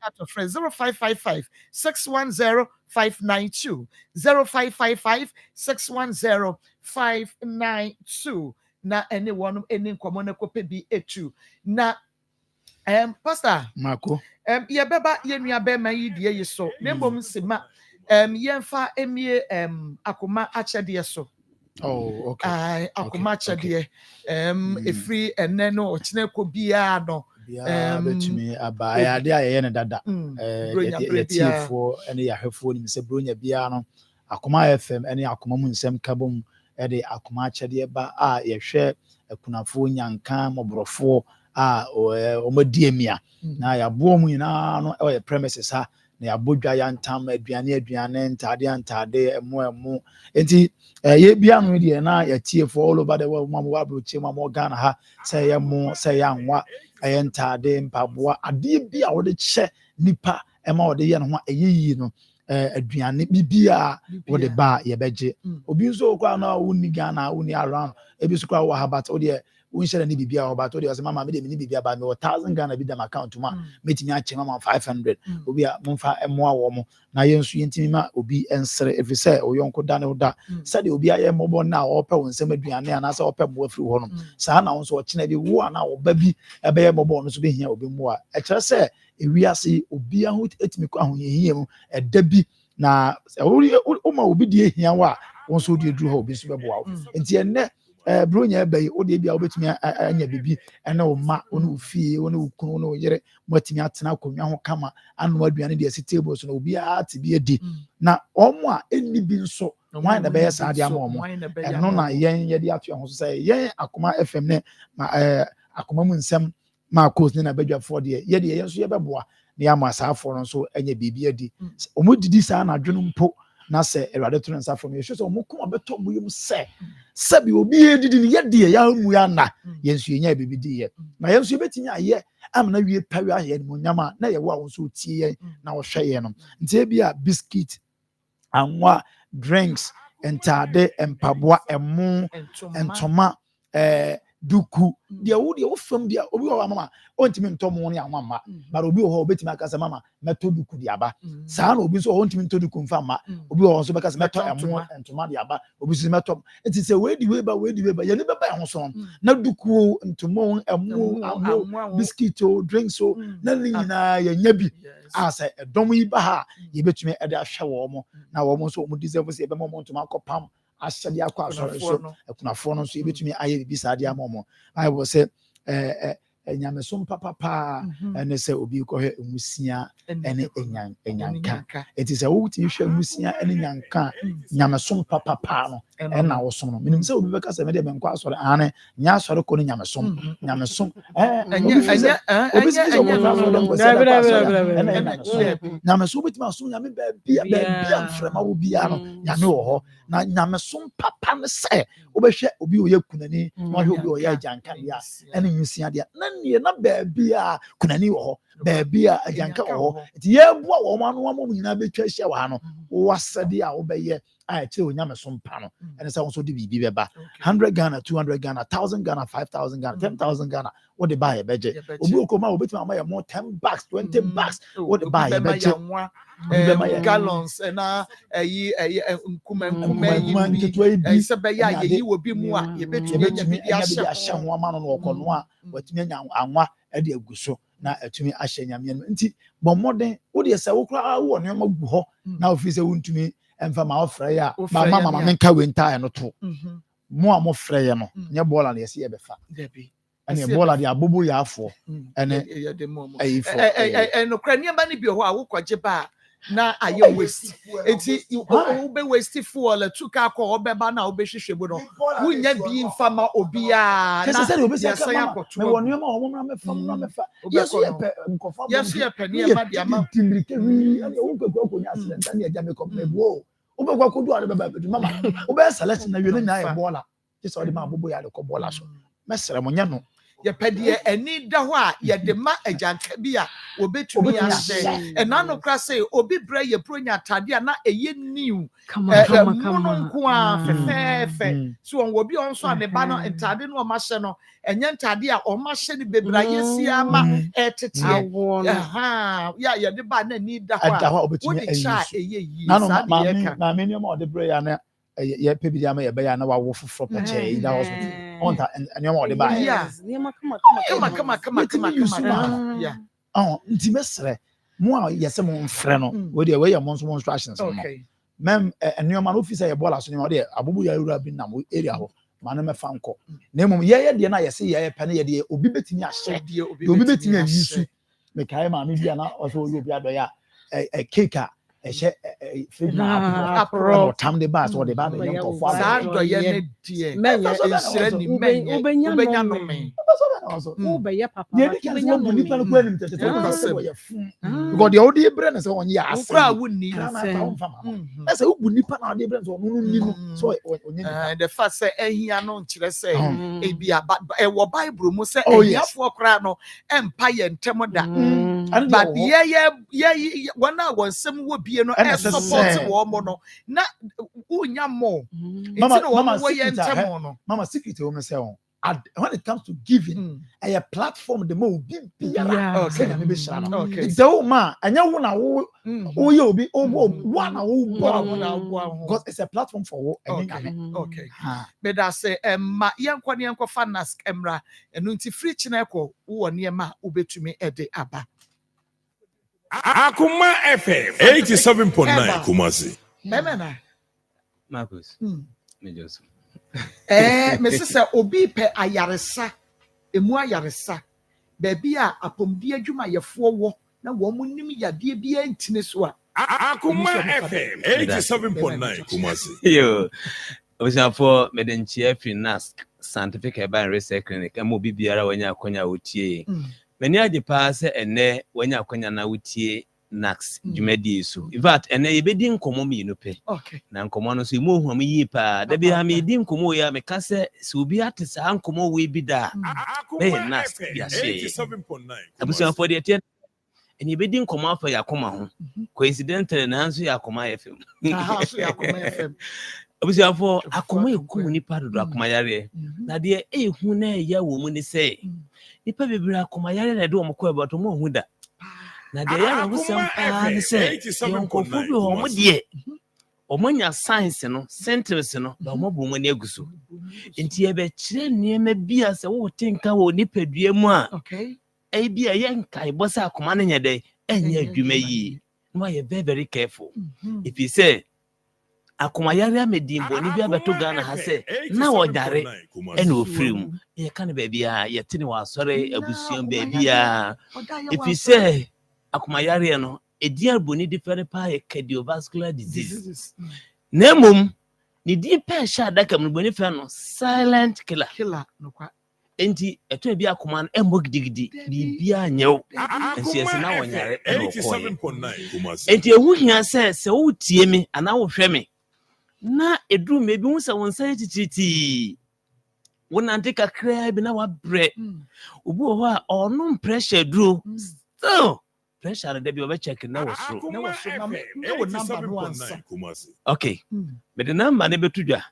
at a friend 0555 610 592 0555 610 592 na anyone any common copy be etu na pastor Marco ye beba ye nua be ma yi die yi so na mbom sima yemfa emie akoma achede so. Oh, okay. Akoma achede efri enne no ochine ko bia no betumi aba ade ayɛ ne dada yɛtiefo ɛne yɛahwɛfoɔ nim sɛ bronya bia no Akoma FM ɛne Akoma mu nsɛm kabom ɛde akoma akyɛdeɛ ba a yɛhwɛ akunafoɔ nyanka mɔborɔfoɔ a ɔmadi amia na yɛaboɔ mu nyinaa no ɛwɔ premises ha na yɛabɔdwa yɛntam aduane ntade ɛmo enti yɛ bia no deɛ na yɛtiefo all over the world mamo wabroche mamo Ghana ha sɛ yɛmo sɛ yɛanwa ɛyɛ ntade mpaboa adeɛ bi a wɔde kyɛ nipa ɛma wɔde yɛ no ho ɛyɛ no aduane bibia wɔde ba yɛbɛgye obi nso okwa na wonni Ghana wonni around ebi so kwa wɔ ha but wɔde wonhyɛ ne bibia wɔ ba to de ɔsɛ mama me de me bibia ba me 1000 Ghana bi dem account ma metimi akyɛ mama 500 obi a momfa ɛmoa wɔ mo na yɛn nso yɛntimi ma obi ɛnsere ɛfiri sɛ oyɔnko da ne wo da sɛde obi ayɛ mmɔbɔ na ɔpɛ wo nsɛm aduane anaasɛ ɔpɛ mmoa firi hɔ no saa na wo nso ɔkyena bi wo ana ɔba bi ɛbɛyɛ mmɔbɔ no so bɛhia obi mmoa ɛkyerɛ sɛ ewiase obi aho etimi kɔ ahoyehia mu ɛda bi na woma obi die hia wa wo nso die duru hɔ obi nso bɛboa wo enti ɛnɛ bronya bai odi bia obetumi anya bibi ene o ma onu fie onu kunu onu yere matimi atena konwa ho kama anu aduane de esi table so na obi a ti bi edi na omo a eni bi nso wan na be yesa de ama omo eno na yen ye de ato ho so say yen Akoma FM ne Akoma mu nsem Maa Akos ne na badwafo de ye de ye nso ye beboa na ya ma saafo nso anya bibi edi omo didi sa na adwenu mpo na se erade to nsa from yehwe so mo ko beto mo yim se bi obi edidi ne yede ya mu ya na yensu yenya bibidi ye na yensu betinya ye amna wie pawe aye mo nyama na ye wo a wonso tie ye na wo hwe ye no ntie bia biscuit anwa drinks entade empaboa emu entoma duku dia wo fam dia obi wo mama ontimi ntomo ne anwama but obi wo obetimi akasa mama meto duku dia ba saa na obi so ontimi nto duku mfa ma obi wo so bekasa meto emo entoma dia ba obi so meto enti se we di we ba ye ne beba ho so na duku ntomo emo biscuit o drinks o na nyina ye nya bi asa edom yi ba ha ye betumi ede ahwe wo mo na wo mo so mo deserve se be mo ntoma akopam ahyɛde akɔ asɔre so akunafo no nso ebetumi ayɛ bibi saa de ama mo I was say nyamesom papa ene sɛ obi kɔhwɛ emusia ene enyanka eti sɛ wo ti hwɛ emusia ene nyanka nyamesom papa no ena wo som no minim sɛ obi bɛka sɛ me de me nkɔ asɔre ane nya asɔre kɔ no nyamesom nyamesom betimi asom nyame bia mframa wo bia no nyame wɔ hɔ na nyamesom papa ne sɛ wobɛhwɛ obi oyɛ kunani na ɔhwɛ obi oyɛ agyanka dia ene nsia dia na na baabi a kunani wɔ hɔ baabi a agyanka wɔ hɔ nti yɛboa wɔ ma no mo nyina betwa hyɛ wɔ ha no wasɛde a wobɛyɛ a ɛkyerɛ onyame so mpa no ɛne sɛ wo nso de biribi bɛba 100 Ghana 200 Ghana 1000 Ghana 5000 Ghana 10,000 Ghana what the buy budget obi okoma obetimi ama more 10 bucks 20 bucks what the buy budget gallons na nkuma se be ya ye wo bi mu a ye betumi ahye ho ama no okono a watumi anya anwa e de aguso na atumi ahye nyame no nti bɔ mmɔden wo de sɛ wo kra wo ne ma gu hɔ na ofi sɛ wontumi emfa ma ofra ya ba mama menka we ntaa no to mo a mo frɛ ye no nye bola na yesi ye befa ene bola de abobo ya afo ene ayifo no kra niam ba ne bi ho a wo kɔgye ba na aye waste enti ube waste fuel tuka ko obeba na obehwehwe bu no wunya bi mfama obia na say obi say me wonu ma omo na me fa yesu ye pe nkofa yesu ye pe ne ma dia ma timirike wi ani o nkoko ko nya accident ani eja me ko me wo ube kwa kodu ade baba bedu mama ube select na wiele nya ye bola yesu ode ma bobo ya de ko bola so mesere mo nya no ye pedie eni da ho a ye de ma ajanka bi a obetumi ya se ena no kra say obi bra ye pronya tade na eye new kama nko a fefe so on obi on so ne ba no ntade no ma hye no enye ntade a o ma hye ne bebra yesi ama etete aha ya ye de ba na ni da ho a wodi cha eye yi sa de ye ka na me ni ma o de bra ya na ye pe bi ya ma ye be ya na wa wo foforo pe che da hospital on ta and you de ba yeah come yeah nti mesre mo a yese mo mfre no we de we ye mo instructions no mem enema no officer ye bola so ne de abubu ya ura bi na mo area ho ma na me fa nko na mum ye de na yese ye pe na ye de obi betimi ahye obi betimi ayisu me kai ma me bia na o so obi adoya cake ehye fina apro tam de bas or de ba de yanko fo ado ye ne die ensire ni ubenya no me ubeye papa ubenya no me pa ko anim tete so ye fun because the odi bre na so onye ase ukra wuni ese ubu nipa na odi bre so no ni no so onye the fact say ehia no nkire say ebia e wo bible mu say ehiafo kra no empa ye ntem da but ye wana wonsem wo bie no e support wo mo no na unya mo mama secret wo me say when it comes to giving a platform the more big okay na me be shara no the woman anya wo na wo ye obi one na wo because it's a platform for wo okay but that say ma yenko ne yenko fanas emra enu nti free chineko wo ne ma obetumi ede aba Akoma FM 87.9 Kumasi. Memena. Maa Akos. Me just. Me say obi pe ayaresa. Emu ayaresa. Baby a apomdi adwuma yefo wo na wo mu nim yade bia ntine so a. Akoma FM 87.9 Kumasi. Yo. Obisanfo medenchie finance scientific urban research clinic amo bibiara wanya akonya wotie. Many are the pass and ne when you are na wutie nax jumedi so in fact and ye be din komo mi no pe na komo no so mu hu mi yi pa da bi ha mi din komo ya me ka se so bi atisa komo we bi da be nax ya she 87.9 abusan for the ten and ye be din komo afa ya Akoma ho coincidentally na nso ya Akoma FM aha so ya Akoma FM abusan for Akoma eku ni pa do Akoma yare na de ehu na ya wo mu ni se nipa bebira Akoma yare na de o mko ebato mo hu da na de ya wo sempa ni se yonkofo bi ho mo de o manya science no sentence no ba mo bu mo na eguso enti e be kire niema bia se wo tinka wo nipa dua mu a e bia ye nkai bo se Akoma no nyede enya adwuma yi no ye very careful if you say Akoma yare amedimbo ni bia beto Ghana ha se na wo dare ena ofrim ye kan ba bia ye tini wa sore abusuan ba bia if you say Akoma yare no edia boni different pa cardiovascular disease nemum ni di pa sha daka mu boni fa no silent killer no kwa enti eto bia Akoma embo gidigidi bibia nyew ensi ese na wonyare 87.9 Kumasi enti ehu hia se wo tie mi ana wo hwe mi na edru mebi hu se won sai tititi wonante kakra bi na wa bre obi ho a onum pressure duro still pressure da bi oba check na wo so na wo number no answer okay but the number ne betudwa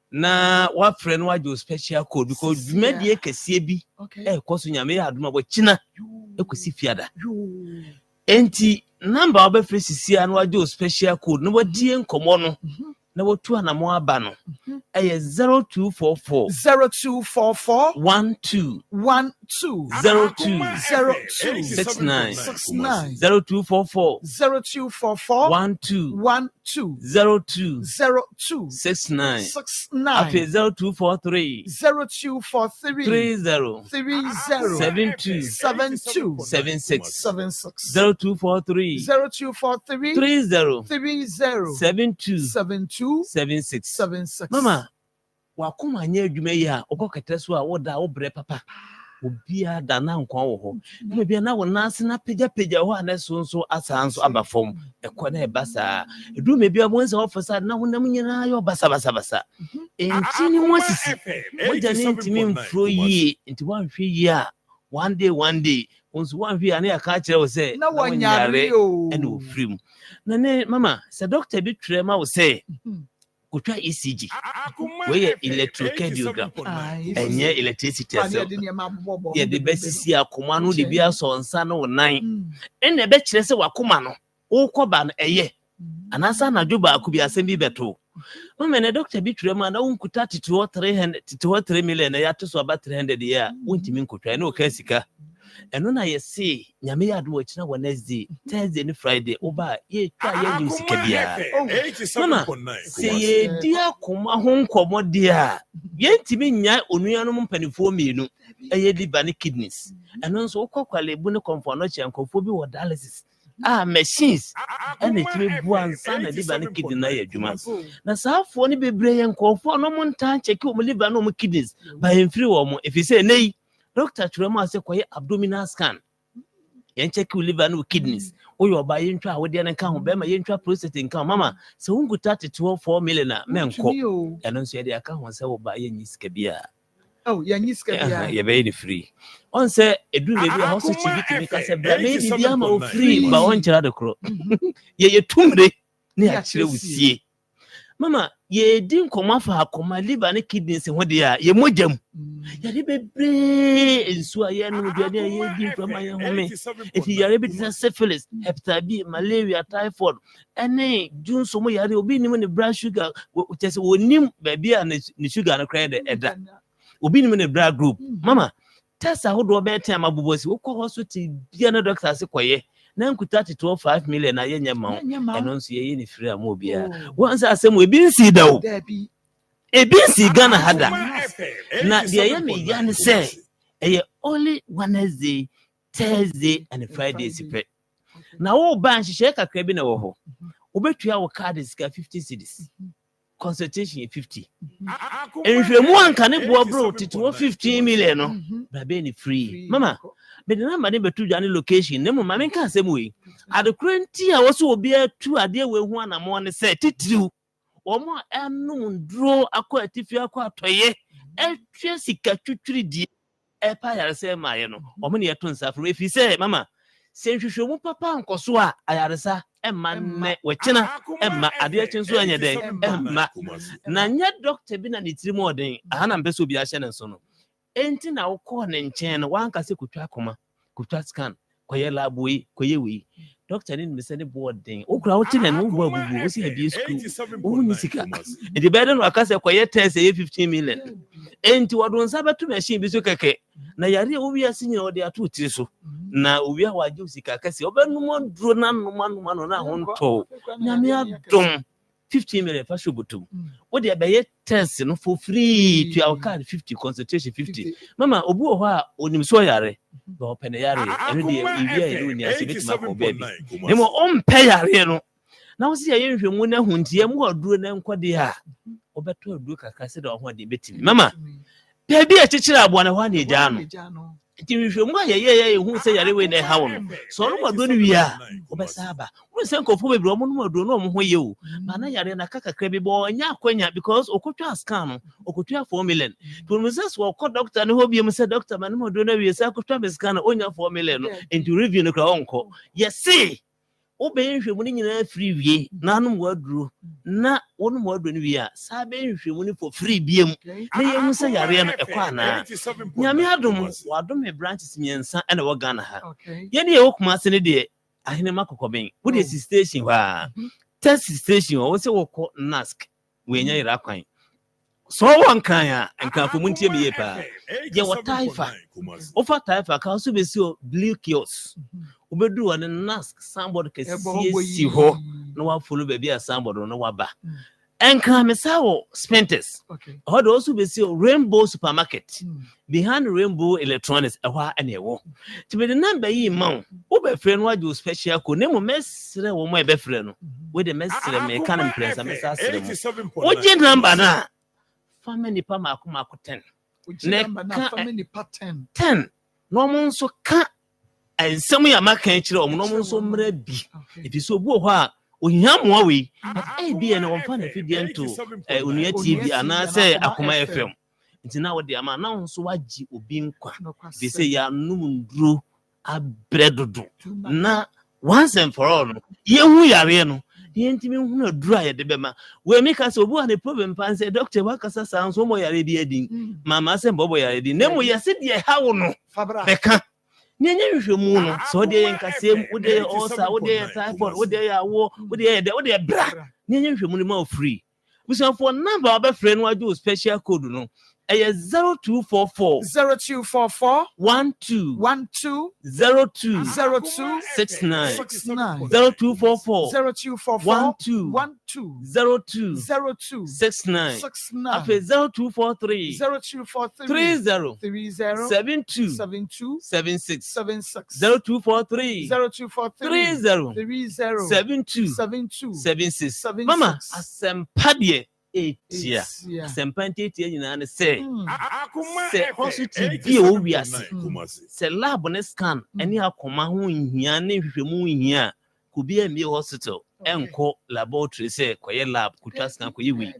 na wa friend wa jo special code because dwumadie kese bi koso nyame ya aduma bo china ekosi fiada enti number oba free sisia na wa jo special code no wa die nkomo no na wotu anamo aba no ɛyɛ 0244 0244 12 02 69 0244 12 02 69 after 0243 30 72 76 0243 30 72 mama wakoma anya adwuma yi a okokete so a woda wo bre papa obia da na nkwa wo ho na bia na wo nase na pagya ho ana so asanso abafom ekọ na ebasa edu me bia mo nse ofisa na honam nyina yo basa enti ni mo sisi mo jani ntimi mfro yi enti wanhwe yi a one day once one hwe ana ya ka kire wo se na wonyare o ene ofrim na ne mama se doctor bi twere ma wo se kutwa ECG weye electrocardiogram enye electricity ye de besisi akoma no de bia so nsa no nan enne be kire se wakoma no ukoba no eye anasa na dwoba aku bi asem bi beto mama ne doctor bi twere ma na unkuta tito 300 million ya to so aba 300 ya untimi nkotwa na o ka sika eno na ye see nyame ya do akina Wednesday Thursday and Friday oba ye twa ye use kabia mama se ye dia koma ho nkomo dia ye ntimi nya onuanom mpanifo mienu eye liver ne kidneys eno nso kokwale bu ne komfo no chenkofo bi wo dialysis machines ene timi buansa na liver ne kidney na ye adwuma na saafo ne bebre ye nkofo no mo ntan cheki o liver no mo kidneys ba enfiri wo mo efise nei doctor Churema say koye abdominal scan yen check liver and kidneys oyo ba yentwa awode ne kan ho be ma yentwa prostate nkan mama se ungu 4 million na menko eno so ye de aka ho se wo ba yen yiska bia yanyiska bia ye be free on say edu me bia hoso chibiti me ka se bra me bia ma o free ba on kira de kro ye tumre ne ya kire wusie mama ye din koma fa akoma liver ne kidneys ho de ya ye mojam ya de bebre ensu aye no de ye din from aye home if you are able to syphilis hepatitis B malaria typhoid ene junso mo yare obi nim ne blood sugar tese wonim ba bia ne sugar no kra de eda obi nim ne blood group mama test ahodo be ten amabobosi wo ko hospital bia na doctor se koye na nkuta 5 million na yenye ma eno nso ye ni free am obia once asem ebi nsi da o ebi nsi Ghana hada na dia ye me ya ne say eye only Wednesday Thursday and Friday sipe na wo ba nhihye kakra bi na wo ho obetua wo card sika 50 cedis consultation 50 enhwemu anka ne bo bro tito 15 million no ba be ni free mama be na ma ne betu dwane location ne mo ma me kan asem we adekrenti a wo so obi atu ade we hu anamo ne se titiriu omo enu ndro akọ atifi akọ atoye etwe sika twitwiri di epa yare se ma ye no omo ne yeto nsafro efi se mama se nhwehwemu papa nkoso a ayaresa emma ne wechina emma ade chenso anya den emma na nya doctor bi na nitiri mo den aha na mpeso bi ahye ne so no enti na wo ko ne nchen no wanka se kutwa akoma kutwa scan koye lab we koye we doctor ni me se ne boarding okura wo tine no bo abubu wo si abi school wo ni sika e de beden wa ka se koye test 15 million enti wadon sabatu machine bi so keke na yare wo wi asinye wo de atu tiri so na owi a waje sika kase obenum ndro na numa no na ho nto nyame adom 15 million fa shobutum wo de be ye test no for free to our card 50 consultation 50 mama obu ho a onim so yare ba opene yare eno de ibia ero ni asibiti mako baby nemo ompe yare no na wo se ye nhwemu na huntie mu oduro na nkode a obeto oduro kakase de ho de betimi mama baby a chichira abo na ho na eja no ti nhwemu a ye hu se yare we na ha wo no so no oduro ni wi a obesaba wo se nkofo bebre omo no oduro no omo ho ye o ma na yare na kakakra bi bo nya akwanya because okotwa scan no okotwa 4 million to me say so ko doctor ne ho bi me say doctor ma no oduro na wi se okotwa me scan onya 4 million no into review no kra onko yes obe nhwemu ni nyina free wie na anu waduro na wonu waduro ni wie a sa be nhwemu ni for free biem na ye hu se yare no ekwa na nyame adom wadom branches nyensa ena wo Ghana ha ye ne ye okuma se ne de ahene makokoben wo de station wa test station wo se wo ko nask we nya ira kwan so one kan a nka fo muntie me yepa ye what taifa ofa taifa ka so be si blue kiosk obedu on nask somebody can see ho no wa follow baby a somebody no wa ba enka me sawo spenters how do also be see rainbow supermarket behind rainbow electronics ehwa ene wo ti be the number yi man wo be frɛ no aju special ko nemo mesre wo mo e be frɛ no we the mesre me kan impress me sa sre mo wo je number na family pa mako 10 family pa 10 no mo nso ka ensem ya maka kire o no mo nso mra bi ebi so bu ho a ohiamoa we bi na won fa na fidie nto onua TV ana say Akoma FM ntina wo de ama na nso wagi obi nkwa they say ya num nduro abredodo na once and for all ye hu yare no ye ntimi hu na duro a ye de bema we make us obu an problem pan say doctor wakasa san so mo yare bi adin mama say bobo yare din nemo ye se de hawo no beka nenye hwehwemu no so de nkasem wo de osa wo de typhoid wo de yawo wo de bra nenye hwehwemu no ma free busan for number obefre no aju special code no 0244 0244 12 02 02 02 69 69 0244 0244 12 02 02 69 69 afi 0243 0243 30 30 72 72 76 76 0243 0243 30 30 72 72 76 mama asempade etia asempante etia nyina ne se hospital bi o wiase se lab ne scan ene Akoma ho nhia ne hwehwemu nhia ko bi am hospital enko laboratory se koye lab kutwa scan koye wi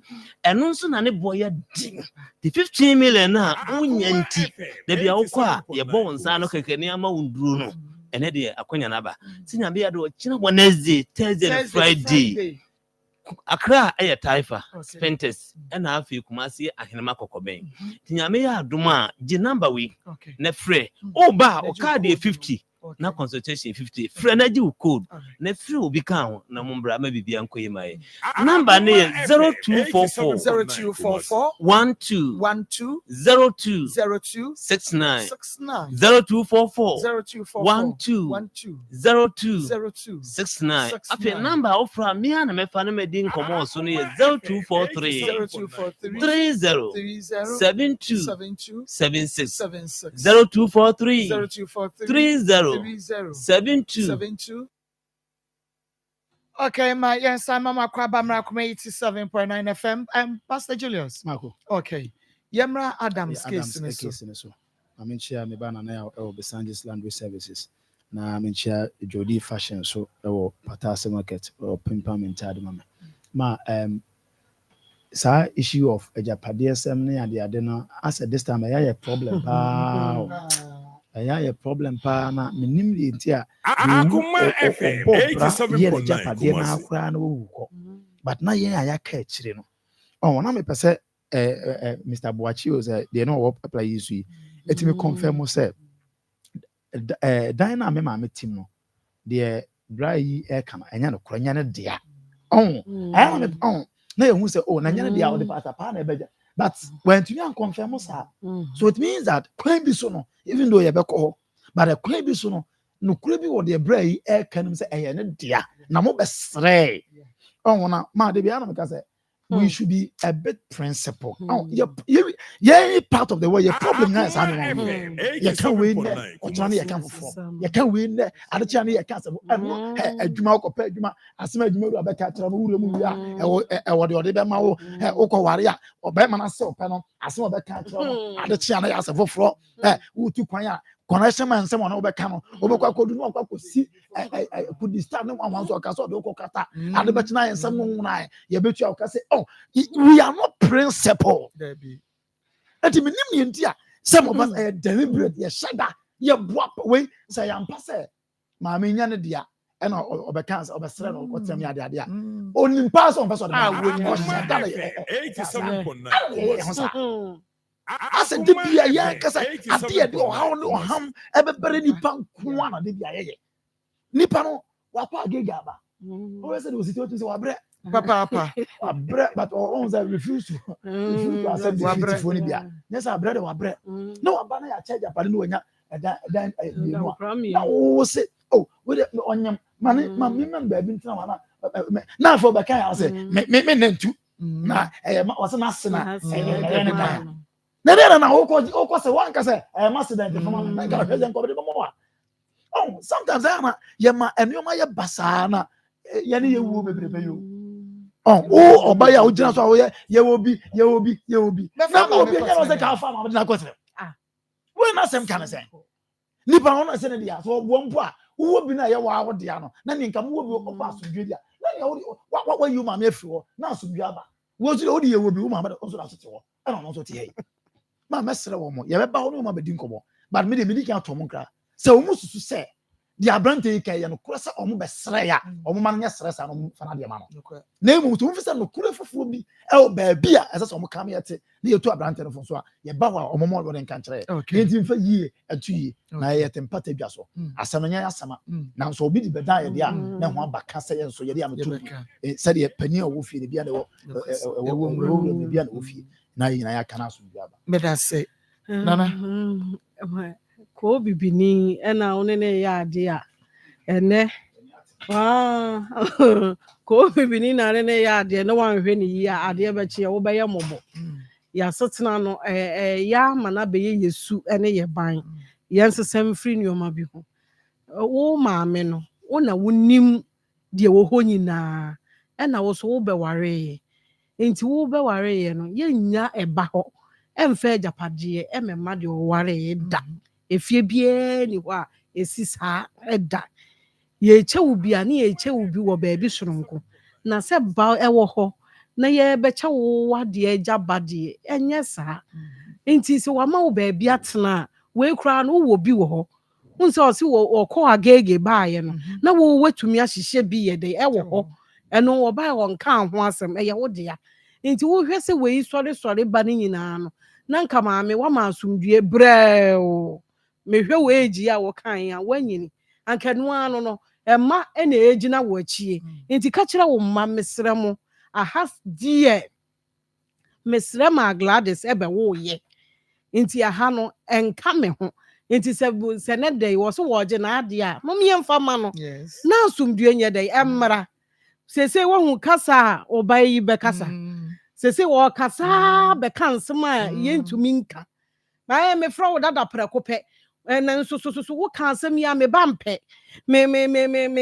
eno nso na ne boya din the 15 million na unyanti da bia wo kwa ye bo nsa no keke ne ama wunduru no ene de akonya na ba tinya bia do kina Wednesday Thursday and Friday Accra aya taifa spenters na afi Kumasi ahenema kokoben tinyame ya adoma gi number we na frɛ oba o card 50 na consultation 50 frɛ na gi code na frɛ obi kan ho na mombra ma bibia nkoyi mai number ne 0244 12 02 69 0244 12 02 69 afi number ofra me na mefa na medin komo so ne 0243 30 72 76 0243 30 72 Okay, my yes, I'm Mama Kwabamra 87.9 FM. I'm Pastor Julius. Marco. Okay. Yemra Adams case in so. I mean, share me banana now or Besanjis Laundry Services. Now I mean, share Jody Fashion so or Patasa Market or Pimpam in Tadmama. Ma sa issue of a Japadia Semni and the Adena. I said this time I had a problem. I had a problem pa na minimly intia Akoma FM 87.9 but na yen aya ka chire no oh na me pese Mr. Boachi was they know what apply you it me confirm say dina me ma team no de bra yi e kana enya no kro nya ne dia oh I am oh na you say oh na nya ne dia o de pata pa na e beja but when to you confirm so it means that kwan bi so no even though you be ko but the kwan bi so no kura bi wo de bra yi e kan say eye ne dia na mo be sre oh na ma de bia na me ka say we should be a bit principled. Oh, yeah, part of the way your problem is animal. You can't win there. Or Johnny, you can't perform. You can't win there. Other Johnny, you can't. A Juma or Pejuma, as some of you about Catram, or the other Mao, Oko Waria, or Batman, so panel, as some of the Catram, other China as a floor, who took Quaya. Connection man, someone over Cano, over could not see. I could start no one once or Casso, Doko Kata, and the Betna and someone I, you bet you can say, oh, we are not principle. Let him in India. Some of us are deliberate, you shut that, you walk away, say, I'm passe. Mammy Yanadia, and over cancer of a son or what's the idea. Only pass on person. I will not shut down 87.9. I said, Dibia, yeah, because I did how no ham ever bury Nipan Kuana, Dibia. Nipano, Wapa Gigaba. Always it was situations of a bread. Papa. But always refuse to accept defeat for Libya. Yes, I brother wa bread. No, abana ya charge apart no nya dan no. No say oh we on yam man member bi ntina na for back I say me nantu na was na sena na there na oko say one ka say accident from na ka hweze nko be mo. Oh, sometimes I am a ya basana yani ye wo bebrebe yo. Oh, obaya ojina so ye obi. Na obi nya say ka fa ma na kotre. When na sem kan say. Nipa ho na say na dia so bo mpo a wo bi na ye wa wo dia no. Na ni nka mo wo bi opa asudwe dia. Na ye wa you ma me afiri ho na asudwe aba. Wo so odi ye wo bi wo ma me so da sote ho. E na no so te ye. Ma mesere wo mo. Ye be ba ho no ma be di nkobo. But me de kan to mo nkra. Say o mu susu say the abrante ka ye no kura say o mu be sere ya. O mu ma nya sere sa no fa na de ma no. Na emu to mfisa no kura fufuo bi e o ba bia ese so mo kam ye te na ye to abrante no fo so a ye ba wa o mo mo wo den kan kire ye nti mfa yie atu yie na ye te mpata dwa so asano nya asama na so obi di beda ye de a na ho abaka se ye so ye de am to se de pani a wo fie de bia de wo bia na wo fie na ye na ya kana so bia ba me da say nana ko bibini na one ne ya ade a ene ko bibini na ne ya ade na wan hwe ne yi a ade be che wo be ye mobo ya setena no ya mana be ye yesu ene ye ban ye nsesem free nyoma bi ho wo maame no wo na wonim de wo ho nyina na wo so wo be ware enti wo be ware no ye nya eba ho emfa japade emema de wo ware da efie bie ni ho a esisa eda ye chewu bia na ye chewu bi wo ba bi soronko na se ba ewo ho na ye be chewu wade ajabade enye sa enti se wa ma wo ba bi atena we kura no wo bi wo ho unse o si wo ko agege ba ye no na wo wetumi ahihye bi ye de ewo ho eno wo ba wo nka ho asem eye wo de ya enti wo hwe se we sori ba ni nyina no na nka maame wa ma asumdue breo me hwe we eji a wo kan ya wanyini anka no ano no emma ena ejina wo achie enti ka kire wo mma mesrɛ mo aha die mesrɛ ma Gladys ebe wo ye enti aha no enka me ho enti se ne dey wo so wo je na ade a mom ye mfa ma no na asumdue nye dey emmra sese wo hu kasa obai yi be kasa sese wo kasa be kan sema ye ntumi nka ba me fra wo dada preko pe na nso so wo kan asem ya me ba mpe me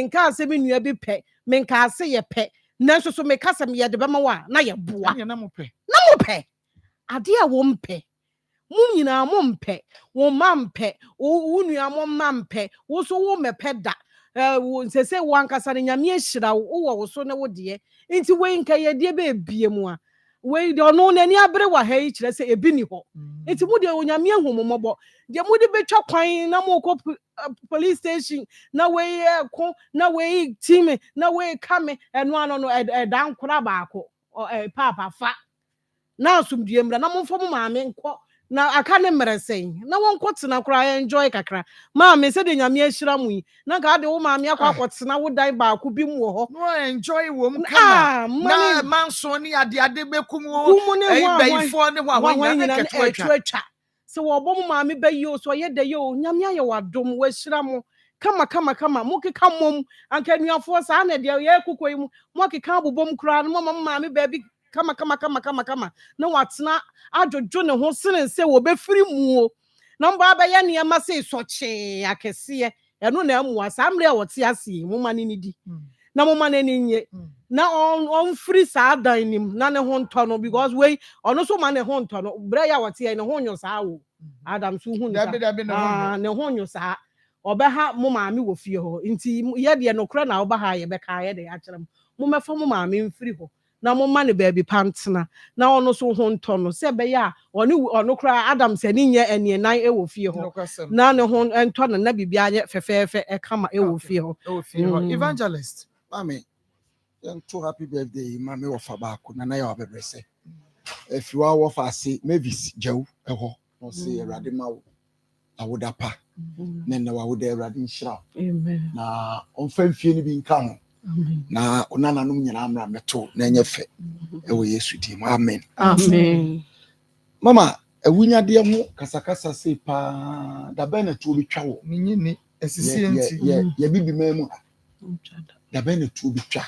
nka asem nua bi pe me nka ase ye pe na nso so me kasa me ye de be ma wa na ye boa na mo pe ade a wo mpe mum nyina mo mpe wo ma mpe wo nua mo ma mpe wo so wo mepe da wo sese wo ankasa ne nyame ahira wo so ne wo de nti we nka ye de be bie mu a we de ono nani abere wa ha yi kire se ebi ni ho nti mu de onyame ahumombo de mu de betwa kwan na mo ko police station na we ko na we team na we kame eno ano no dan kora ba ko papa fa na asumdue mra na mo mfo mo maame nko na aka ne mmeresen na won kwotena kora enjoy kakra ma me se de nyame ahira mu yi na ka de wo maame akwa kwotena wo dan ba ko bi mu ho no enjoy wo mkama na manso ni ade bekum wo bayifo ne ho awon nyina etwa se wo bom maame bayi o so ye de yo nyame aye wadom wo ahira mu kama mo keka mom anka nuafo sa na de ye kukoyi mu mo keka abobom kora no mo maame ba bi kama na watena adwojo ne ho sene se wo be firi mu na mba ba ye ne ma se soche akese eno na amu asamre a wote ase mo ma ne di na mo ma ne nye na on free sa dan nim na ne ho nto no because we ono so ma ne ho nto no bra ya wote ye ne ho nyo sa wo adam so hu ne ho nyo sa obeha mo maame wo fie ho nti ye de no kra na obaha ye be ka ye de akyerem mo mefa mo maame mfiri ho na mo ma ne baby pantena na ono so ho nto no se be ya ono kra adam se ni nye enienan e wo fie ho na ne ho nto na bibia nye fefefe e kama e wo fie ho evangelist mame too happy birthday mame wo fa ba ko na na ya obebrese if you are wo fa se mavis jew e ho no se erade ma wo awoda pa na na wa woda erade nhira amen na on fa mfie ni bi nka ho na onananom nyina amra meto na enye fe ewo Yesu di mu amen mama awunyade ho kasakasa se pa da ben na tu obi twa wo minyini esisi enti ye bibi mamu da ben na tu obi twa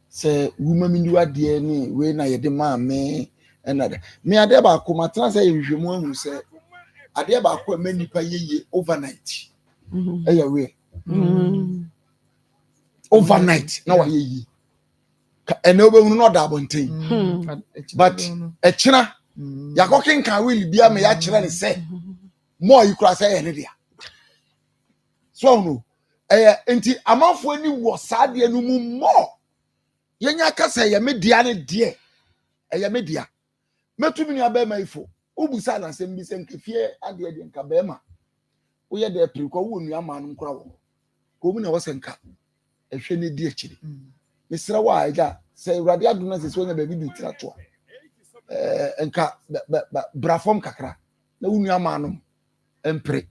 se wuma miniwade ni we na ye de ma me na da me ade ba ko matena se ye hwehwemu ahu se ade ba ko ma nipa yeye overnight eya we overnight na wa yeyi ene obehunu no da abonten but echina yakokin kan will bia me ya kire ne se mo yi kura se ye ne dia so no enti amanfo ani wo saade anu mu mo yenya kasa ye media ne de ye media metumi ni aba maifo ubusa na sem bi sem kefie ade de nka ba ma wo ye de prikwa wo nua ma no nkura wo ko mu na wo senka ehwe ne di akiri misra wa aja se urade aduna se so nya ba bi du tira to enka brafom kakra na wo nua ma no empre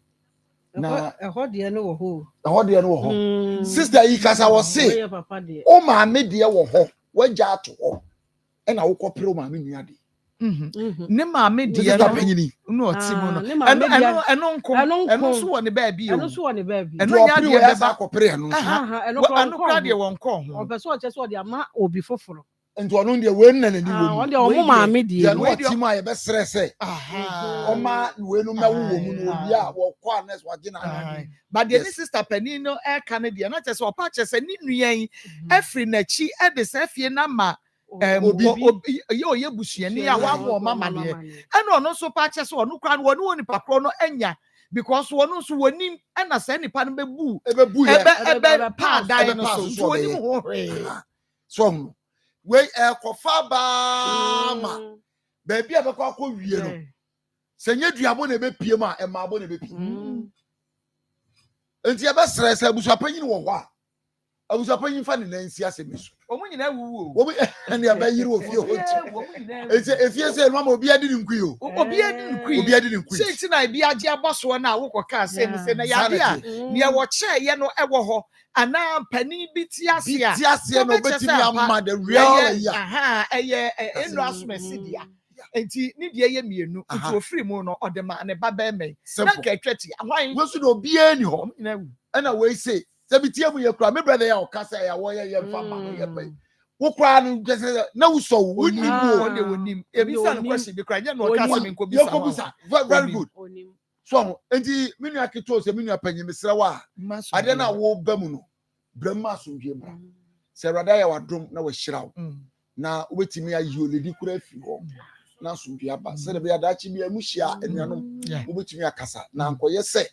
na ehode no wo ho sister yi kasa wo se o ma me de wo ho wagya ato ho na wo kopre o ma me nua de ne maame de no otimo no eno so woni ba bi o eno so woni ba bi eno nya de be ba kopre eno kra de won ko ho obeso oche so de ama obi foforo ento ono de we nna na ni wo on de omo maame de no otimo a ye be sere se oma we no mewo wo mu no obi a wo kwa nes wagina but the sister Penny no e ka ne de na che se opa che se ni nuan afri na chi e de se fie na ma obi ye busuani a wa mo mama de eno ono so pa che so ono kra no woni papro no enya because ono so woni na se nipa no bebu ebe pa dai no so woni ho so we kofa ba ma ba bia be kwa ko wie no se nya duabo na be pie ma e ma abo na be pie enti e be sere se busuapanyin wo ho a abusuapanyin fa ne nansi asemiso omu nyina wuwu omu ene ya ba yiri ofie ho enti efie se no ma obi adi nkui o obi adi nkui se ti na bi age aboso na awokoka se ni se na ya dia ne wo che ye no ewo ho ana pani bi ti ase no betimi amma the real ya eno asumasi dia enti ni die ye mienu nti ofiri mu no odema ne baba eme na ka tweti ahwan wo su no obi ani ho na we say sebitie mu ye kura me brother ya okasa ya wo ye mfa ma no ye pe wo kura no gese na wo so woni wo onde wonim ebisa no question bi kura nya no okasa me nkobisa very good so enti minu akito se minu apanyi mesra wa ade na wo ba mu no brama asomdwe mra se rada ya wadom na wo hyiraw na wobetimi ayi oledi kura afi ho na asomdwe aba se de be adachi bi amuhia anuanom wobetimi akasa na ankoye se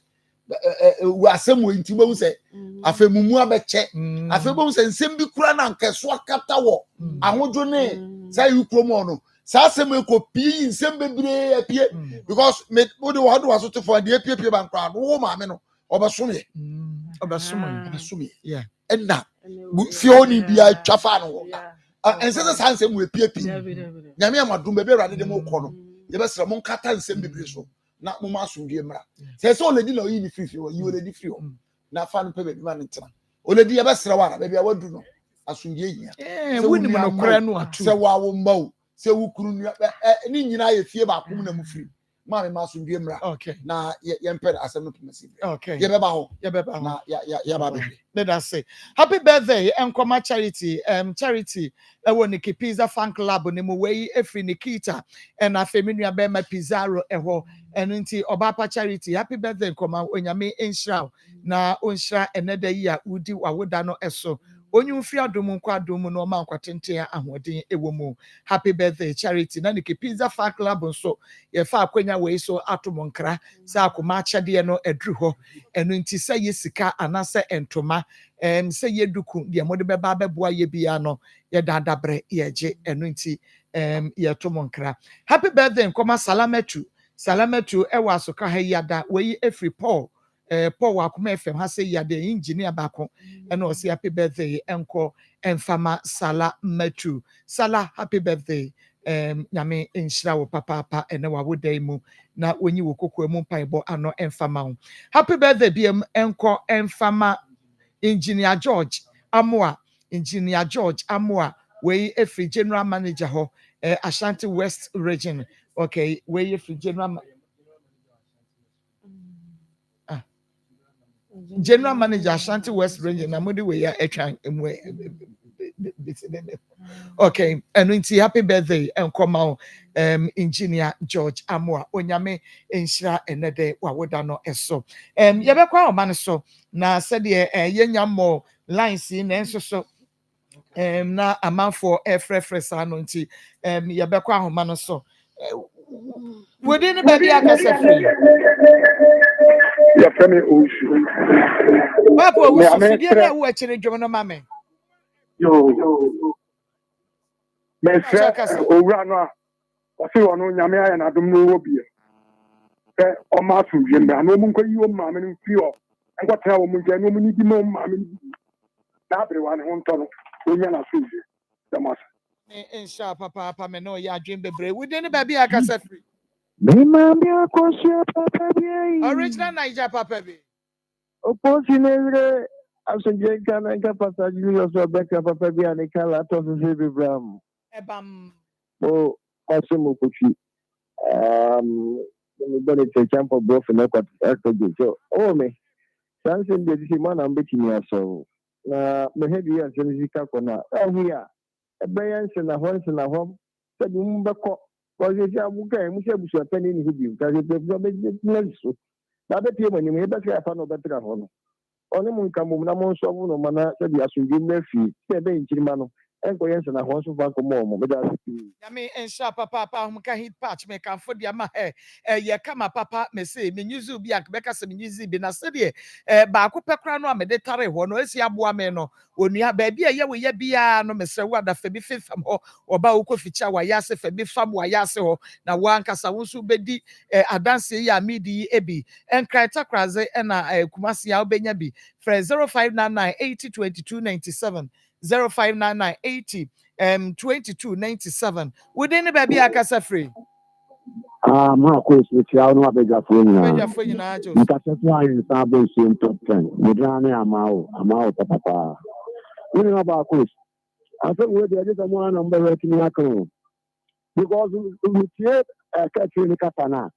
we asemo ntibo se afemumu abeche afebo se nsem bi kura na nkeso akata wo ahojo ne say ukromo no sa asem ekopi nsem bebre apie because me body wo do waso to for the apie ban kra no wo ma me no obesome yeah enda fioni bia twafa no ense sa nsem we apie nyame amadum bebe rade dem ko no ye besra mo nkata nsem bebre so na mo masomdwe mra se so oledi na oyi ni free o yi oledi free o na fa no pe be ma ntina oledi ya besra wara be bia wadu no asomdwe hia woni mo no kra no atu se wa wo mbaw se wo kuru ni nyina ye fie ba kom na mu free ma me masomdwe mra na ye mpere asem no pemasi ye be ba ho na ya ba be let us say happy birthday Nkoma charity charity ewo Niki Pizza fan club ne mo wei efri Nikita and afeminu abema Pizarro eho enunti obapa charity happy birthday Nkoma onyame enhra na onhra eneda yi a udi wawoda no eso onyu fi adom nkwa adom no ma nkwatente ahoden ewo mu happy birthday charity na Niki Pizza fan club nso ye fa akwanya wei so atomonkra sa Akoma achade no edru ho enunti sa yesika anase entoma say ye duku de mode beba beboa ye bia no ye dadabre ye je eno nti ye tomonkra happy birthday Nkoma salamatu ewa asoka ha yada we efri Paul Paul Akoma FM ha say yada engineer bako eno say happy birthday enko enfama salamatu happy birthday nyame enhira wo papa ene wa wodai mu na onyi wo kokko mu mpaebo ano enfama happy birthday biem enko enfama Engineer George Amoa, Engineer George Amoa, where every general manager ho, Ashanti West region. Okay, where if general manager Ashanti West region, Namudi we are okay, and it's happy birthday and come out engineer George Amoa Onyame enshira enede wa wodano eso yebekwa o man so na said yenya mo lines in enso so na amanfo efrefre sa no nti yebekwa ho man so within the baby akasa free ya femi osu papa wo so fidie na wo akire dwom no mame yo me se owura no a osi wono nyame aye na dum no wo bie ke o ma su je me anu mu nko yi o ma me no fi o enko tra wo mu je no mu ni di mo ma me na abre wa ne ho nto no onya na su je damas insha papa me no ya dream bebre within the baby akasa free me Maa Akos papa bi original Niger papa bi oposi nevre asonje kana nka pastor Julius Obeka papa bi anikala to se bibram ebam o asemo kochi me bone te champo bro for na kwat so oh me sanse de disi mana mbetini aso na me hebi ya senzika kona ahia ebeyanse na hom se bi mbeko ko je ja buka mu se busu apani ni hubi ka je be be so na be tie mani me be ka fa no betra ho no oni mun ka mum na mon so bu no mana se bi asungi mefi se be nchirima no enko yense na ho so fa ko mo be da yami ensha papa hum ka hit patch me kan fodi ama ye kama papa me say me nyuzu bi ak be ka se me nyuzu bi na se de ba ko pekra no amede tare ho no esi aboa me no onua ba bia ye we ye bia no me se wa da fa bi fefam ho oba wo ko ficha wa ya se fa bi fam wa ya se ho na wa nkasa wo so bedi adanse ya midi ebi enkra takraze na kumasi ya obenya bi fra 0599 80 22 97 0599 80 2297 within the baby akasa free Maa Akos with you no abega phone na abega phone na jo nkasa to ayin sa bo so top 10 medane amao papa we no Maa Akos aso we dey just mo na number we tini akon because we tie ka tini kata na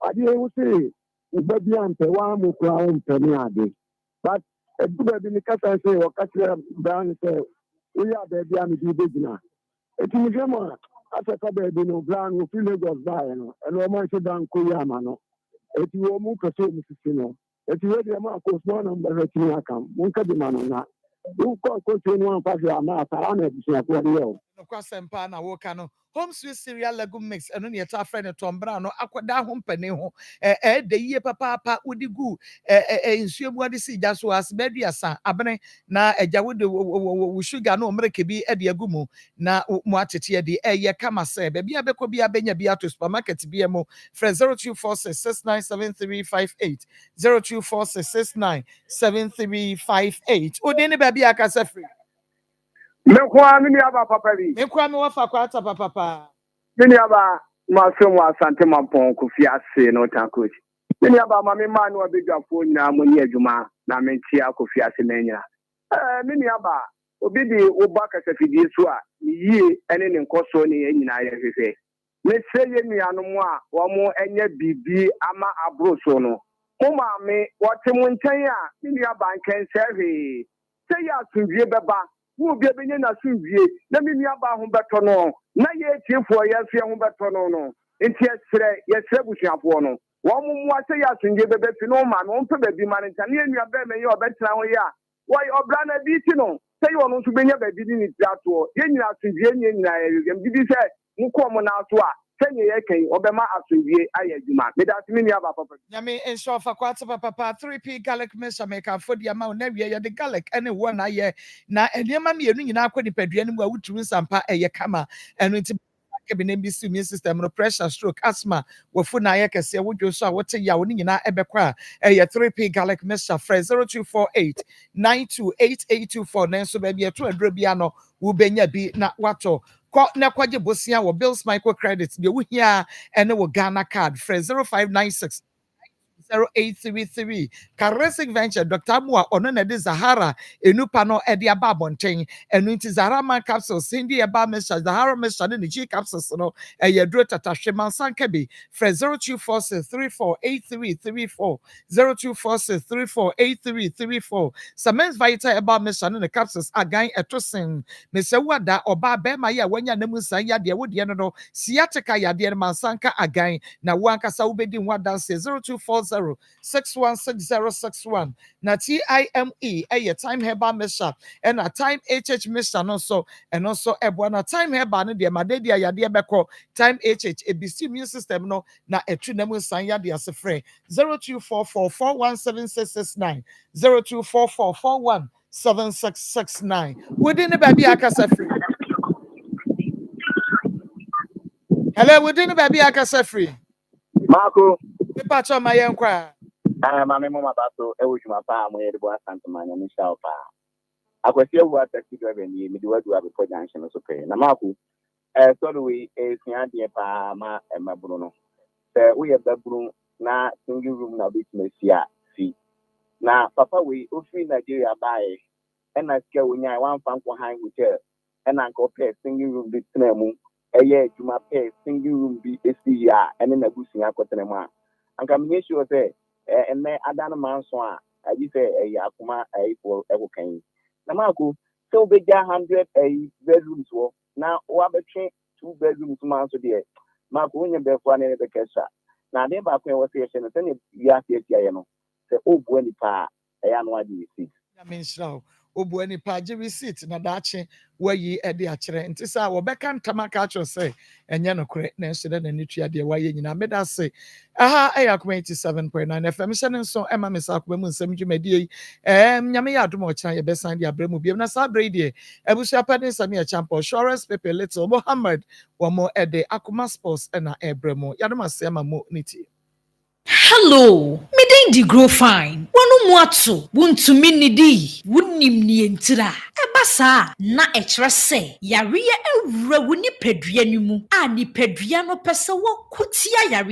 adi e wo say ubabi ampe wa mo kwa o mpe ni ade but eduba bi ni kata say o kata down say we are baby am di begina etimi jema ataka baby no plan we feel Lagos by no and o man say dan ko yama no eti wo mu kaso mu sisi no eti we dey Maa Akos no number we tini akam mun ka di mano na u ko no an fa ama ata na bi so ko de yo no kwasempa na wo ka no home sweet cereal legume mix eno ne yeta friend tombra no akoda ho mpani ho de yie papa udi gu nsuemu ade si ja so as beduasa abene na eja wo sugar no mreke bi de agumu na mu atete de ye kama se be bia beko bia benya bia to supermarket bia mo friend 0246697358 0246697358 odi ne ba bia ka se free me kwa ni aba papa bi me kwa me wafa kwa ata papa ni aba ma so mo asante mampon ko fi ase no ta coach ni aba ma me ma no abegafo nyina mo ni adwuma na me tia ko fi ase na nyina ni aba obi di oba kasa fidie so a yie ene ne nkoso ne nyina ye hwehwe me se ye nuano mo a wo mo enye bibi ama abro so no mo ma me wote mo ntan a ni aba nkan se se ya sunwie beba wo bia benye na sunwie na me aba ho beto no na ye tiefo ye fie ho beto no enti ye sere busuafo no wo mo ase ya sunwie bebe fi no ma no mpe ba bi ma ntan ye nua be me ye obetra ho ya wo obra na bi ti no se yo no so benya ba bi ni tiato ye nyina sunwie nyina ye bi se nko mo na so a senye ye kan obema asundie ayaduma me da timi ni aba papa nyame ensure fa kwata papa 3p garlic mix make afodi ama na wie ye de garlic ene wo na ye na enema mienu nyina akodi padua ni mu a wuturu sampa eye kama eno nti kebi na bi immune system no pressure stroke asthma wofu na ye kese wodwo so a wote ya woni nyina ebekwa eye 3p garlic mix fresh 0248 928824 nenso ba bi eto adro bia no wo benya bi na wato na kwaje bosia wo bills microcredit de wo hia ene wo Ghana card fresh 0596 0833 Caresic Venture Dr. Mua ono na de Zahara enupa no e de aba abonten enu nti Zahara man capsules hindi eba mesha Zahara mesha ne G capsules no e yedro tatahwe mansanka bi fre 0246348334 0246348334 Samens Vita eba mesha ne capsules agan etosen mesewada oba be ma ya wanya namu san ya de wode no sciatica ya de mansanka agan na wankasa wobedi wadanse 0240616061 na TIME eye time heba mesha and a time HH mesha no so and also ebo na time heba no de madedi ya de beko time HH ebisi immune system no na etru namu san ya de asefre 0244417669 0244417669 within the baby akasa free. Hello, within the baby akasa free. Marco. Pacho my enkwa. Mame mama baso e wujuma pa mo yede bo asante manya ni sha pa. Akwasi ewu taxi driver ni me di wadu abefo junction so pe. Na Marco so do we sia de pa ma emaburu no. Se we baburu na single room na bit mesia fi. Na papa we ofi Nigeria bae e na ske wonya wan fan ko han hotel e na nko pe single room bit na mu eye juma pe single room bi esi ya ene na busia akotene mu a. Anka me sure say and then Adana Mansoa, I just say a Akoma a for Evocan. Namako, so big 100 a bedrooms war. Now, what a chain 2 bedrooms months a day. Marco, when you're there for the Kesha. Now, they back when was saying, and you have to say, the old Wendy Pa, a young one, I mean, so. Obu any paje receipt na dache where ye edi achere nti sa wo beka ntama ka cho say enye no kore na nso na nitua de waye nyina meda say aha aya 87.9 FM sene so ema mesa ko mu nsem dwumadi nyame ya adom ocha ye besan de abremu biem na sa bredi ebusu apade sami a champion Shores Pepe Little Muhammad wo mo ede Akoma Sports na ebremu yadom ase ma mo niti. Hello, me dey di grow fine. Wonu mu ato, wuntumi nidi, wunim ni entira. Eba saa na ekire se, yare ewura woni padua ni mu. A ni padua no pese wo kutia yare